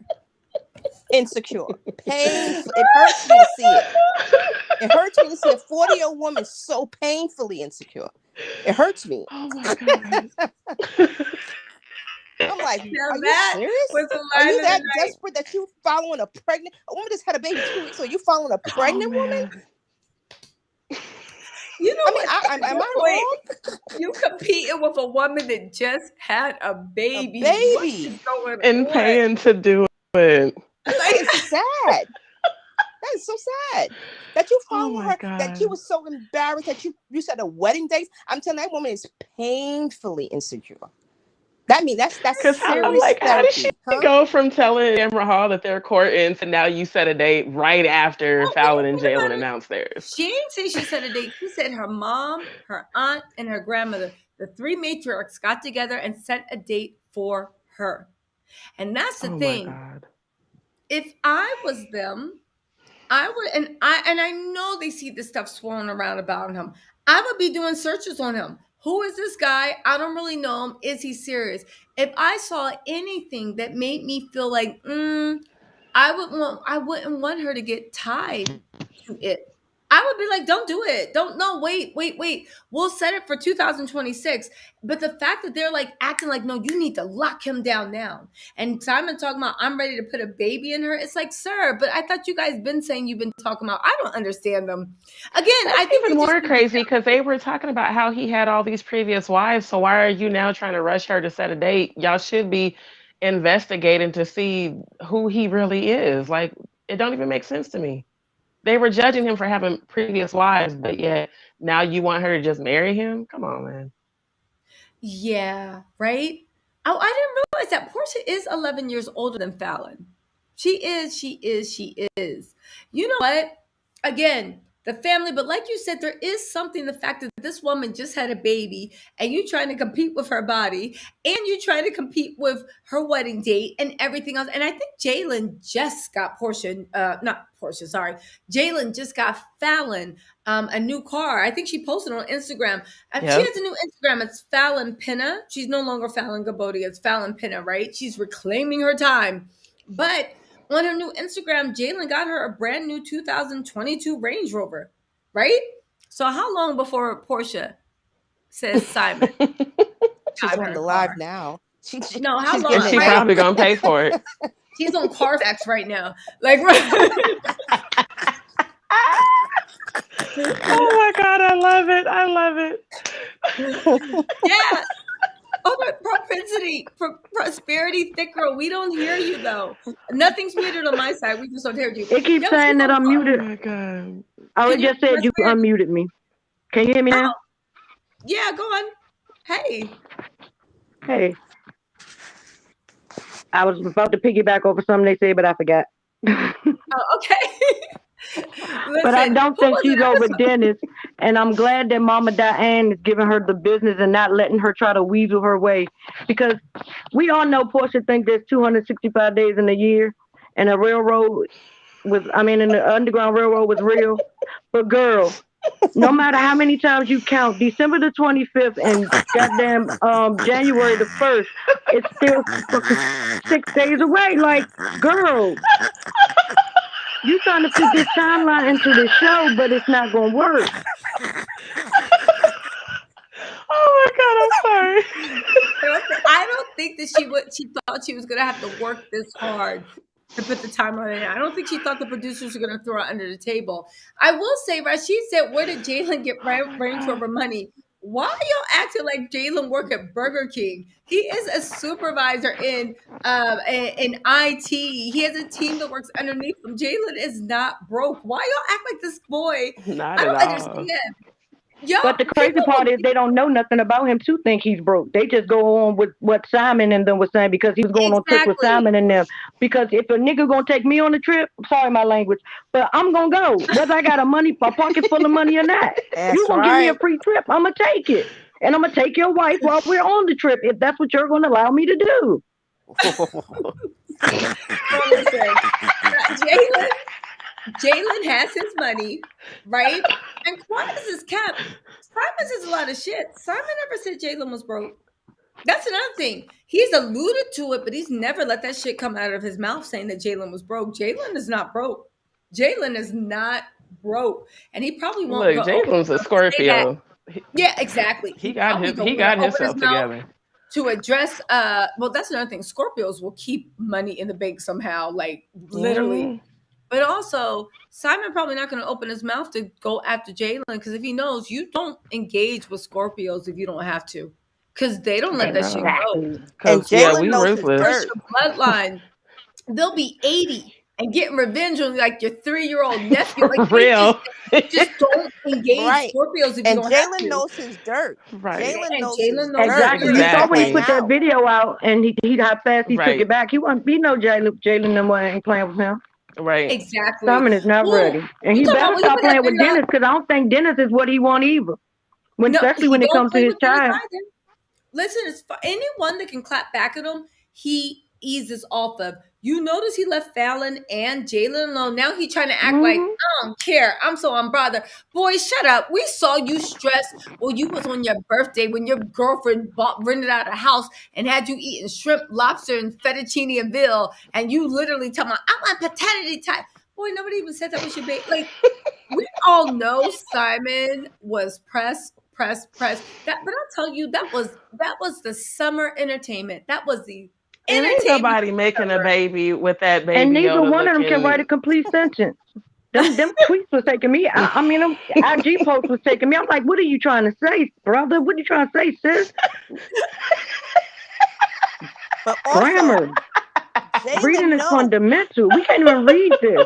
insecure, painful. It hurts me to see it. It hurts me to see a 40-year-old woman so painfully insecure. It hurts me. Oh my god. I'm like, Now are you that serious? was the Are line you of the that night. desperate that you following a woman just had a baby 2 weeks? So you following a Oh pregnant woman? man. You know I mean, what? At am this I point, wrong? you competing with a woman that just had a A baby. What is baby. going And on? paying to do it. Like, It's sad. That is so sad. That you Oh following my her, that you god. were so embarrassed that you said a wedding date. I'm telling you, that woman is painfully insecure. That's Cause I'm serious like, how did she therapy, huh? go from telling Amber Hall that they're courting to now you set a date right after well, when you Fallon and think Jalen about it, announced theirs? she didn't say she set a date. She said her mom, her aunt, and her grandmother, the three matriarchs, got together and set a date for her. And that's the Oh my thing. god. If I was them, I would, and I know they see this stuff swirling around about him. I would be doing searches on him. Who is this guy? I don't really know him. Is he serious? If I saw anything that made me feel like, I wouldn't want her to get tied to it. I would be like, don't do it. Don't no, wait, wait, wait. We'll set it for 2026. But the fact that they're like acting like, no, you need to lock him down now. And Simon talking about I'm ready to put a baby in her. It's like, sir, but I thought you guys been saying you've been talking about. I don't understand them. Again, That's I think even they just more crazy because they were talking about how he had all these previous wives. So why are you now trying to rush her to set a date? Y'all should be investigating to see who he really is. Like, it don't even make sense to me. They were judging him for having previous wives, but yet now you want her to just marry him? Come on, man. yeah, right? Oh, I didn't realize that Portia is 11 years older than Fallon. She is. You know what? Again, the family, but like you said, there is something, the fact that this woman just had a baby and you trying to compete with her body and you trying to compete with her wedding date and everything else. And I think Jalen just got Portia, not Portia, sorry. Jalen just got Fallon a new car. I think she posted on Instagram. She Yep. has a new Instagram. It's Fallon Pinna. She's no longer Fallon Gabbodi. It's Fallon Pinna, right? She's reclaiming her time. But on her new Instagram, Jalen got her a brand new 2022 Range Rover, right? So how long before Portia? says Simon. She's on the live now. No, how she's long? And getting she it now. probably gonna pay for it. She's on Carfax right now. Like, Oh my God, I love it. I love it. yeah. Oh, the propensity for prosperity, thick girl. We don't hear you though. Nothing's muted on my side. We just don't hear you. It keeps saying that I'm Oh muted. my God. Oh, it just said you unmuted me. Can you hear me now? Yeah, go on. Hey. Hey. I was about to piggyback over something they said, but I forgot. Oh, okay. But I don't think she's over Dennis, and I'm glad that Mama Diane is giving her the business and not letting her try to weasel her way, because we all know Porsha thinks there's 265 days in a year, and the railroad and the Underground Railroad was real. But girl, no matter how many times you count, December the 25th and goddamn January the 1st, it's still fucking 6 days away. Like, girl, you trying to fit this timeline into the show, but it's not gonna work. Oh my God, I'm sorry. I don't think that she thought she was gonna have to work this hard to put the timer in. I don't think she thought the producers were gonna throw her under the table. I will say, Rashid said, "Where did Jalen get Range Rover money?" Why are y'all acting like Jalen work at Burger King? He is a supervisor in IT. He has a team that works underneath him. Jalen is not broke. Why y'all act like this boy? Not I don't at all. understand. Y'all, But the crazy part is they don't know nothing about him to think he's broke. They just go on with what Simon and them was saying because he was going on trips with Simon and them. Because if a nigga gonna take me on a trip, sorry my language, but I'm gonna go. Whether I got a pocket full of money or not. You gonna give me a free trip, I'm gonna take it. And I'm gonna take your wife while we're on the trip if that's what you're gonna allow me to do. Jalen has his money, right? And Quantas is kept. Simon says a lot of shit. Simon never said Jalen was broke. That's another thing. He's alluded to it, but he's never let that shit come out of his mouth saying that Jalen was broke. Jalen is not broke. Jalen is not broke. And he probably won't Look, Jalen's a Scorpio. Yeah, exactly. He got himself together. To address well, that's another thing. Scorpios will keep money in the bank somehow, like literally. But also, Simon probably not going to open his mouth to go after Jalen because if he knows you don't engage with Scorpios if you don't have to, because they don't let that shit go. And Jalen knows his dirt. Bloodline, they'll be 80 and getting revenge on like your 3-year-old nephew. Like real, just don't engage Scorpios if you don't have to. And Jalen knows his dirt. Right. Jalen knows his dirt. Exactly. You saw when he put that video out and he how fast he took it back. He know Jalen them ain't playing with him. Right. Exactly. Simon is not ready. And he better stop playing with Dennis because I don't think Dennis is what he want either. Especially when it comes to his child. Listen, it's anyone that can clap back at him, he eases off of. You notice he left Fallon and Jalen alone. Now he's trying to act like, I don't care. I'm so unbothered. Boy, shut up. We saw you stressed when you was on your birthday when your girlfriend rented out a house and had you eating shrimp, lobster, and fettuccine and veal. And you literally tell me, I want paternity time. Boy, nobody even said that was your baby. Like, we all know Simon was pressed. But I'll tell you, that was the summer entertainment. That was the ain't nobody making a baby with that baby. And neither one of them can write a complete sentence. Them tweets was taking me. Them IG posts was taking me. I'm like, what are you trying to say, brother? What are you trying to say, sis? But also, grammar. Reading is fundamental. We can't even read this.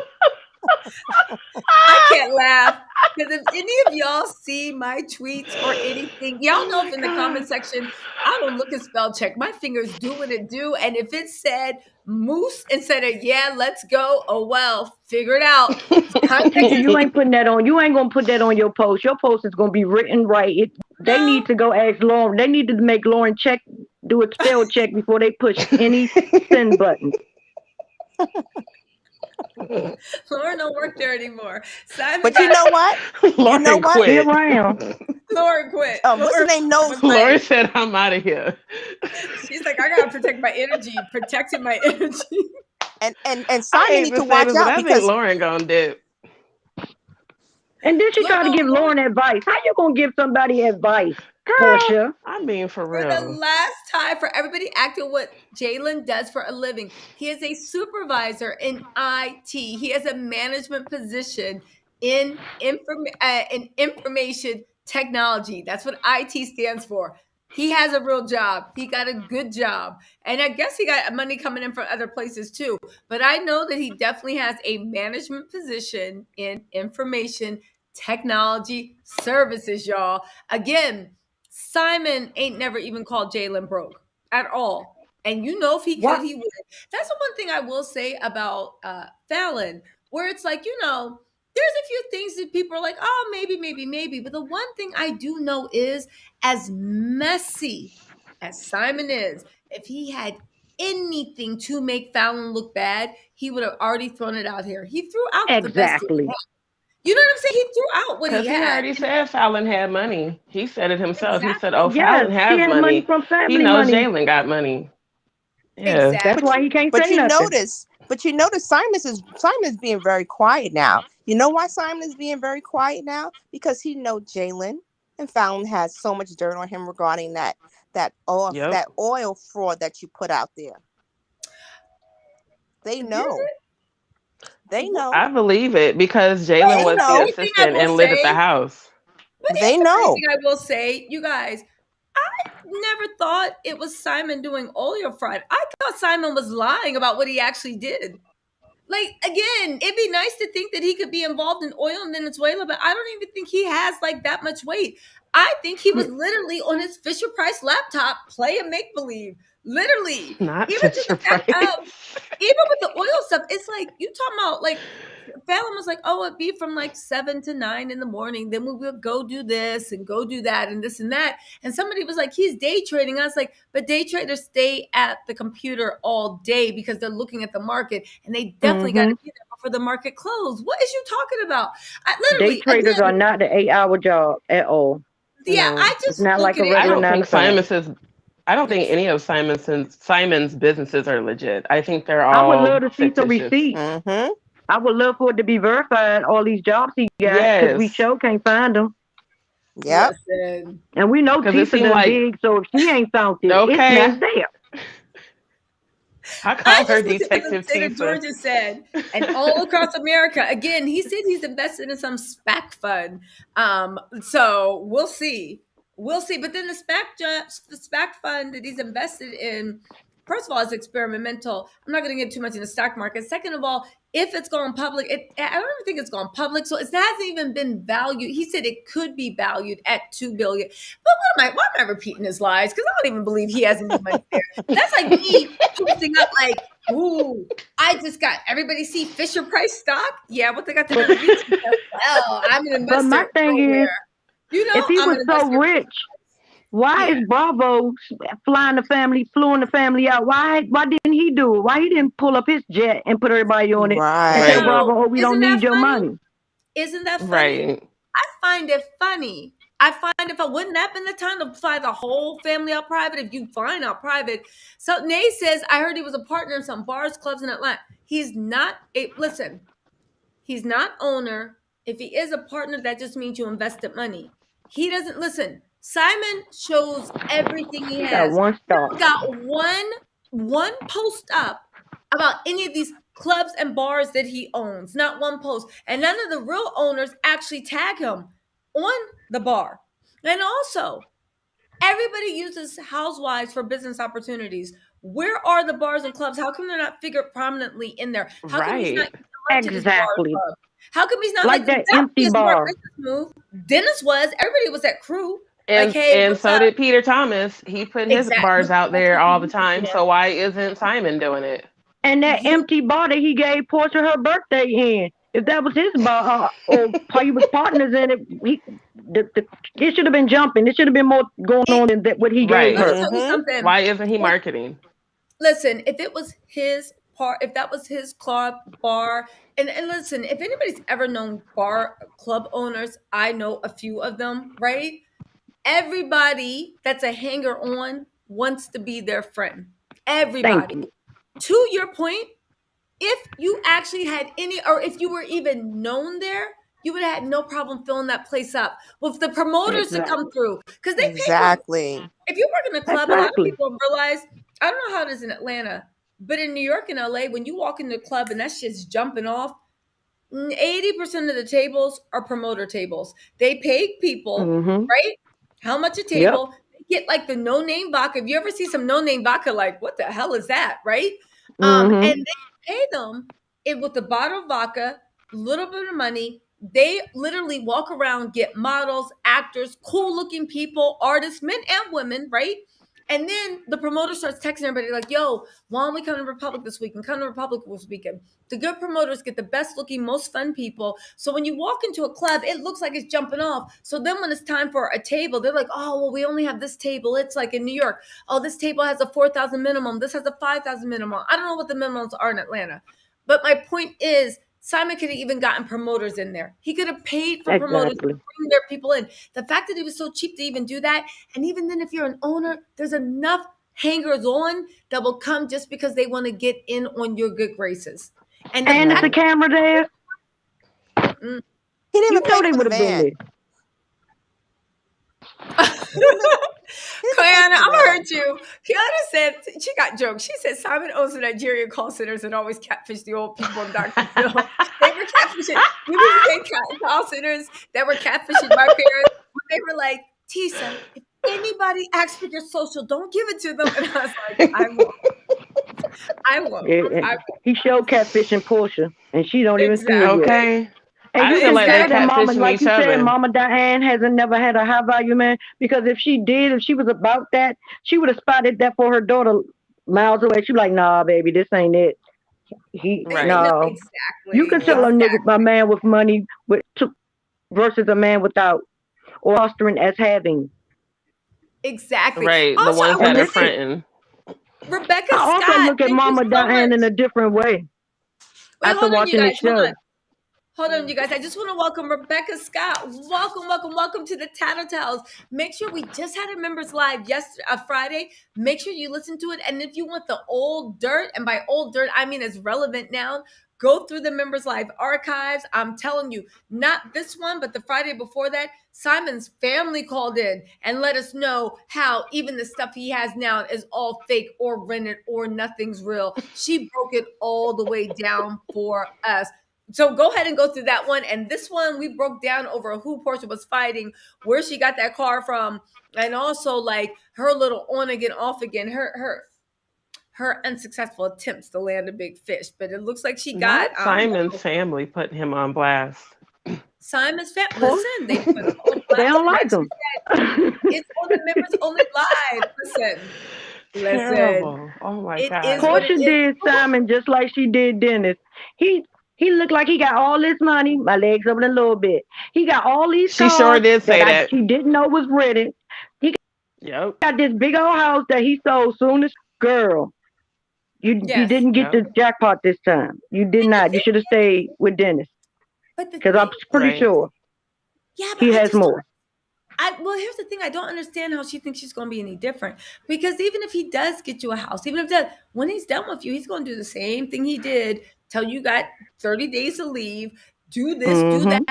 I can't laugh because if any of y'all see my tweets or anything, y'all know if in the comment section, I don't look at spell check. My fingers do what it do. And if it said moose instead of let's go, oh well, figure it out. You ain't putting that on. You ain't gonna put that on your post. Your post is gonna be written right. They need to go ask Lauren. They need to make Lauren do a spell check before they push any send button. Lauren don't work there anymore. Simon, but you know what? Lauren quit. Be around. Lauren quit. What's her name? Lauren said, "I'm out of here." She's like, I gotta protect my energy. Protecting my energy. And Simon need to watch out because I think Lauren gonna dip. And then she tried to give Lauren advice. How you gonna give somebody advice? Porsha. I'm being for For the real. last time, for everybody acting what Jalen does for a living, he is a supervisor in IT. He has a management position in information technology. That's what IT stands for. He has a real job. He got a good job. And I guess he got money coming in from other places too. But I know that he definitely has a management position in information technology services, y'all. Again, Simon ain't never even called Jalen broke at all. And you know, if he could, What? he would. That's the one thing I will say about Fallon, where it's like, there's a few things that people are like, oh, maybe, maybe, maybe. But the one thing I do know is, as messy as Simon is, if he had anything to make Fallon look bad, he would have already thrown it out here. He threw out the best he Exactly. had. You know what I'm saying? He threw out what he Because he had. already said Fallon had money. He said it himself. He said, Exactly. oh, Yes, Fallon he has had money money. from He family knows money. Jalen got money. Yeah. That's Exactly. why he can't But say you nothing. notice Simon's being very quiet now. You know why Simon is being very quiet now? Because he know Jalen and Fallon has so much dirt on him regarding that Yep. oil fraud that you put out there. They know. They know. I believe it because But Jalen here's was the the only thing I assistant will and lived at the say. house. But They here's the only know. thing I will say, you guys. I never thought it was Simon doing oil fraud. I thought Simon was lying about what he actually did. Like, again, it'd be nice to think that he could be involved in oil in Venezuela, but I don't even think he has like that much weight. I think he was literally on his Fisher Price laptop playing make believe. Literally, Not even to the Fisher fact Price. of even with the oil stuff, it's like you talking about like Fallon was like, oh, it'd be from like 7 to 9 in the morning. Then we would go do this and go do that and this and that. And somebody was like, he's day trading. I was like, but day traders stay at the computer all day because they're looking at the market and they definitely got to be there before the market closed. What is you talking about? I Day literally, traders are again, not the 8-hour job at all. yeah, No. I It's just not look like at a it I regular as don't 9 think to 5. I don't think any of Simon's businesses are legit. I think they're I would all love to see some fictitious. receipts. Mm-hmm. I would love for it to be verified, all these jobs he got, because we Yes. sure can't find them. Yep. listen. And we know Because it Tisa seemed done like, dig, so if she ain't found it, it's not okay, there. I I call her just looked at what the Detective state of Tisa. Georgia said, and all across America. Again, he said he's invested in some SPAC fund. So we'll see. We'll see. But then the SPAC fund that he's invested in, first of all, is experimental. I'm not going to get too much in the stock market. Second of all, if it's gone public, I don't even think it's gone public. So it hasn't even been valued. He said it could be valued at $2 billion. But why am I repeating his lies? Because I don't even believe he has any money there. That's like me posting up like, ooh, I just got everybody see Fisher Price stock. Yeah, what they got to do with me? Well, I'm an But my investor. thing Go is, where? if he I'm was an so investor. rich, why Yeah. is Bravo flying the family out? Why didn't he do it? Why he didn't pull up his jet and put everybody on it and tell Right. Right. Bravo, oh, we don't Isn't that need your funny? money? Isn't that funny? Right. I find it funny. I find if I wouldn't have been the time to fly the whole family out private, if you flying out private. So Nay says, I heard he was a partner in some bars, clubs in Atlanta. He's not listen, he's not owner. If he is a partner, that just means you invested money. He doesn't listen. Simon shows everything he He got has. one He star. don't got one post up about any of these clubs and bars that he owns. Not one post. And none of the real owners actually tag him on the bar. And also, everybody uses housewives for business opportunities. Where are the bars and clubs? How come they're not figured prominently in there? How come he's not Right. going to this bar or Exactly. club? How come he's not Like like that that would be empty a smart bar. business move? Dennis was. Everybody was at crew. Like, And hey, and what's so up? did Peter Thomas. He put his Exactly. bars out That's there what he all the used it time. for. So why isn't Simon doing it? And that You empty bar that he gave Porsche her birthday in, if that was his bar or he was partners in it, it should have been jumping. It should have been more going on than what he gave Right. let me her. tell you Mm-hmm. something. Why isn't he marketing? Listen, if it was his part, if that was his club bar, and listen, if anybody's ever known bar club owners, I know a few of them, right? Everybody that's a hanger on wants to be their friend. Thank Everybody. you. To your point, if you actually had any, or if you were even known there, you would have had no problem filling that place up with the promoters to come through because they pay for. Exactly. If you work in a club, a lot of Exactly. people realize. I don't know how it is in Atlanta, but in New York and LA, when you walk into a club and that shit's jumping off, 80% of the tables are promoter tables. They pay people, Mm-hmm. right? How much a Yep. table? They get like the no name vodka. If you ever see some no name vodka, like what the hell is that, right? Mm-hmm. And they pay them with a bottle of vodka, little bit of money. They literally walk around, get models, actors, cool looking people, artists, men and women, right? And then the promoter starts texting everybody like, yo, why don't we come to Republic this weekend? Come to Republic this weekend. The good promoters get the best looking, most fun people. So when you walk into a club, it looks like it's jumping off. So then when it's time for a table, they're like, oh, well, we only have this table. It's like in New York. Oh, this table has a 4,000 minimum. This has a 5,000 minimum. I don't know what the minimums are in Atlanta. But my point is, Simon could have even gotten promoters in there. He could have paid for promoters to Exactly. bring their people in. The fact that he was so cheap to even do that, and even then, if you're an owner, there's enough hangers on that will come just because they want to get in on your good graces. And the And it's a fact, camera there. mm-mm. He didn't You even know pay they for would the have been van. He didn't even pay Kiana, for I'm the gonna van. hurt you. Kiana said she got jokes. She said Simon owns the Nigerian call centers and always catfish the old people in Dr. Phil. They were catfishing. You mean the call centers that were catfishing my parents when they were like, Tisa, if anybody asks for your social, don't give it to them. And I was like, I won't. I won't. I won't. He showed catfishing Porsha, and she don't even see it yet. Exactly. Okay. And I you feel can like tell they that Exactly. Mama, catfishing like each you said, other. Mama Diane hasn't never had a high value man, because if she did, if she was about that, she would have spotted that for her daughter miles away. She'd be like, nah, baby, this ain't it. Right. No, No. You exactly. can tell a man with money versus a man without, or fostering as having. Exactly. Right. The Also, I ones And that want to are this, say, fronting. Rebecca I also Scott, look at thank you Mama so Diane much. in a different way Wait, after hold on, you watching the guys. Hold show. on. Hold on, you guys. I just want to welcome Rebecca Scott. Welcome, welcome, welcome to the Tattle Tells. Make sure we just had a members live yesterday, Friday. Make sure you listen to it. And if you want the old dirt, and by old dirt, I mean it's relevant now, go through the members live archives. I'm telling you, not this one, but the Friday before that, Simon's family called in and let us know how even the stuff he has now is all fake or rented or nothing's real. She broke it all the way down for us. So go ahead and go through that one. And this one, we broke down over who Porsha was fighting, where she got that car from, and also like her little on again, off again, her unsuccessful attempts to land a big fish. But it looks like she got Not Simon's family putting him on blast. Simon's family. Poor- Listen, they put a whole They don't blast. like Like she him. said, it's on the members only live. Listen. Terrible. Oh my It is God. what it Portia is. did Simon just like she did Dennis. He looked like he got all this money. My legs open a little bit. He got all these She sure cars did say that. she didn't know was rented. He Yep. got this big old house that he sold soon as girl. You Yes. didn't get the Yep. jackpot this time. You did And the not. You thing should have stayed with Dennis, but the because I'm thing pretty Right. sure yeah, but he I has just don't more. well, here's the thing. I don't understand how she thinks she's going to be any different. Because even if he does get you a house, even if that when he's done with you, he's going to do the same thing he did. Tell you got 30 days to leave. Do this, do that, Mm-hmm.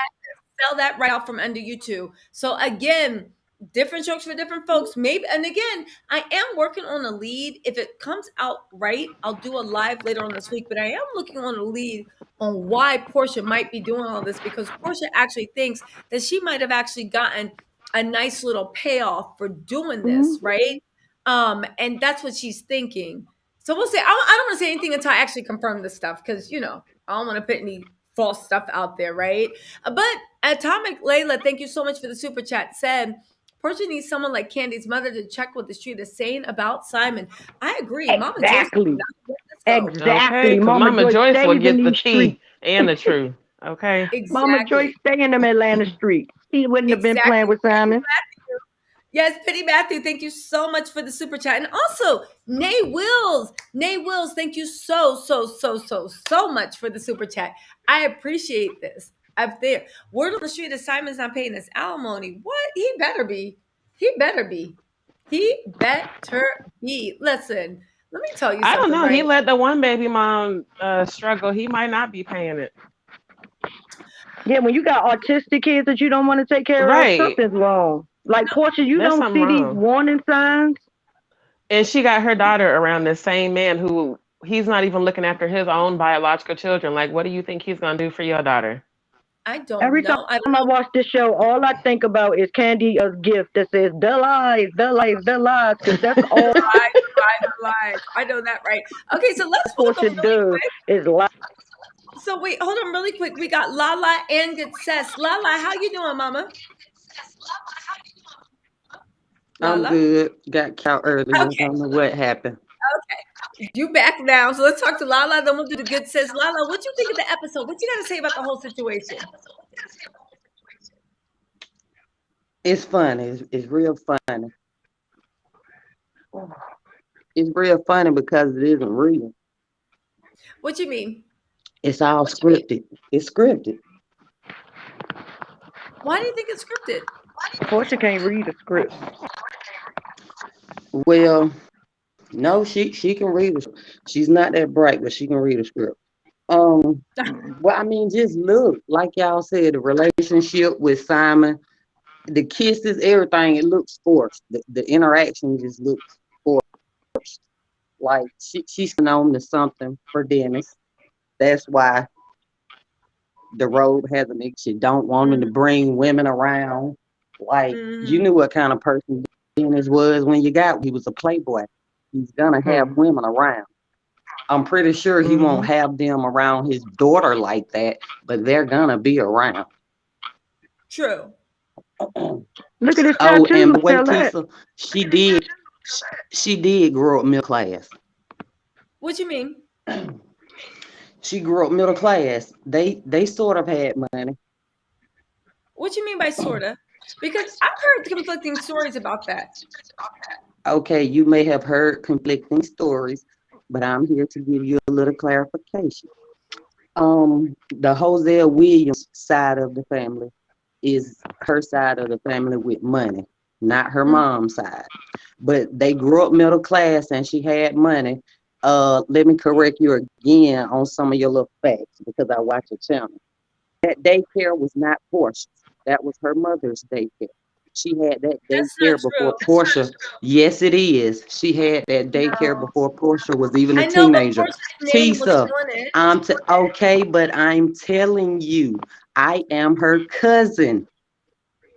sell that right out from under you too. So again, different strokes for different folks. Maybe, and again, I am working on a lead. If it comes out right, I'll do a live later on this week. But I am looking on a lead on why Porsha might be doing all this, because Porsha actually thinks that she might have actually gotten a nice little payoff for doing this, Mm-hmm. right? And that's what she's thinking. So we'll see. I don't want to say anything until I actually confirm this stuff, because I don't want to put any false stuff out there, right? But Atomic Layla, thank you so much for the super chat. Said Portia needs someone like Candy's mother to check what the street is saying about Simon. I agree. Mama Joyce did Exactly. not let this go. Okay. Exactly. Because Mama Mama Joyce Joyce will stays in get the these tea streets. and the truth. Okay. Mama Joyce Exactly. stay in them Atlanta streets. He wouldn't have been playing Exactly. with Simon. Yes, Penny Matthew, thank you so much for the super chat. And also, Nay Wills, thank you so much for the super chat. I appreciate this. Up there. Word on the street is Simon's not paying his alimony. What? He better be. He better be. He better be. Listen, let me tell you I don't something, know. He right? let the one baby mom struggle. He might not be paying it. Yeah, when you got autistic kids that you don't want to take care of, Right. something's wrong. Like Porsha, you There's don't something see these wrong. warning signs. And she got her daughter around this same man who he's not even looking after his own biological children. Like, what do you think he's gonna do for your daughter? I don't Every time know. I don't I know. watch this show, all I think about is Candy gift that says "the lies, the lies, the lies," because that's all Lies. I know that, right? Okay, so let's welcome Porsha really does quick. is lie. So wait, hold on really quick. We got Lala and Good Sis. Lala, how you doing, Mama? I'm Lala. good. Got count earlier. Okay, Don't know what happened. you back now. So let's talk to Lala. Then we'll do the Good Sis. Lala, what you think of the episode? What you got to say about the whole situation? It's funny. It's real funny. It's real funny because it isn't real. What you mean? It's all scripted. It's scripted. Why do you think it's scripted? Porsha can't read a script. Well, no, she can read a script. She's not that bright, but she can read a script. Well, I mean, just look, like y'all said, the relationship with Simon, the kisses, everything, it looks forced. The interaction just looks forced. Like she's known to something for Dennis. That's why the road has an itch. She don't want him to bring women around. Like you Mm-hmm. knew what kind of person Dennis was when you got. He was a playboy. He's gonna have women around. I'm pretty sure he won't have them around his daughter like that, but they're gonna be around. True. Look at his Oh, and tattoos. by the way, Tell that. Tisa, she did grow up middle class. What you mean? She grew up middle class. They sort of had money. What you mean by sorta? Because I've heard conflicting stories about that. Okay, you may have heard conflicting stories, but I'm here to give you a little clarification. The Hosea Williams side of the family is her side of the family with money, not her Mm. mom's side. But they grew up middle class and she had money. Let me correct you again on some of your little facts because I watch your channel. That daycare was not Porsche. That was her mother's daycare. She had that That's not daycare before true. Porsche. Yes, it is. She had that daycare No. before Porsche was even a I know, but teenager. Portia's name was Tisa, on it. okay, but I'm telling you, I am her cousin.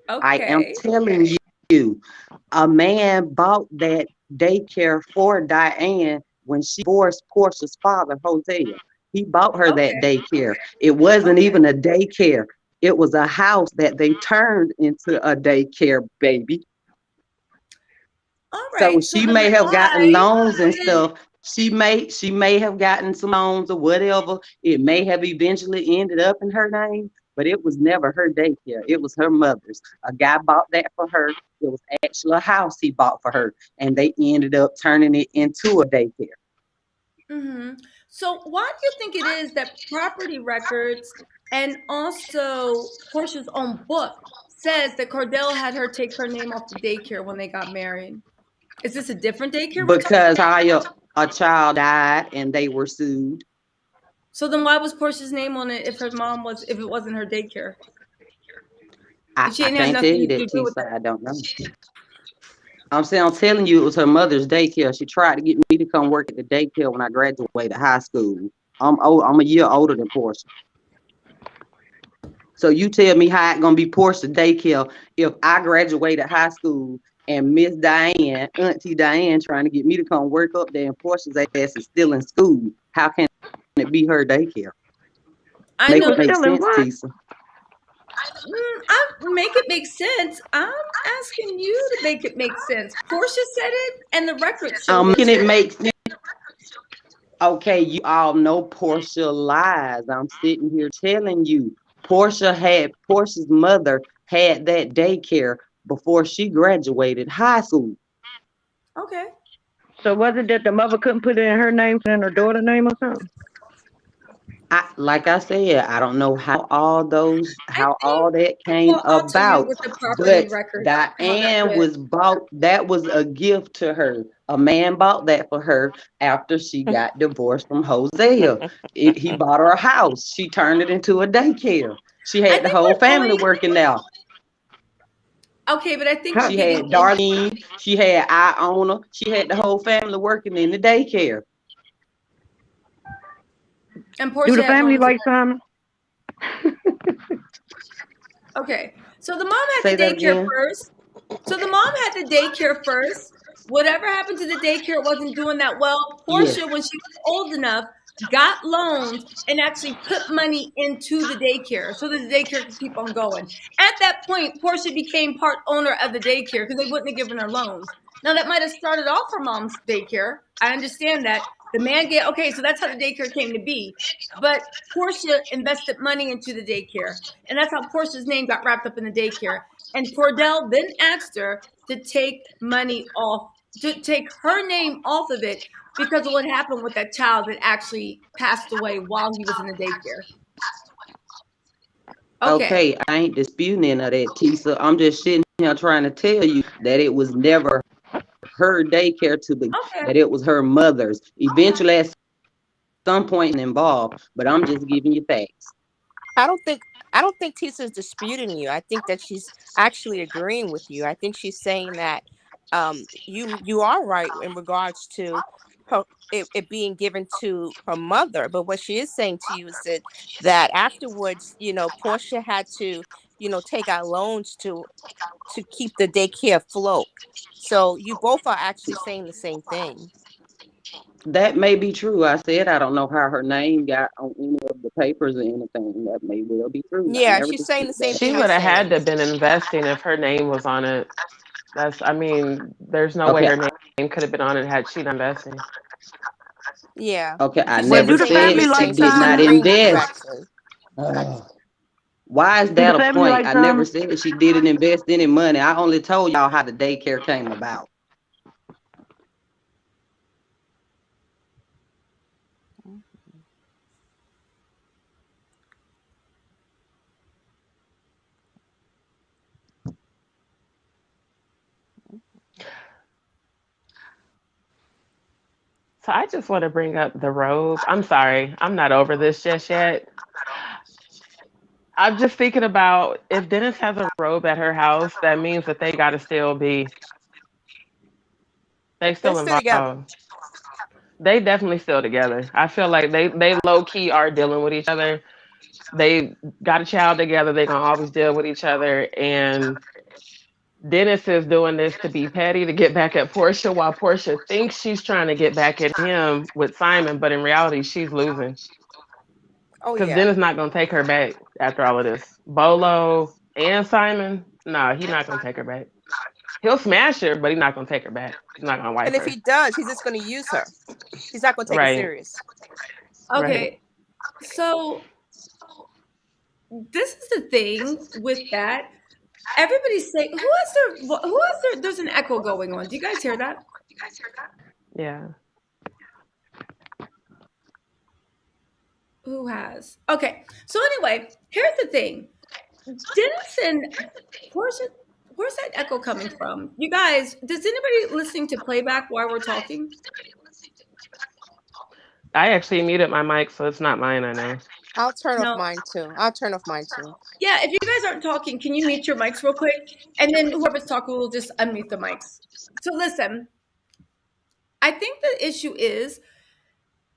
I am Okay. telling you, a man bought that daycare for Diane when she divorced Portia's father, Hosea. He bought her that Okay. daycare. It wasn't Okay. even a daycare. It was a house that they turned into a daycare, baby. All So right. So she then may have gotten why loans and wouldn't stuff. She may have gotten some loans or whatever. It may have eventually ended up in her name, but it was never her daycare. It was her mother's. A guy bought that for her. It was actually a house he bought for her, and they ended up turning it into a daycare. so why do you think it is that property records and also Portia's own book says that Cordell had her take her name off the daycare when they got married? Is this a different daycare we're talking Because about? a child died and they were sued. So then why was Portia's name on it if it wasn't her daycare? If she I didn't have can't tell nothing you to that, do with Tisa. it. I don't know. I'm telling you, it was her mother's daycare. She tried to get me to come work at the daycare when I graduated high school. I'm a year older than Portia. So you tell me how it's gonna be Portia daycare if I graduated high school and Miss Diane, Auntie Diane, trying to get me to come work up there, and Portia's ass is still in school. How can it be her daycare? I Make She know, it was but make still in sense, what? Tisa. I make it make sense. I'm asking you to make it make sense. Portia said it, and the records showed I'm it making it too. make sense. Okay, you all know Portia lies. I'm sitting here telling you, Portia's mother had that daycare before she graduated high school. Okay. So was it that the mother couldn't put it in her name and her daughter's name or something? Like I said, I don't know I how think all that came well, I'll tell you about, with the property but records how that Diane went. was bought. That was a gift to her. A man bought that for her after she got divorced from Hosea. He bought her a house. She turned it into a daycare. She I had the think whole we're family going. working now. Okay, but I think we're She getting had in. Darlene, she had Iona, she had the whole family working in the daycare. And Do Porsha the had family loans. like Simon? Okay, so the mom had Say the that daycare again. first. So the mom had the daycare first. Whatever happened to the daycare wasn't doing that well. Yes. Porsha, when she was old enough, got loans and actually put money into the daycare so that the daycare could keep on going. At that point, Porsha became part owner of the daycare because they wouldn't have given her loans. Now that might have started off her mom's daycare. I understand that. The man get okay, so that's how the daycare came to be. But Porsha invested money into the daycare. And that's how Porsha's name got wrapped up in the daycare. And Cordell then asked her to take money off, to take her name off of it because of what happened with that child that actually passed away while he was in the daycare. Okay. Okay, I ain't disputing any of that, Tisa. I'm just sitting here trying to tell you that it was never her daycare to begin, Okay. that it was her mother's. Eventually, at some point, involved, but I'm just giving you facts. I don't think I don't think Tisa's disputing you. I think that she's actually agreeing with you. I think she's saying that you are right in regards to her it being given to her mother. But what she is saying to you is that afterwards, Portia had to, take out loans to keep the daycare afloat. So you both are actually saying the same thing. That may be true. I said I don't know how her name got on any of the papers or anything. That may well be true. I Yeah, never she's saying the disputed same that. She thing you're would have had saying. to been investing if her name was on it. I mean, there's no way Okay, her name could have been on it had she not investing. Yeah. okay. I She's But saying the never do the same thing said family you're she like saying. So did she's not Simon? agreeing with you invest. actually. Why is Do the that a family point? like I never Simon? said she didn't invest any money. I only told y'all how the daycare came about. So I just want to bring up the robe. I'm sorry, I'm not over this just yet. I'm just thinking about if Dennis has a robe at her house, that means that they They're still still together. involved. They definitely still together. I feel like they low key are dealing with each other. They got a child together. They gonna always deal with each other. And Dennis is doing this to be petty to get back at Portia, while Portia thinks she's trying to get back at him with Simon, but in reality, she's losing Oh because yeah. Dennis not gonna take her back after all of this. Bolo and Simon, nah, he's not gonna take her back. He'll smash her, but he's not gonna take her back. He's not gonna wipe And if her. he does, he's just going to use her. He's not going to take it Right, serious. right. Okay. So this is the thing with that. Everybody's saying, there's an echo going on. Do you guys hear that? Yeah. Who has? Okay. So anyway, here's the thing. Dennis and Portia, where's that echo coming from? You guys, does anybody listening to playback while we're talking? I actually muted my mic, so it's not mine, I know. I'll turn off No. mine too. I'll turn off mine too. Yeah, if you guys aren't talking, can you mute your mics real quick? And then whoever's talking will just unmute the mics. So listen, I think the issue is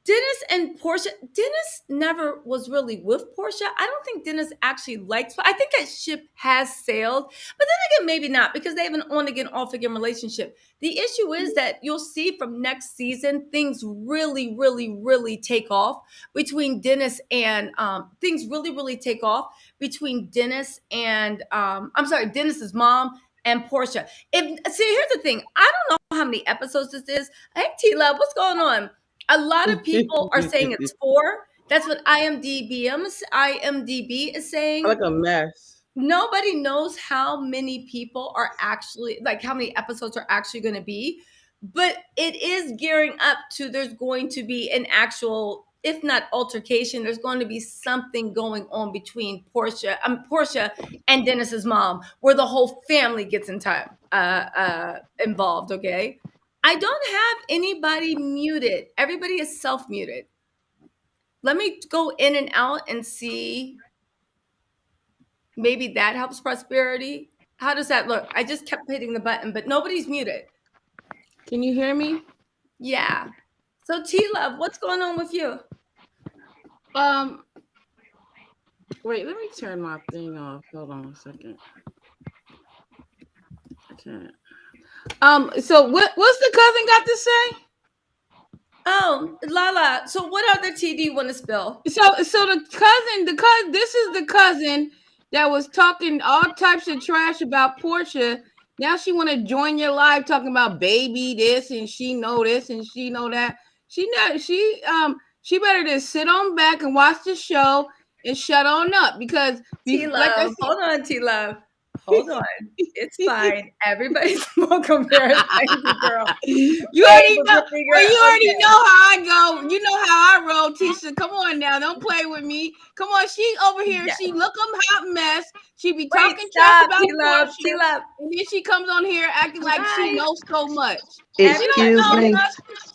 Dennis and Portia. Dennis never was really with Portia. I don't think Dennis actually likes. I think that ship has sailed, but then again, maybe not because they have an on again, off again relationship. The issue is that you'll see from next season things really, really, really take off between Dennis and things really, really take off between Dennis and I'm sorry, Dennis's mom and Portia. Here's the thing. I don't know how many episodes this is. Hey, T Love, what's going on? A lot of people are saying it's 4. That's what IMDb is saying. Like a mess. Nobody knows how many people are actually like how many episodes are actually going to be, but it is gearing up to there's going to be an actual, if not altercation, there's going to be something going on between Portia and Dennis's mom, where the whole family gets involved. Okay, I don't have anybody muted. Everybody is self muted. Let me go in and out and see. maybe that helps prosperity. How does that look? I just kept hitting the button, but nobody's muted. Can you hear me? Yeah. So T-Love, what's going on with you? Wait, let me turn my thing off. Hold on a second. I can't. So what's the cousin got to say? Oh, Lala. So what other tea do you want to spill? So the cousin, this is the cousin that was talking all types of trash about Porsha. Now she want to join your live talking about baby this and she know this and she know that. She better just sit on back and watch the show and shut on up because T-Love, like I said, hold on, T-Love. Hold on. It's fine. Everybody's welcome here. Thank you, girl. You already know. Well, you already know how I go. You know how I roll, Tisha. Come on now. Don't play with me. Come on. She over here. Yeah. She look a hot mess. She be talking trash about T-Love, T-Love. And then she comes on here acting like she knows so much. Excuse me.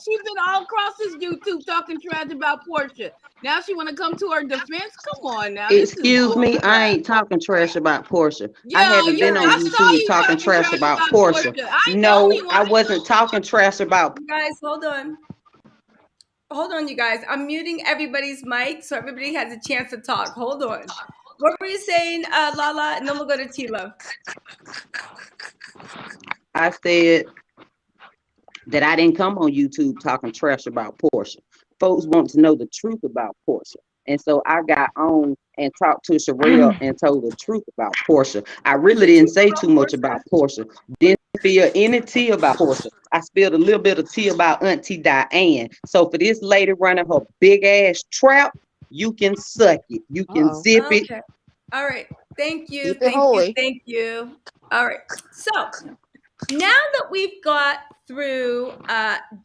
She's been all across this YouTube talking trash about Porsha. Now she want to come to her defense? Come on now. Excuse me, I ain't talking trash about Porsha. Yo, I haven't been on YouTube talking trash about Porsha. No, I wasn't talking trash about. You guys, hold on. Hold on, you guys. I'm muting everybody's mic so everybody has a chance to talk. Hold on. What were you saying, Lala? And then we'll go to T-Love. I said that I didn't come on YouTube talking trash about Porsha. Folks want to know the truth about Porsha. And so I got on and talked to Sherelle and told the truth about Porsha. I really didn't say too much about Porsha. Didn't feel any tea about Porsha. I spilled a little bit of tea about Auntie Diane. So for this lady running her big ass trap, you can suck it. You can zip it. All right. Thank you. Thank you. All right. So now that we've got through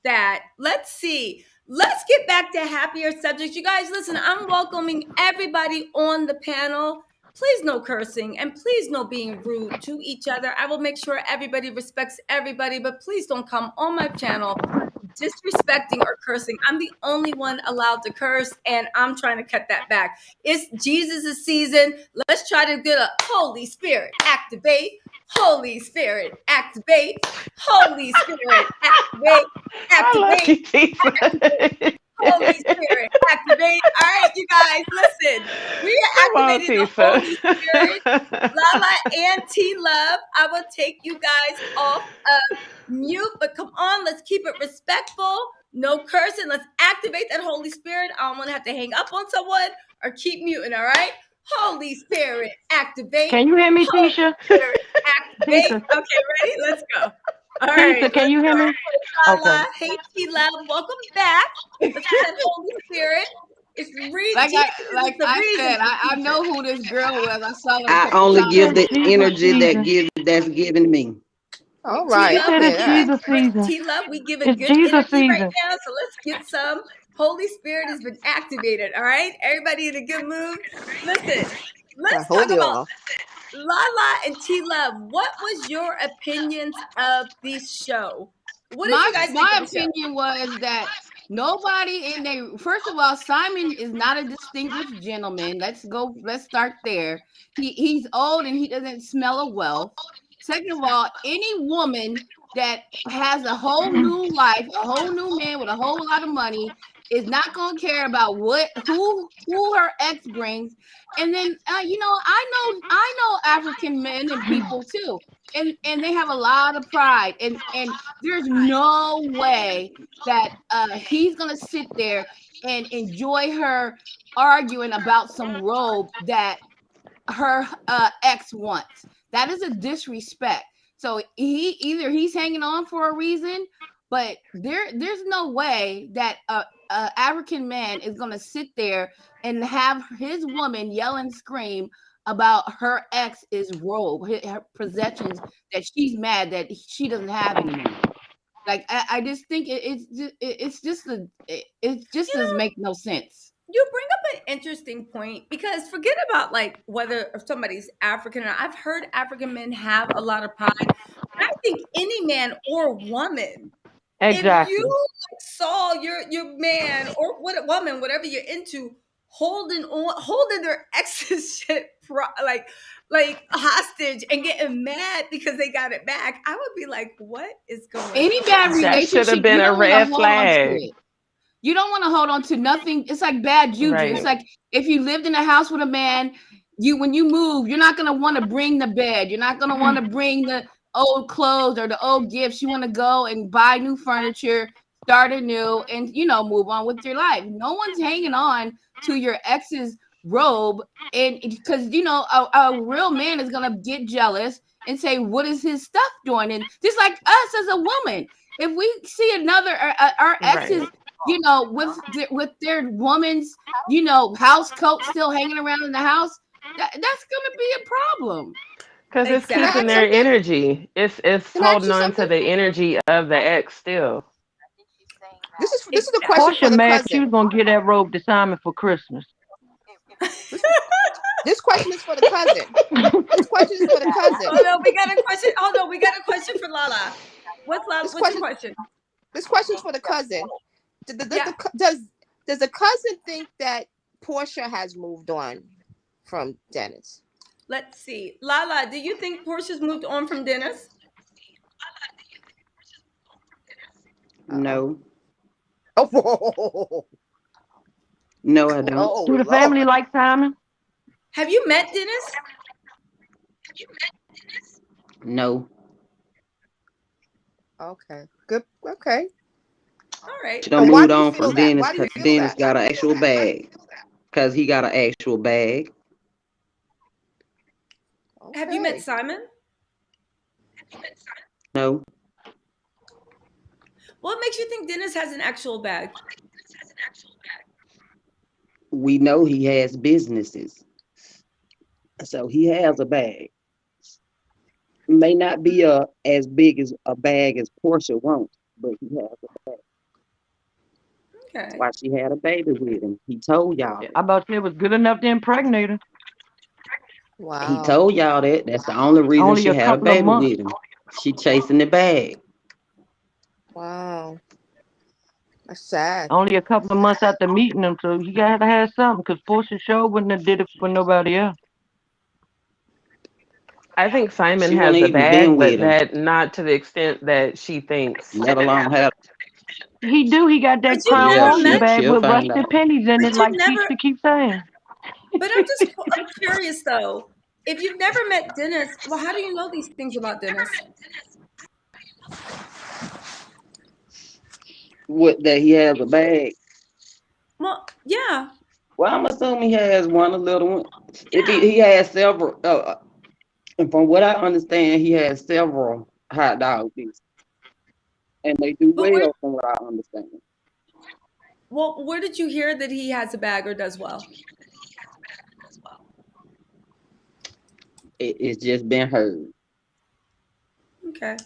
that, let's see. Let's get back to happier subjects. You guys, listen, I'm welcoming everybody on the panel. Please no cursing and please no being rude to each other. I will make sure everybody respects everybody, but please don't come on my channel disrespecting or cursing. I'm the only one allowed to curse, and I'm trying to cut that back. It's Jesus' season. Let's try to get a Holy Spirit activate. Holy Spirit activate. Holy Spirit activate. Activate. Holy Spirit activate. All right, you guys, listen. We are activating the Holy Spirit. Lala and T-Love, I will take you guys off of mute, but come on, let's keep it respectful. No cursing. Let's activate that Holy Spirit. I don't want to have to hang up on someone or keep muting, all right? Holy Spirit activate. Can you hear me, Tisha? Spirit activate. Okay, ready? Let's go. All right. Tisha, can you hear me? Okay. Hey, T-Love, welcome back. Let's get that Holy Spirit. It's I know who this girl was. I saw her. I only give the energy that's given me. All right. T-Love, we give it good energy right now. So let's get some. Holy Spirit has been activated. All right. Everybody in a good mood. Listen, let's talk about Lala and T-Love. What was your opinions of this show? What did you guys think? My opinion was that nobody in there. First of all, Simon is not a distinguished gentleman. Let's start there. He's old and he doesn't smell of wealth. Second of all, any woman that has a whole new life, a whole new man with a whole lot of money is not going to care about who her ex brings. And then I know African men and people too. And they have a lot of pride, and there's no way that he's gonna sit there and enjoy her arguing about some robe that her ex wants. That is a disrespect. So he's hanging on for a reason, but there's no way that a African man is gonna sit there and have his woman yell and scream about her ex's robe, her possessions that she's mad that she doesn't have anymore. Like I just think it just doesn't make no sense. You bring up an interesting point because forget about like whether somebody's African or not. I've heard African men have a lot of pride. But I think any man or woman, exactly, if you saw your man or woman, whatever you're into, holding their ex's shit like hostage and getting mad because they got it back. I would be like, what is going Any on? bad That should have relationship, been you a don't want to red hold on to flag. it. You don't want to hold on to nothing. It's like bad juju. Right. It's like if you lived in a house with a man, when you move, you're not gonna want to bring the bed. You're not gonna want to bring the old clothes or the old gifts. You want to go and buy new furniture, start anew, and move on with your life. No one's hanging on to your ex's robe, and because a real man is gonna get jealous and say, "What is his stuff doing?" And just like us as a woman, if we see another our exes. Right. With their woman's, house coat still hanging around in the house, that's gonna be a problem. Because it's Can I keeping ask their something? energy. It's Can I ask holding you on to something? the energy of the ex still. This is a question for Porsha the mad she cousin. was gonna get that robe to Simon for Christmas. This question is for the cousin. This question is for the cousin. Oh no, we got a question. Oh no, we got a question for Lala. What's This your question. question? This question is for the cousin. Yeah. Does the cousin think that Porsha has moved on from Dennis? Let's see. Lala, do you think Portia's moved on from Dennis? No. Oh, No, I don't. oh Do the Lord. family like Simon? Have you met Dennis? No. Okay. Good. Okay. All right. She done And why moved do you on feel from that? Dennis Why do you because feel Dennis that? got an actual bag. Because he got an actual bag. Have you met Okay. Simon? No. What makes you think Dennis has an actual bag? We know he has businesses. So he has a bag. May not be as big as a bag as Porsha wants, but he has a bag. That's Okay. why she had a baby with him. He told y'all that. I about to say it was good enough to impregnate her. He Wow. told y'all that. That's the only reason Only she a had a couple of baby months. with him. She chasing the bag. Wow. That's sad. Only a couple of months after meeting him, so you gotta have something. Cause Porsha sure wouldn't have did it for nobody else. I think Simon She wouldn't has the even been bag, but with him, that not to the extent that she thinks. let alone have. He do. He got But that you've crown Yeah, never monkey met bag she'll with find rusted out. pennies in but it, you've like never Keisha keeps saying. but I'm curious though. If you've never met Dennis, well, how do you know these things about Dennis? What that he has a bag. Well, yeah. Well, I'm assuming he has one, a little one. If he has several, and from what I understand, he has several hot dog businesses, and they do But well, from what I understand. where did you hear that he has a bag or does well? It's just been heard. Okay.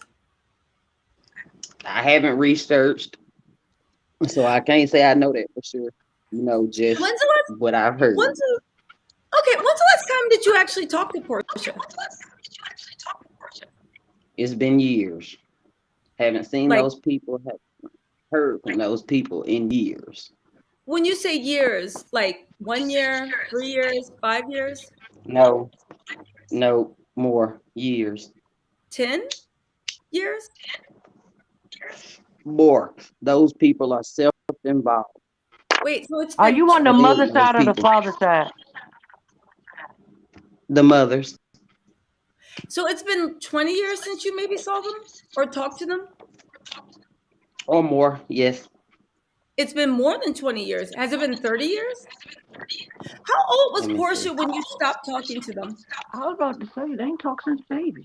I haven't researched, so I can't say I know that for sure. Just When's the last what I've heard. when's the last time did you actually talk to Porsha? It's been years. Haven't seen Like those people. Have heard from those people in years. when you say years, like 1 year, 3 years, 5 years, No, no more years. 10 years? More. Those people are self-involved. Wait, so it's Are been you on the Deal 20 mother with those side or the people. father side? The mothers. So it's been 20 years since you maybe saw them or talked to them? Or more, yes. It's been more than 20 years. Has it been 30 years? How old was Let me see. Porsha when you stopped talking to them? I was about to say they ain't talked since baby.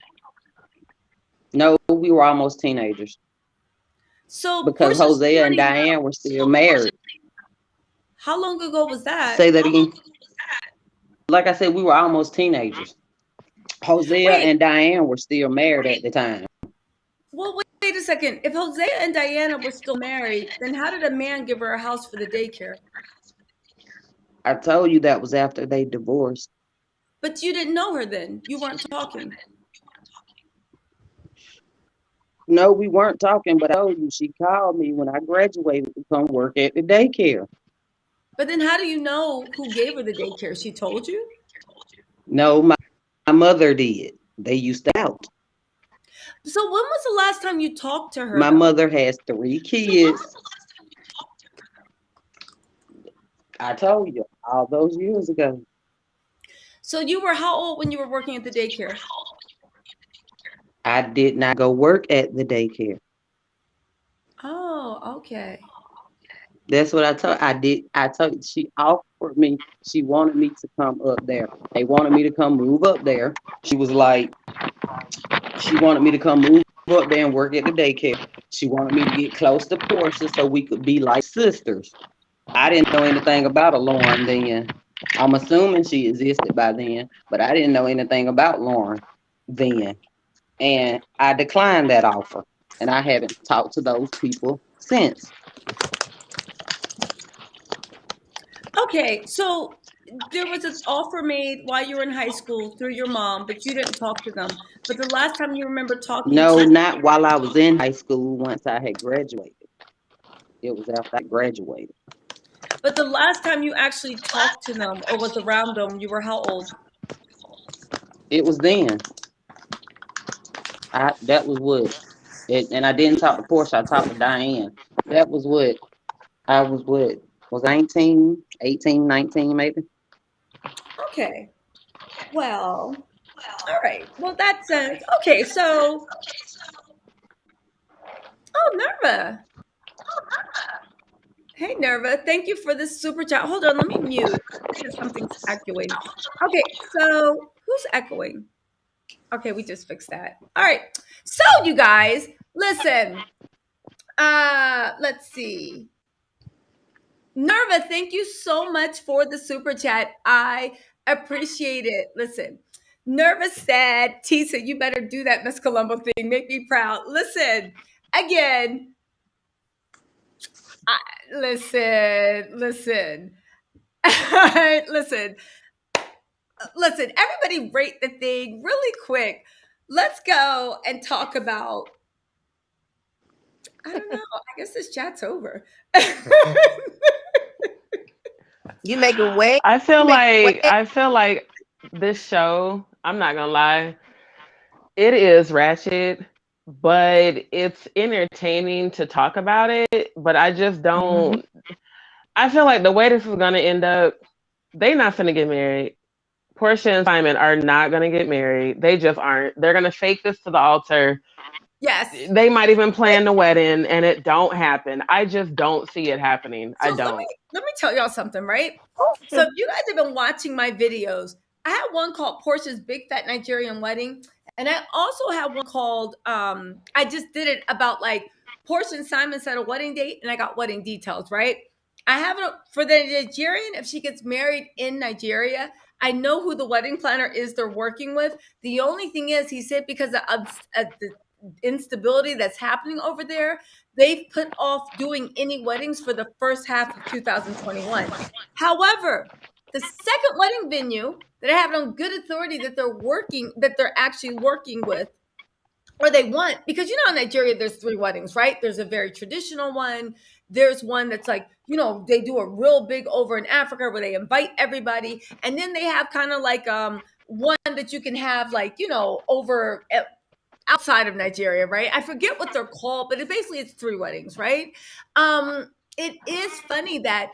No, we were almost teenagers So because Portia's Hosea and 20 now. Diane were still married. How long ago was that? Say that again. Like I said, we were almost teenagers. Hosea Wait, and Diane were still married at the time. well, wait a second. If Hosea and Diana were still married, then how did a man give her a house for the daycare? I told you that was after they divorced. But you didn't know her then. You weren't talking. No, we weren't talking, but I told you she called me when I graduated to come work at the daycare. But then how do you know who gave her the daycare? She told you? No, my mother did. They used to out. So when was the last time you talked to her? My mother has 3 kids. I told you all those years ago. So you were how old when you were working at the daycare? I did not go work at the daycare. Oh, okay. That's what I told. I told you, she offered me. She wanted me to come up there. They wanted me to come move up there. She was like, she wanted me to come move up there and work at the daycare. She wanted me to get close to Porsha so we could be like sisters. I didn't know anything about a Lauren then. I'm assuming she existed by then, but I didn't know anything about Lauren then. And I declined that offer. And I haven't talked to those people since. Okay, so there was an offer made while you were in high school through your mom, but you didn't talk to them. But the last time you remember talking No, to not while I was in high school once I had graduated. It was after I graduated. but the last time you actually talked to them or was around them, you were how old? It was then. That was what. And I didn't talk to Porsha, I talked to Diane. That was what. I was what? Was 19, 18, 19 maybe? Okay. Well, all right. Well, that's okay. So, oh, Nerva. Hey, Nerva. Thank you for this super chat. Hold on, let me mute because something's echoing. Okay, so who's echoing? Okay, we just fixed that. All right. So, you guys, listen. Let's see. Nerva, thank you so much for the super chat. I appreciate it. Listen, Nerva said, Tisa, you better do that Miss Colombo thing. Make me proud. Listen, again, listen. Listen, everybody rate the thing really quick. Let's go and talk about, I don't know, I guess this chat's over. You making way. I feel You making like way. I feel like this show, I'm not gonna lie, it is ratchet, but it's entertaining to talk about it. But I just don't. I feel like the way this is gonna end up, they not gonna get married. Porsha and Simon are not gonna get married. They just aren't. They're gonna fake this to the altar. Yes. They might even plan the wedding, and it don't happen. I just don't see it happening. So I don't. let me tell y'all something, right? So if you guys have been watching my videos, I had one called Portia's Big Fat Nigerian Wedding, and I also had one called I just did it about like Porsha and Simon set a wedding date, and I got wedding details, right? I have it for the Nigerian. If she gets married in Nigeria, I know who the wedding planner is they're working with. The only thing is, he said because of the instability that's happening over there, they've put off doing any weddings for the first half of 2021. However, the second wedding venue that I have on good authority that they're actually working with, or they want, because you know in Nigeria there's 3 weddings, right? There's a very traditional one. There's one that's like, they do a real big over in Africa where they invite everybody. And then they have kind of like one that you can have like, over outside of Nigeria, right? I forget what they're called, but it's 3 weddings, right? It is funny that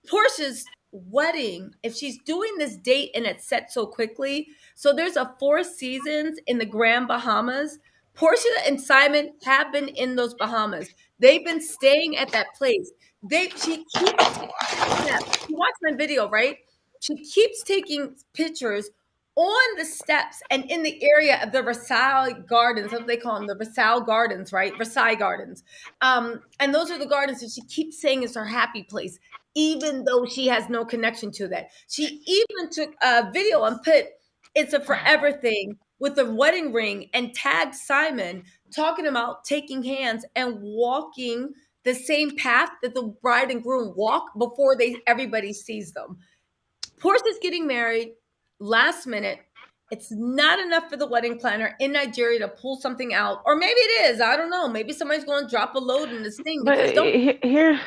Portia's wedding, if she's doing this date and it's set so quickly, so there's a 4 Seasons in the Grand Bahamas. Porsha and Simon have been in those Bahamas. They've been staying at that place. She keeps taking steps. You watch my video, right? She keeps taking pictures on the steps and in the area of the Versailles Gardens, what they call them, the Versailles Gardens, right? Versailles Gardens. And those are the gardens that she keeps saying is her happy place, even though she has no connection to that. She even took a video and put it's a forever thing with the wedding ring and tagged Simon talking about taking hands and walking the same path that the bride and groom walk before everybody sees them. Portia's getting married last minute. It's not enough for the wedding planner in Nigeria to pull something out. Or maybe it is. I don't know. Maybe somebody's going to drop a load in this thing. But Because don't. here,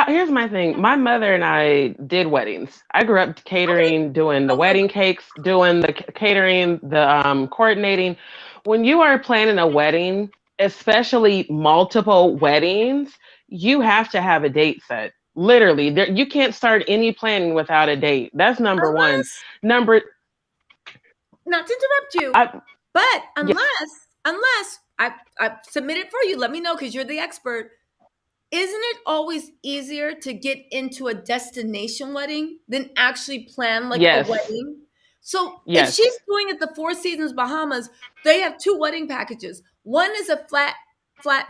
Here's my thing. My mother and I did weddings. I grew up Okay. catering, doing the Okay. wedding cakes, doing the catering, the coordinating. When you are planning a wedding, especially multiple weddings, you have to have a date set. Literally, you can't start any planning without a date. That's number one. Unless, Number, not to interrupt you, I, but yes, unless I submit it for you, let me know because you're the expert. Isn't it always easier to get into a destination wedding than actually plan like a yes, wedding? So if she's yes, doing it the Four Seasons Bahamas, they have two wedding packages. One is a flat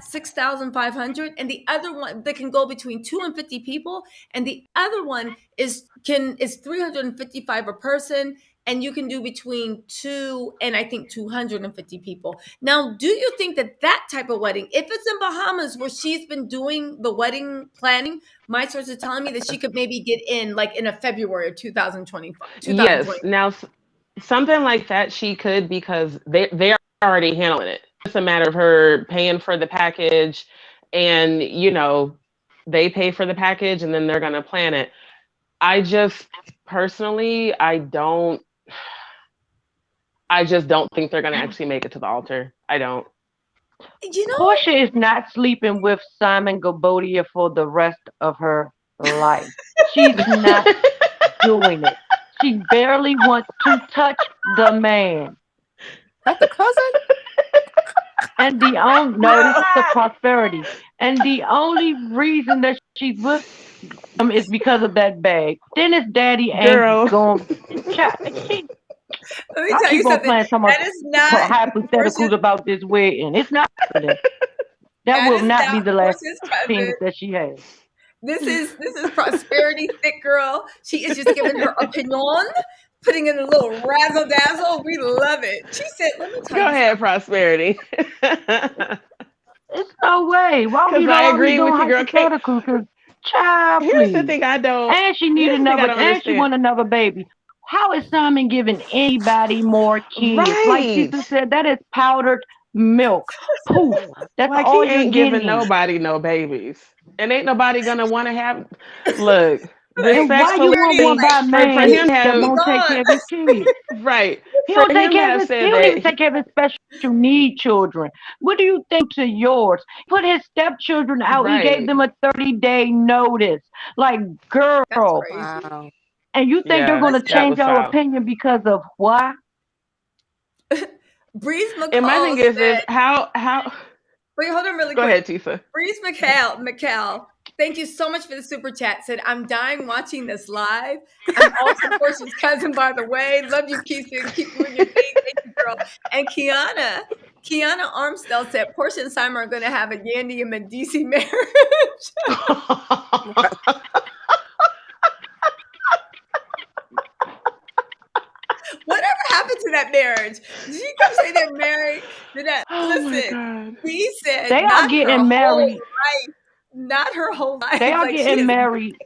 6,500, and the other one that can go between 250 people, and the other one is 355 a person, and you can do between two and I think 250 people. Now, do you think that that type of wedding, if it's in Bahamas where she's been doing the wedding planning, my source is telling me that she could maybe get in like in a February of 2025, yes. 2020. Now, something like that she could because they're already handling it. It's a matter of her paying for the package, and they pay for the package, and then they're gonna plan it. I just personally, I just don't think they're gonna actually make it to the altar. I don't. You know, Porsha is not sleeping with Simon Gabodia for the rest of her life. She's not doing it. She barely wants to touch the man. That the cousin? And the only no, this is the prosperity. And the only reason that she's with him is because of that bag. Then his daddy ain't Girl. going. She, let me I tell you keep on something. playing some That is not hypotheticals Portia's, about this wedding. It's not happening. That that will is not be not the last Portia's cousin. penis that she has. This is prosperity thick girl. She is just giving her opinion, putting in a little razzle dazzle. We love it. She said, "Let me tell Go you ahead, something." prosperity. It's no way. Why are Because we I always agree doing with you, girl. Kate, hypotheticals? Because child, here's the please. thing I don't. And she need Here's the thing I another. don't And she understand. want another baby. How is Simon giving anybody more kids? Like Right. Tisa said, that is powdered milk. Poof. That's Like he all you're ain't giving getting. nobody no babies, and ain't nobody gonna want to have. Look, And why you want Prosperity is one respectfully, like, by a for man him to that have won't take gone. care of his kids? right, He for don't take him to care of have his. He said don't that. even take care of his special need children. What do you think to yours? Put his stepchildren out. He gave Right. them a 30-day notice. Like, That's girl. crazy. Wow. And you think they're Yeah, going to Listen, that change was our foul. opinion because of why? Breeze And my McCall thing is said, how. wait, hold on really Go quick. ahead, Tisa. Breeze McCall, thank you so much for the super chat. Said, I'm dying watching this live. I'm also Portia's cousin, by the way. Love you, Keisha. Keep doing your thing. Thank you, girl. And Kiana Armstead said, Portia and Simon are going to have a Yandy and Medici marriage. Whatever happened to that marriage? Did she come say they're married? Did that? Oh my Listen, god. he said They are getting married. not her whole They life. are Like she getting is. married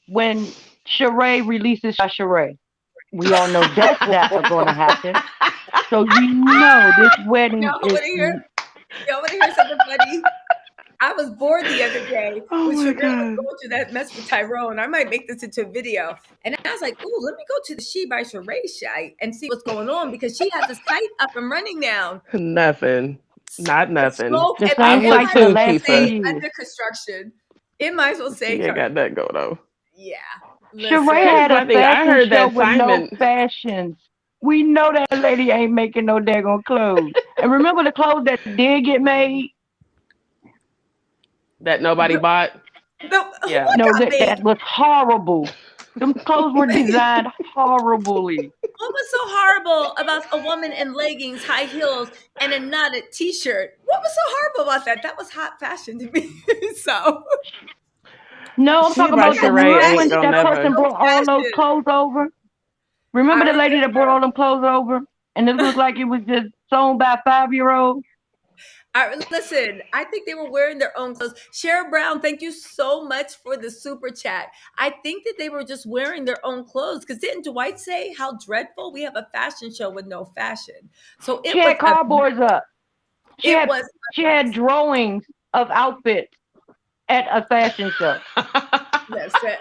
when Sheree releases Sheree. We all know that's not going to happen. So we know this wedding Y'all is. want to hear? Y'all want to hear something funny? I was bored the other day Oh when my Sheree was god. going through that mess with Tyrone. I might make this into a video. And I was like, ooh, let me go to the She by Sheree site and see what's going on because she has a site up and running now. Nothing. Not The nothing. smoke, The and I same it would site might for the as too, well last 2 Tisa. say years. under construction. It might as well say She ain't got that go though. yeah. Sheree Listen, Here's had a my thing. I fashion heard show that with no Simon fashions. We know that lady ain't making no daggone clothes. And remember the clothes that did get made? that nobody bought. Yeah. what No, got made? that was horrible. Them clothes were designed horribly. What was so horrible about a woman in leggings, high heels, and a knotted T-shirt? What was so horrible about that? That was hot fashion to me. So No, I'm She talking by about the Sheree remember ain't when fashion, gonna that girl. person never. No brought all those fashion. clothes over? Remember I the lady that brought remember. all them clothes over? And it looked like it was just sewn by a 5-year-old? Listen, I think they were wearing their own clothes. Cheryl Brown, thank you so much for the super chat. I think that they were just wearing their own clothes because didn't Dwight say how dreadful we have a fashion show with no fashion? So She had cardboards up. She it had was she a had mess. drawings of outfits at a fashion show. Listen.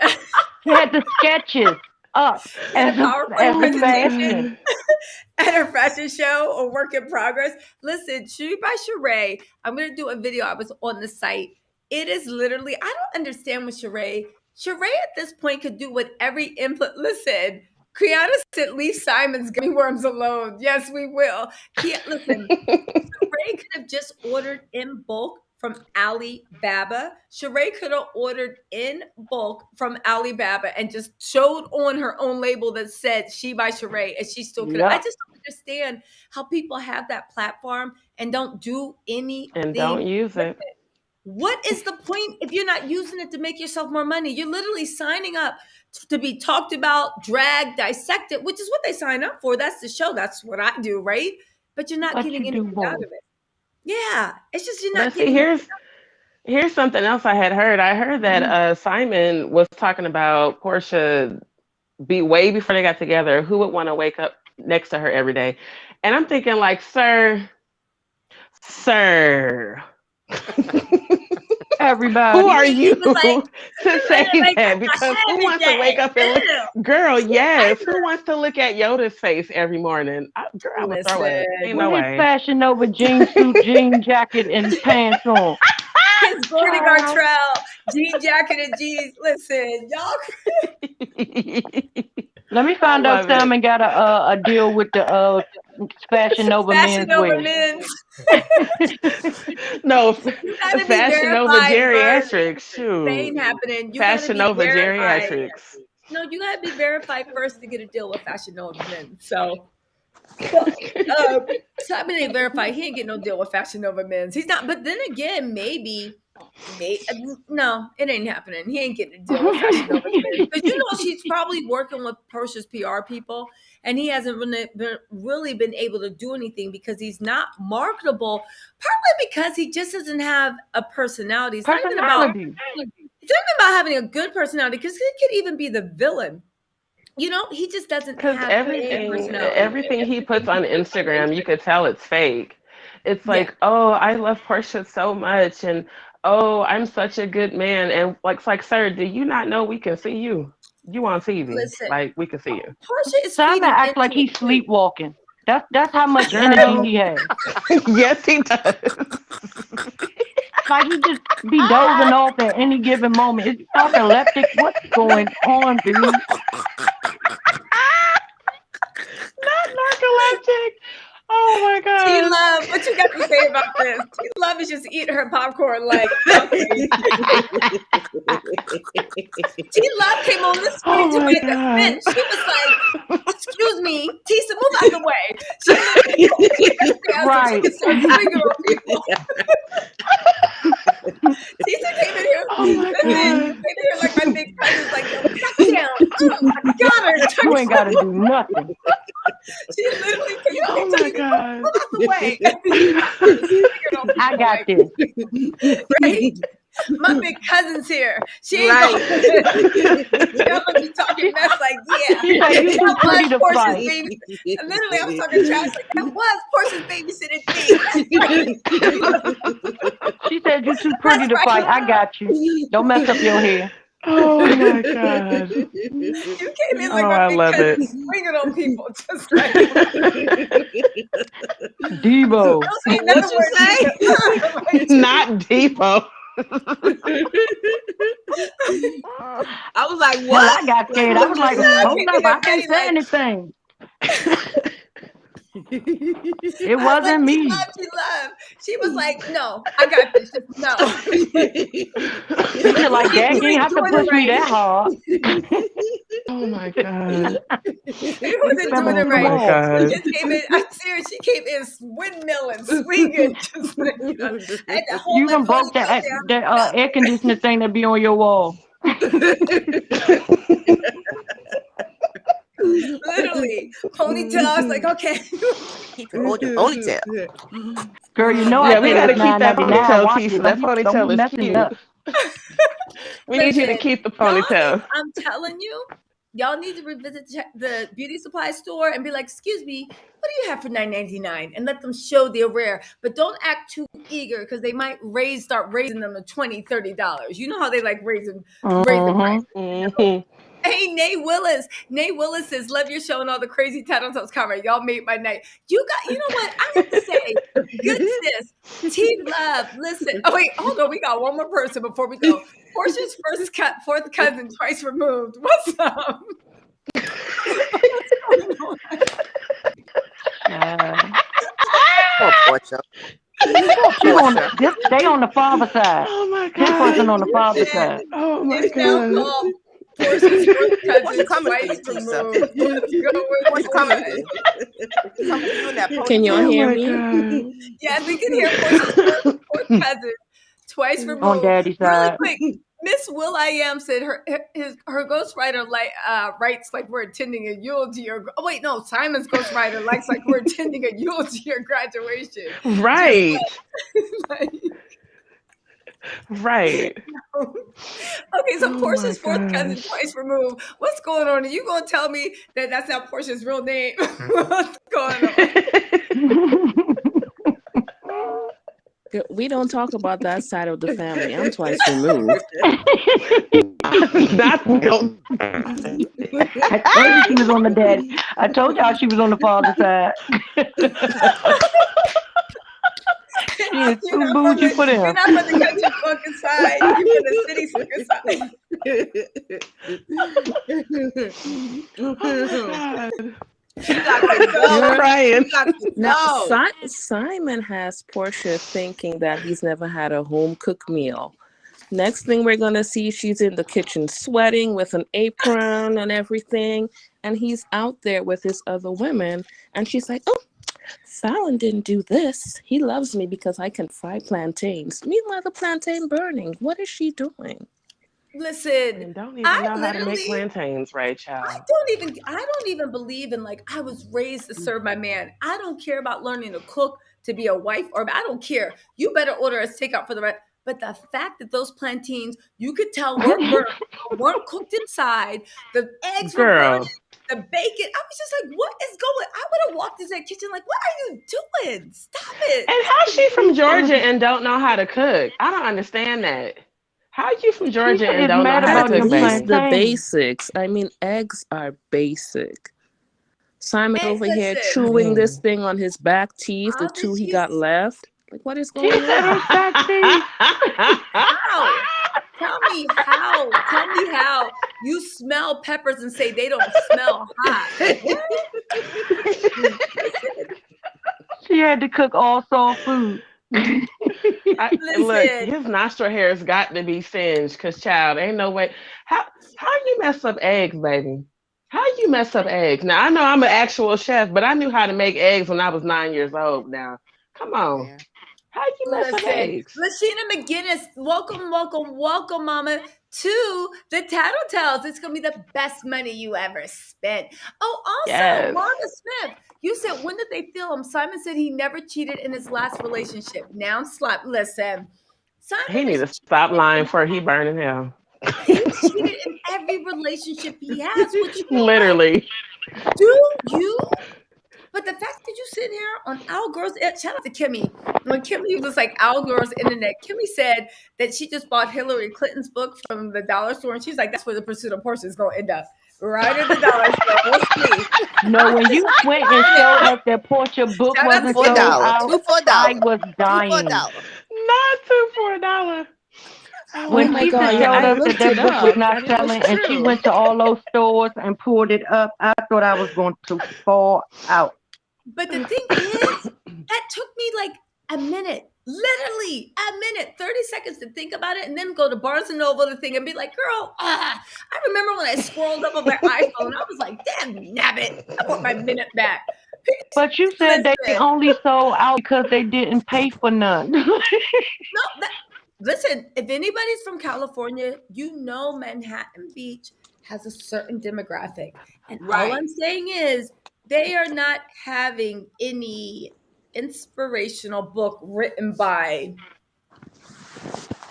She had the sketches up And as a a, PowerPoint as a presentation fashion. at her fashion show or work in progress. Listen, Shoot by Sheree. I'm gonna do a video. I was on the site. It is literally, I don't understand with Sheree. Sheree at this point could do what every input. Listen, Kriana said, leave Simon's gummy worms alone. Yes, we will. Listen, Sheree could have just ordered in bulk from Alibaba. Sheree could have ordered in bulk from Alibaba and just showed on her own label that said she by Sheree, and she still could have. I Yep. just don't understand how people have that platform and don't do anything. And don't use with it. What is the point if you're not using it to make yourself more money? You're literally signing up to be talked about, dragged, dissected, which is what they sign up for. That's the show. That's what I do, right? But you're not But getting you do anything out both. of it. Yeah, it's just you're not But see, getting. here's something else I had heard. I heard that Simon was talking about Porsha way before they got together. Who would want to wake up next to her every day? And I'm thinking, like, sir. Everybody. Who are you Like, to say like, that? Because who every wants to day. wake up and look? Ew. Girl, yes. Who wants to look at Yoda's face every morning? Girl, I would throw Listen, up. Ain't With no his way. Fashion Nova jean suit, jean jacket, and pants on. his Gordy Gartrell, jean jacket and jeans. Listen, y'all. Let me find out love it. Simon got a deal with the Fashion Nova Fashion over menswear. men's. No, You gotta be Fashion Nova verified geriatrics. first. Shoot. They ain't happening. You gotta Fashion be Nova verified. geriatrics. No, you gotta be verified first to get a deal with Fashion Nova men. So Simon ain't verified. He ain't getting no deal with Fashion Nova men's. He's not. But then again, maybe. No, it ain't happening. He ain't getting a deal with Fashion Nova men's because you know she's probably working with Porsha's PR people, and he hasn't really been able to do anything because he's not marketable. Partly because he just doesn't have a personality. It's not even about having a good personality because he could even be the villain. You know, he just doesn't Because have a personality. everything he puts on Instagram, you could tell it's fake. It's like, oh, I love Porsha so much, and oh, I'm such a good man, and it's like, sir, do you not know we can see you? You on TV? Listen, like we can see you. Porsha is Simon feeding acts like into he's it. sleepwalking. That's how much Girl. energy he has. Yes, he does. Like he just be dozing off at any given moment. Is he narcoleptic? What's going on, dude? Not narcoleptic. Oh my god. T-Love, what you got to say about this? T-Love is just eating her popcorn like. Okay. T-Love came on the screen to make a defense. She was like, "Excuse me, Tisa, move out the way." Right. She started swinging on people. Tisa came in here. Came in here like my big cousin's like, "Yo, down. I got her." You ain't got to do nothing. She literally came Oh my god. move out the way. I got this. Right? My big cousin's here. She ain't Right. gonna be talking mess like, yeah. She's like, you too That pretty was to Portia's fight. baby. Literally, I was talking trash like that was Portia's babysitting me. She said, you too pretty to fight. I got you. Don't mess up your hair. Oh my god. You came in like Oh, my I big love cousin it. swinging on people. Just like, Devo. don't say another word. Not Depot. I was like, Well, what? I got scared. I was like, hold up, I can't say anything. It wasn't me. She was like, no, I got this. Just no. You're like, Dad, you didn't have to push me that hard. Oh my god. It wasn't doing it Oh right. my god. She just came in. I'm serious. She came in windmilling, swinging. Just, had to hold You my even broke ponytail that down. air conditioner thing that be on your wall. Literally, ponytail. I was like, okay. Keep it hold your ponytail. Girl, you know Yeah, I we paid gotta us keep that $9.99. ponytail, Watch Tisa. it. That Don't ponytail be is messing cute. up. We need you to keep the ponytail. y'all need to revisit the beauty supply store and be like, excuse me, what do you have for $9.99? And let them show they're rare. But don't act too eager because they might start raising them to $20, $30. You know how they like raise the price. Hey, Nay Willis. Nay Willis says, love your show and all the crazy Tattle Tells comment. Y'all made my night. You know what? I have to say, good sis, T-Love, listen. Oh, wait, hold on. We got one more person before we go. Porsha's fourth cousin, twice removed. What's up? Poor Porsha. They on the father side. Oh my God. This person on the father side. Oh my It's now God. called Porsha's fourth cousin, coming for twice you, removed. Tisa. Let's go with What's coming for you? Coming for you in that ponytail. Can y'all hear my me? God. Yes, we can hear Porsha's fourth cousin, twice removed. On daddy's Really side. quick, Miss Will I Am said her ghostwriter writes like we're attending a eulogy or wait, no, Simon's ghostwriter likes like we're attending a eulogy or graduation. Right. Like, Right. okay, so Oh Portia's my fourth cousin, gosh. twice removed. What's going on? Are you gonna tell me that that's not Portia's real name? What's going on? We don't talk about that side of the family. I'm twice removed. That's go. I told you she was on the daddy. I told y'all she was on the father side. She is too bougie for them. You're not from the country fucking side. You're from the city fucking side. I'm crying. Now, Simon has Porsha thinking that he's never had a home cooked meal. Next thing we're going to see, she's in the kitchen sweating with an apron and everything. And he's out there with his other women. And she's like, oh, Fallon didn't do this. He loves me because I can fry plantains. Meanwhile, the plantain burning. What is she doing? Listen, And don't even know how to make plantains, right, child? I don't even believe in like I was raised to serve my man. I don't care about learning to cook, to be a wife, or I don't care. You better order a takeout for the rest. But the fact that those plantains, you could tell weren't cooked inside, the eggs were burning, the bacon. I was just like, what is going? I would have walked into that kitchen like, what are you doing? Stop it. And how's she from Georgia and don't know how to cook? I don't understand that. How are you from Georgia and don't know how to cook? The basics. I mean, eggs are basic. Simon over here chewing this thing on his back teeth, the two he got left. Like, what is going on? How? Tell me how you smell peppers and say they don't smell hot. She had to cook all soul food. Look, his nostril hair's got to be singed because, child, ain't no way. How you mess up eggs, baby? How you mess up eggs? Now, I know I'm an actual chef, but I knew how to make eggs when I was 9 years old. Now, come on. Yeah. How you mess up eggs? Lashina McGinnis, welcome, mama, to the Tattle Tells. It's going to be the best money you ever spent. Oh, also, yes. Martha Smith, you said, when did they film? Simon said he never cheated in his last relationship. Now, listen. Simon he needs to stop lying for he burning hell. He cheated in every relationship he has. Literally. Do you? But the fact that you sit here on Our Girls, shout out to Kimmy. When Kimmy was like Our Girls Internet, Kimmy said that she just bought Hillary Clinton's book from the dollar store, and she's like, that's where the pursuit of Porsche is going to end up. Right at the dollar store. We'll see. No, when you went and showed us that Porsche book wasn't sold out, I was dying. Not $2 for $1. When Lisa showed us that book was not selling, and she went to all those stores and pulled it up, I thought I was going to fall out. But the thing is, that took me like a minute, literally a minute, 30 seconds to think about it, and then go to Barnes & Noble the thing and be like, girl, I remember when I scrolled up on my iPhone, I was like, damn nabbit, I want my minute back. But you said they only sold out because they didn't pay for none. Listen, if anybody's from California, you know Manhattan Beach has a certain demographic. And all I'm saying is they are not having any inspirational book written by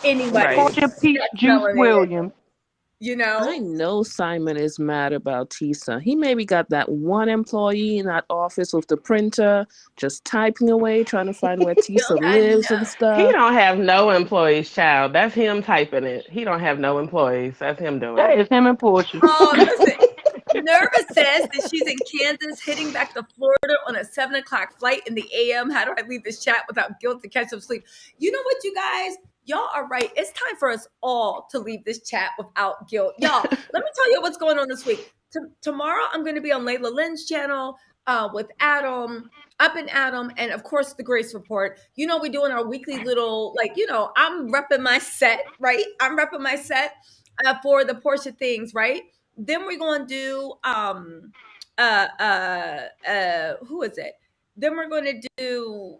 anybody. Porsha Peach Juice Williams. You I know? know Simon is mad about Tisa. He maybe got that one employee in that office with the printer, just typing away, trying to find where Tisa I lives and know. He stuff. don't have no employees, child. That's him typing it. He don't have no employees. That's him doing That it. is him and Porsha. Oh, listen. Nerva says that she's in Kansas, heading back to Florida on a 7 o'clock flight in the AM. How do I leave this chat without guilt to catch some sleep? You know what, you guys? Y'all are right. It's time for us all to leave this chat without guilt. Y'all, let me tell you what's going on this week. Tomorrow, I'm going to be on Layla Lynn's channel with Adam, Up and Adam, and of course, the Grace Report. You know, we're doing our weekly little, like, I'm repping my set, right? I'm repping my set for the Porsha things, right? Then we're going to do who is it? Then we're going to do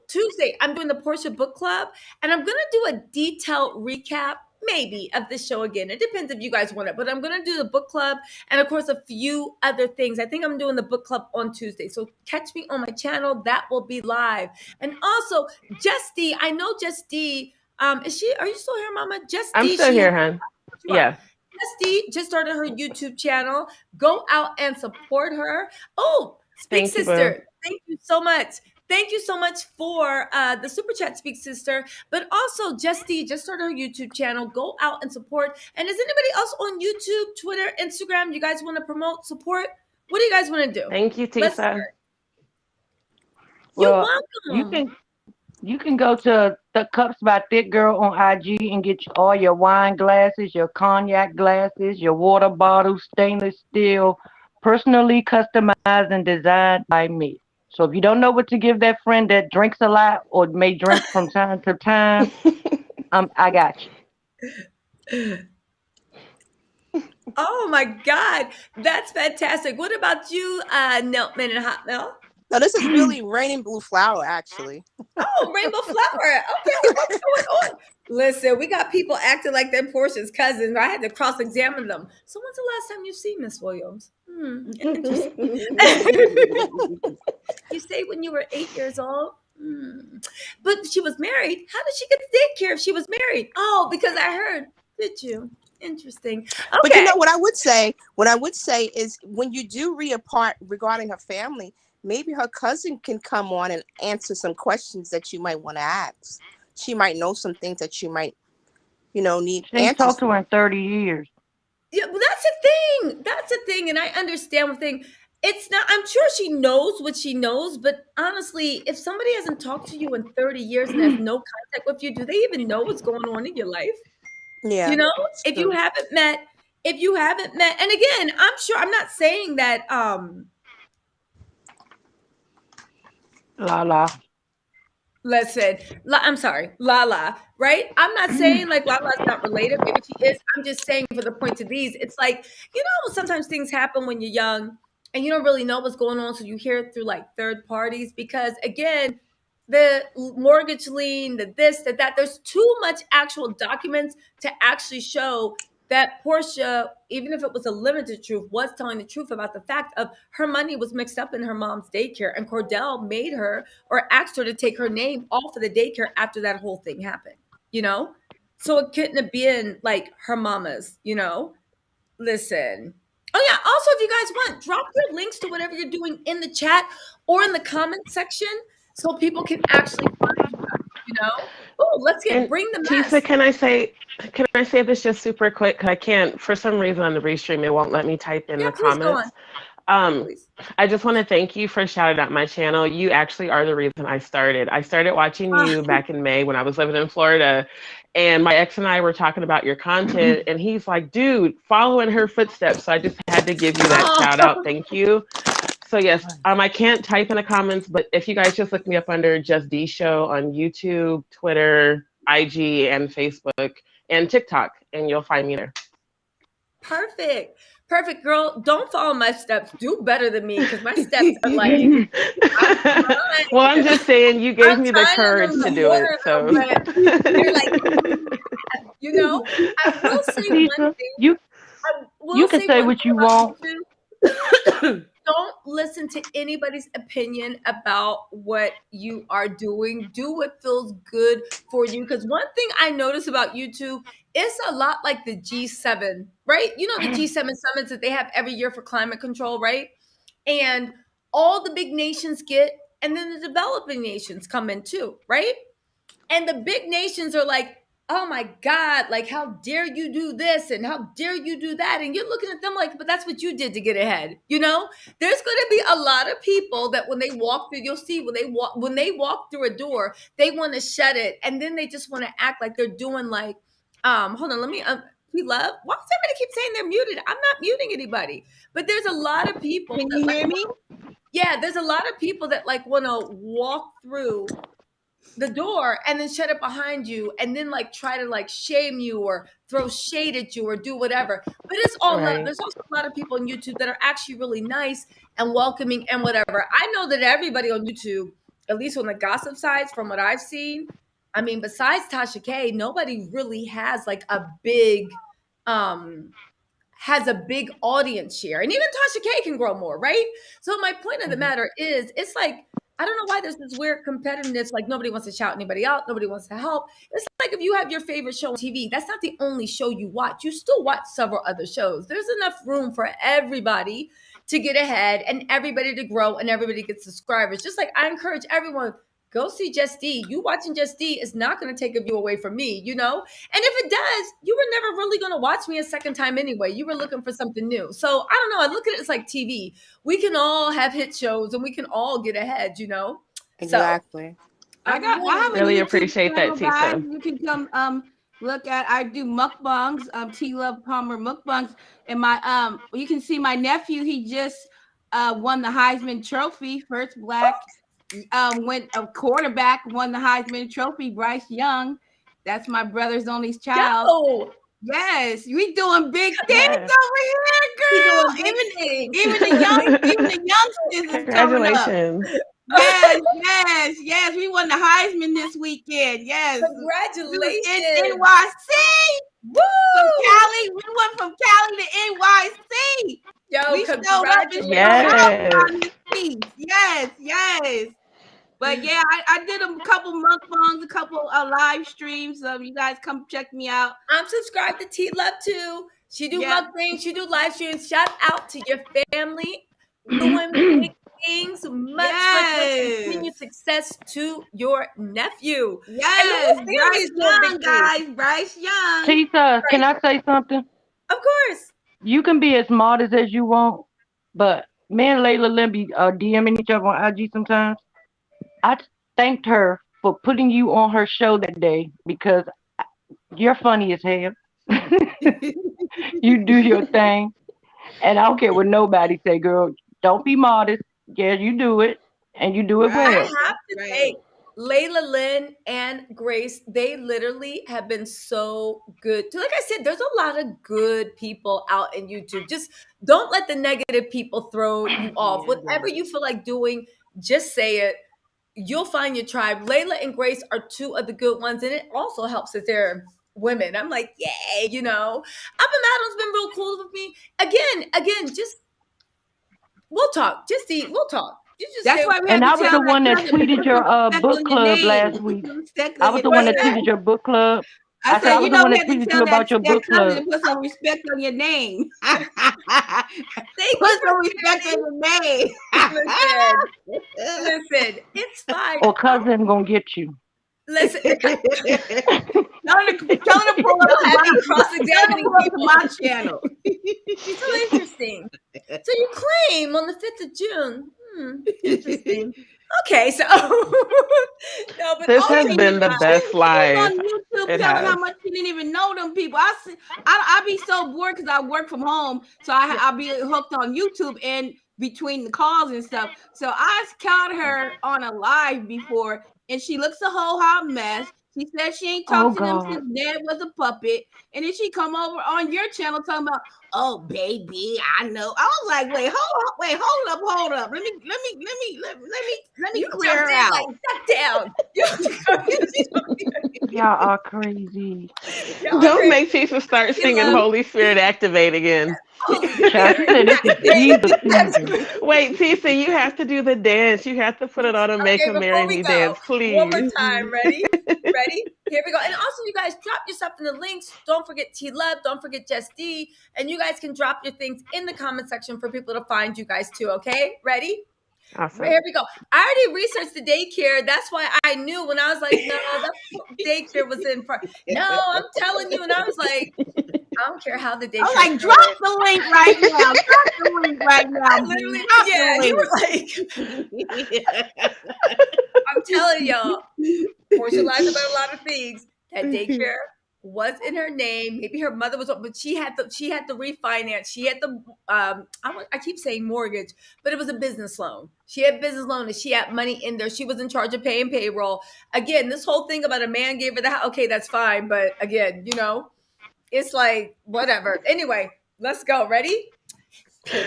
Tuesday. I'm doing the Porsha book club, and I'm going to do a detailed recap maybe of this show again. It depends if you guys want it, but I'm going to do the book club and of course a few other things. I think I'm doing the book club on Tuesday. So catch me on my channel. That will be live. And also Jess D, I know Jess D, are you still here, Mama? Jess I'm D, still here, hon. you are. Yeah. Misty just started her YouTube channel. Go out and support her. Oh, Speak Thank you, Sister. boo. Thank you so much. Thank you so much for the super chat, Speak Sister. But also, Justy just started her YouTube channel. Go out and support. And is anybody else on YouTube, Twitter, Instagram? You guys want to promote, support? What do you guys want to do? Thank you, Let's Tisa. hear it. You're Well, welcome. you can go to the Cups by Thick Girl on IG and get all your wine glasses, your cognac glasses, your water bottles, stainless steel, personally customized and designed by me. So if you don't know what to give that friend that drinks a lot or may drink from time to time, I got you. Oh my God, that's fantastic. What about you, Milkman and Hot Milk? No, this is really Raining Blue Flower, actually. Oh, Rainbow Flower. Okay, what's going on? Listen, we got people acting like they're Portia's cousins. I had to cross-examine them. So when's the last time you seen Miss Williams? Interesting. You say when you were 8 years old? But she was married. How did she get the daycare if she was married? Oh, because I heard. Did you? Interesting. Okay. But you know what I would say? What I would say is when you do reapart regarding her family, maybe her cousin can come on and answer some questions that you might want to ask. She might know some things that you might, need She ain't answers talked to her in 30 years. Yeah, well, that's a thing. That's a thing. And I understand one thing. It's not, I'm sure she knows what she knows, but honestly, if somebody hasn't talked to you in 30 years and has no contact with you, do they even know what's going on in your life? Yeah. You know, that's if true. you haven't met, and again, I'm sure, I'm not saying that, La. listen, I'm sorry, Lala, right? I'm not saying like Lala's not related. Maybe she is. I'm just saying for the point of these, it's like, sometimes things happen when you're young and you don't really know what's going on. So you hear it through like third parties because again, the mortgage lien, the this, that, there's too much actual documents to actually show that Porsha, even if it was a limited truth, was telling the truth about the fact of her money was mixed up in her mom's daycare and Cordell made her or asked her to take her name off of the daycare after that whole thing happened, So it couldn't have been like her mama's, Listen. Oh yeah, also if you guys want, drop your links to whatever you're doing in the chat or in the comment section so people can actually find you guys, Oh, let's bring the mess. Tisa, can I say this just super quick? I can't, for some reason on the restream, it won't let me type in the comments. I just want to thank you for shouting out my channel. You actually are the reason I started. I started watching you back in May when I was living in Florida, and my ex and I were talking about your content, and he's like, dude, follow in her footsteps. So I just had to give you that shout out. Thank you. So yes, I can't type in the comments, but if you guys just look me up under Just D Show on YouTube, Twitter, IG, and Facebook, and TikTok, and you'll find me there. Perfect, girl. Don't follow my steps. Do better than me because my steps are like. Well, I'm just saying you gave me the courage to do it. So you're like, I will say one thing. You can say what you want. Don't listen to anybody's opinion about what you are doing. Do what feels good for you. Because one thing I notice about YouTube, it's a lot like the G7, right? You know, the G7 summits that they have every year for climate control, right? And all the big nations get, and then the developing nations come in too, right? And the big nations are like, oh my God, like, how dare you do this and how dare you do that? And you're looking at them like, but that's what you did to get ahead. You know, there's going to be a lot of people that when they walk through, you'll see when they walk through a door, they want to shut it. And then they just want to act like they're doing like, hold on, let me, we love, why does everybody keep saying they're muted? I'm not muting anybody, but there's a lot of people. Can you hear me? Yeah, there's a lot of people that like want to walk through the door and then shut it behind you and then like try to like shame you or throw shade at you or do whatever. But it's all love. Right. There's also a lot of people on YouTube that are actually really nice and welcoming and whatever. I know that everybody on YouTube, at least on the gossip sides, from what I've seen, I mean, besides Tasha K, nobody really has like a big has a big audience share. And even Tasha K can grow more, right? So my point of the matter is, it's like, I don't know why there's this weird competitiveness, like nobody wants to shout anybody out, nobody wants to help. It's like if you have your favorite show on TV, that's not the only show you watch. You still watch several other shows. There's enough room for everybody to get ahead and everybody to grow and everybody get subscribers. Just like I encourage everyone, go see Just D. You watching Just D is not going to take a view away from me, you know? And if it does, you were never really going to watch me a second time anyway. You were looking for something new. So I don't know. I look at it as like TV. We can all have hit shows and we can all get ahead, you know? Exactly. I have a Really YouTube appreciate that, channel, guys. Tisa. You can come look at. I do mukbangs, T Love Palmer mukbangs, and my you can see my nephew. He just won the Heisman Trophy, first black. Went a quarterback, won the Heisman Trophy. Bryce Young, that's my brother's only child. Yo! Yes, we doing big things Yes. over here, girl. Even the youngsters is coming up. Congratulations. Yes. We won the Heisman this weekend. Yes. Congratulations. In NYC. Woo! From Cali. We went from Cali to NYC. Yo, We showed up and Yes. But yeah, I did a couple mukbangs, a couple live streams. You guys come check me out. I'm subscribed to T Love too. She do mukbangs, she do live streams. Shout out to your family doing big things. Much continued success to your nephew. Yes, Bryce Young, guys. Bryce Young. Tisa, can I say something? Of course. You can be as modest as you want, but me and Layla Lynn be DMing each other on IG sometimes. I thanked her for putting you on her show that day because you're funny as hell. You do your thing. And I don't care what nobody say, girl. Don't be modest. Yeah, you do it. And you do it well. I have to say, Layla Lynn and Grace, they literally have been so good. Like I said, there's a lot of good people out in YouTube. Just don't let the negative people throw you off. Whatever you feel like doing, just say it. You'll find your tribe. Layla and Grace are two of the good ones. And it also helps that they're women. I'm like, yay, you know. Abba Madam's been real cool with me. Again, just we'll talk. We'll talk. That's why we and have I to was tell the one that tweeted your book club last week. I was the one that tweeted your book club. I said, I was the one that tweeted you about your book club. Put some respect on your name. Put some respect on your name. Listen, it's fine. Or cousin gonna get you. Listen, tell her to pull up to cross-examining people on my channel. So interesting. So you claim on the 5th of June. Interesting. Okay, so no, but this has been the best live. On YouTube, telling how much you didn't even know them people. I be so bored because I work from home, so I'll be hooked on YouTube and between the calls and stuff. So I caught her on a live before, and she looks a whole hot mess. She said she ain't talked to them since Dad was a puppet, and then she come over on your channel talking about, "Oh baby, I know." I was like, "Wait, hold up. Let me clear her out." Like, shut down. Y'all are crazy. Y'all Don't crazy. make Tisa start singing love- Holy Spirit Activate again. Holy Child, she Spirit, said this is Jesus season. Wait, Tisa, you have to do the dance. You have to put it on and make Okay, him before marry we me go, dance, one more please. time. Ready? Ready? Here we go. And also, you guys, drop your stuff in the links. Don't forget T-Love. Don't forget Jess D. And you guys can drop your things in the comment section for people to find you guys too, okay? Ready? Awesome. Here we go. I already researched the daycare. That's why I knew when I was like, no, that daycare was in front. No, I'm telling you. And I was like, I don't care how the daycare I'm like, drop the link right now. Drop the link right now. literally, Drop yeah, the you were link. like, I'm telling y'all, Porsha lies about a lot of things. That daycare was in her name. Maybe her mother was, but she had the refinance. She had the I keep saying mortgage, but it was a business loan. She had business loan and she had money in there. She was in charge of paying payroll. Again, this whole thing about a man gave her the house. Okay, that's fine, but again, it's like whatever. Anyway, let's go. Ready? Yo,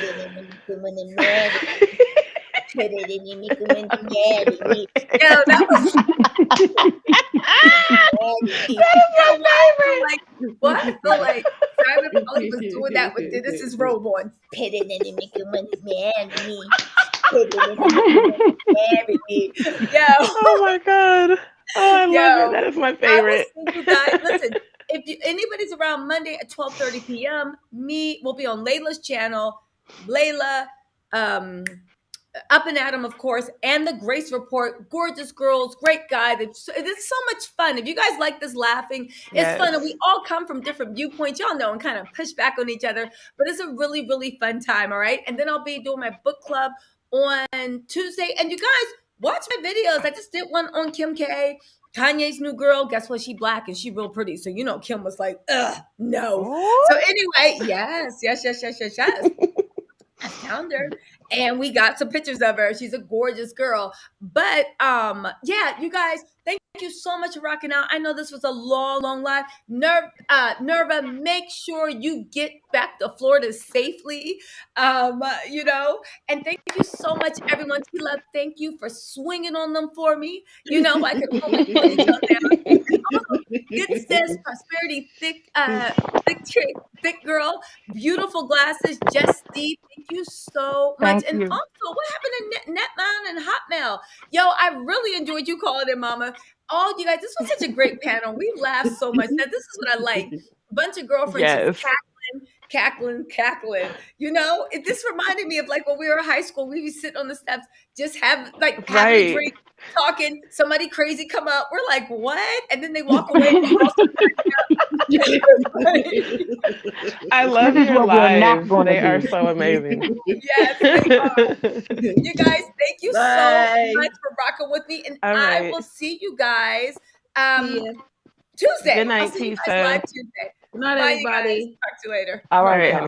that was like what? I feel like Simon probably was doing that with Dennis's robe on. Yo, Oh my God. Oh, I love it. yo, That is my I will favorite. see you guys. Listen, if anybody's around Monday at 12:30 p.m., me will be on Layla's channel. Layla, Up and Adam, of course, and the Grace Report. Gorgeous girls, great guy. It's so much fun. If you guys like this laughing, it's fun. And we all come from different viewpoints, y'all know, and kind of push back on each other. But it's a really, really fun time, all right? And then I'll be doing my book club on Tuesday. And you guys, watch my videos. I just did one on Kim K, Kanye's new girl. Guess what? She black and she real pretty. So, Kim was like, ugh, no. So anyway, yes. I found her and we got some pictures of her. She's a gorgeous girl. But yeah, you guys, thank you so much for rocking out. I know this was a long live. Nerva, make sure you get back to Florida safely. And thank you so much, everyone. T-Love, thank you for swinging on them for me. I could only put each other down. And also, good sis, prosperity, thick girl, beautiful glasses, Jess D. Thank you so much. Thank And you. also, what happened to Netman and Hotmail? Yo, I really enjoyed you calling in, Mama. All you guys, this was such a great panel. We laughed so much. Now, this is what I like. A bunch of girlfriends just cackling. This reminded me of like when we were in high school, we would sit on the steps, just having a drink, talking, somebody crazy come up. We're like, what? And then they walk away. And we all start I love This is your what we're not lives. gonna They do. are so amazing. Yes, they are. You guys, thank you so Bye. much for rocking with me. And All I right. will see you guys See ya. Tuesday. Good night, I'll see you guys Tisa. live Tuesday. Good night, Bye, you guys. everybody. Talk to you later. All All right, right, y'all. honey.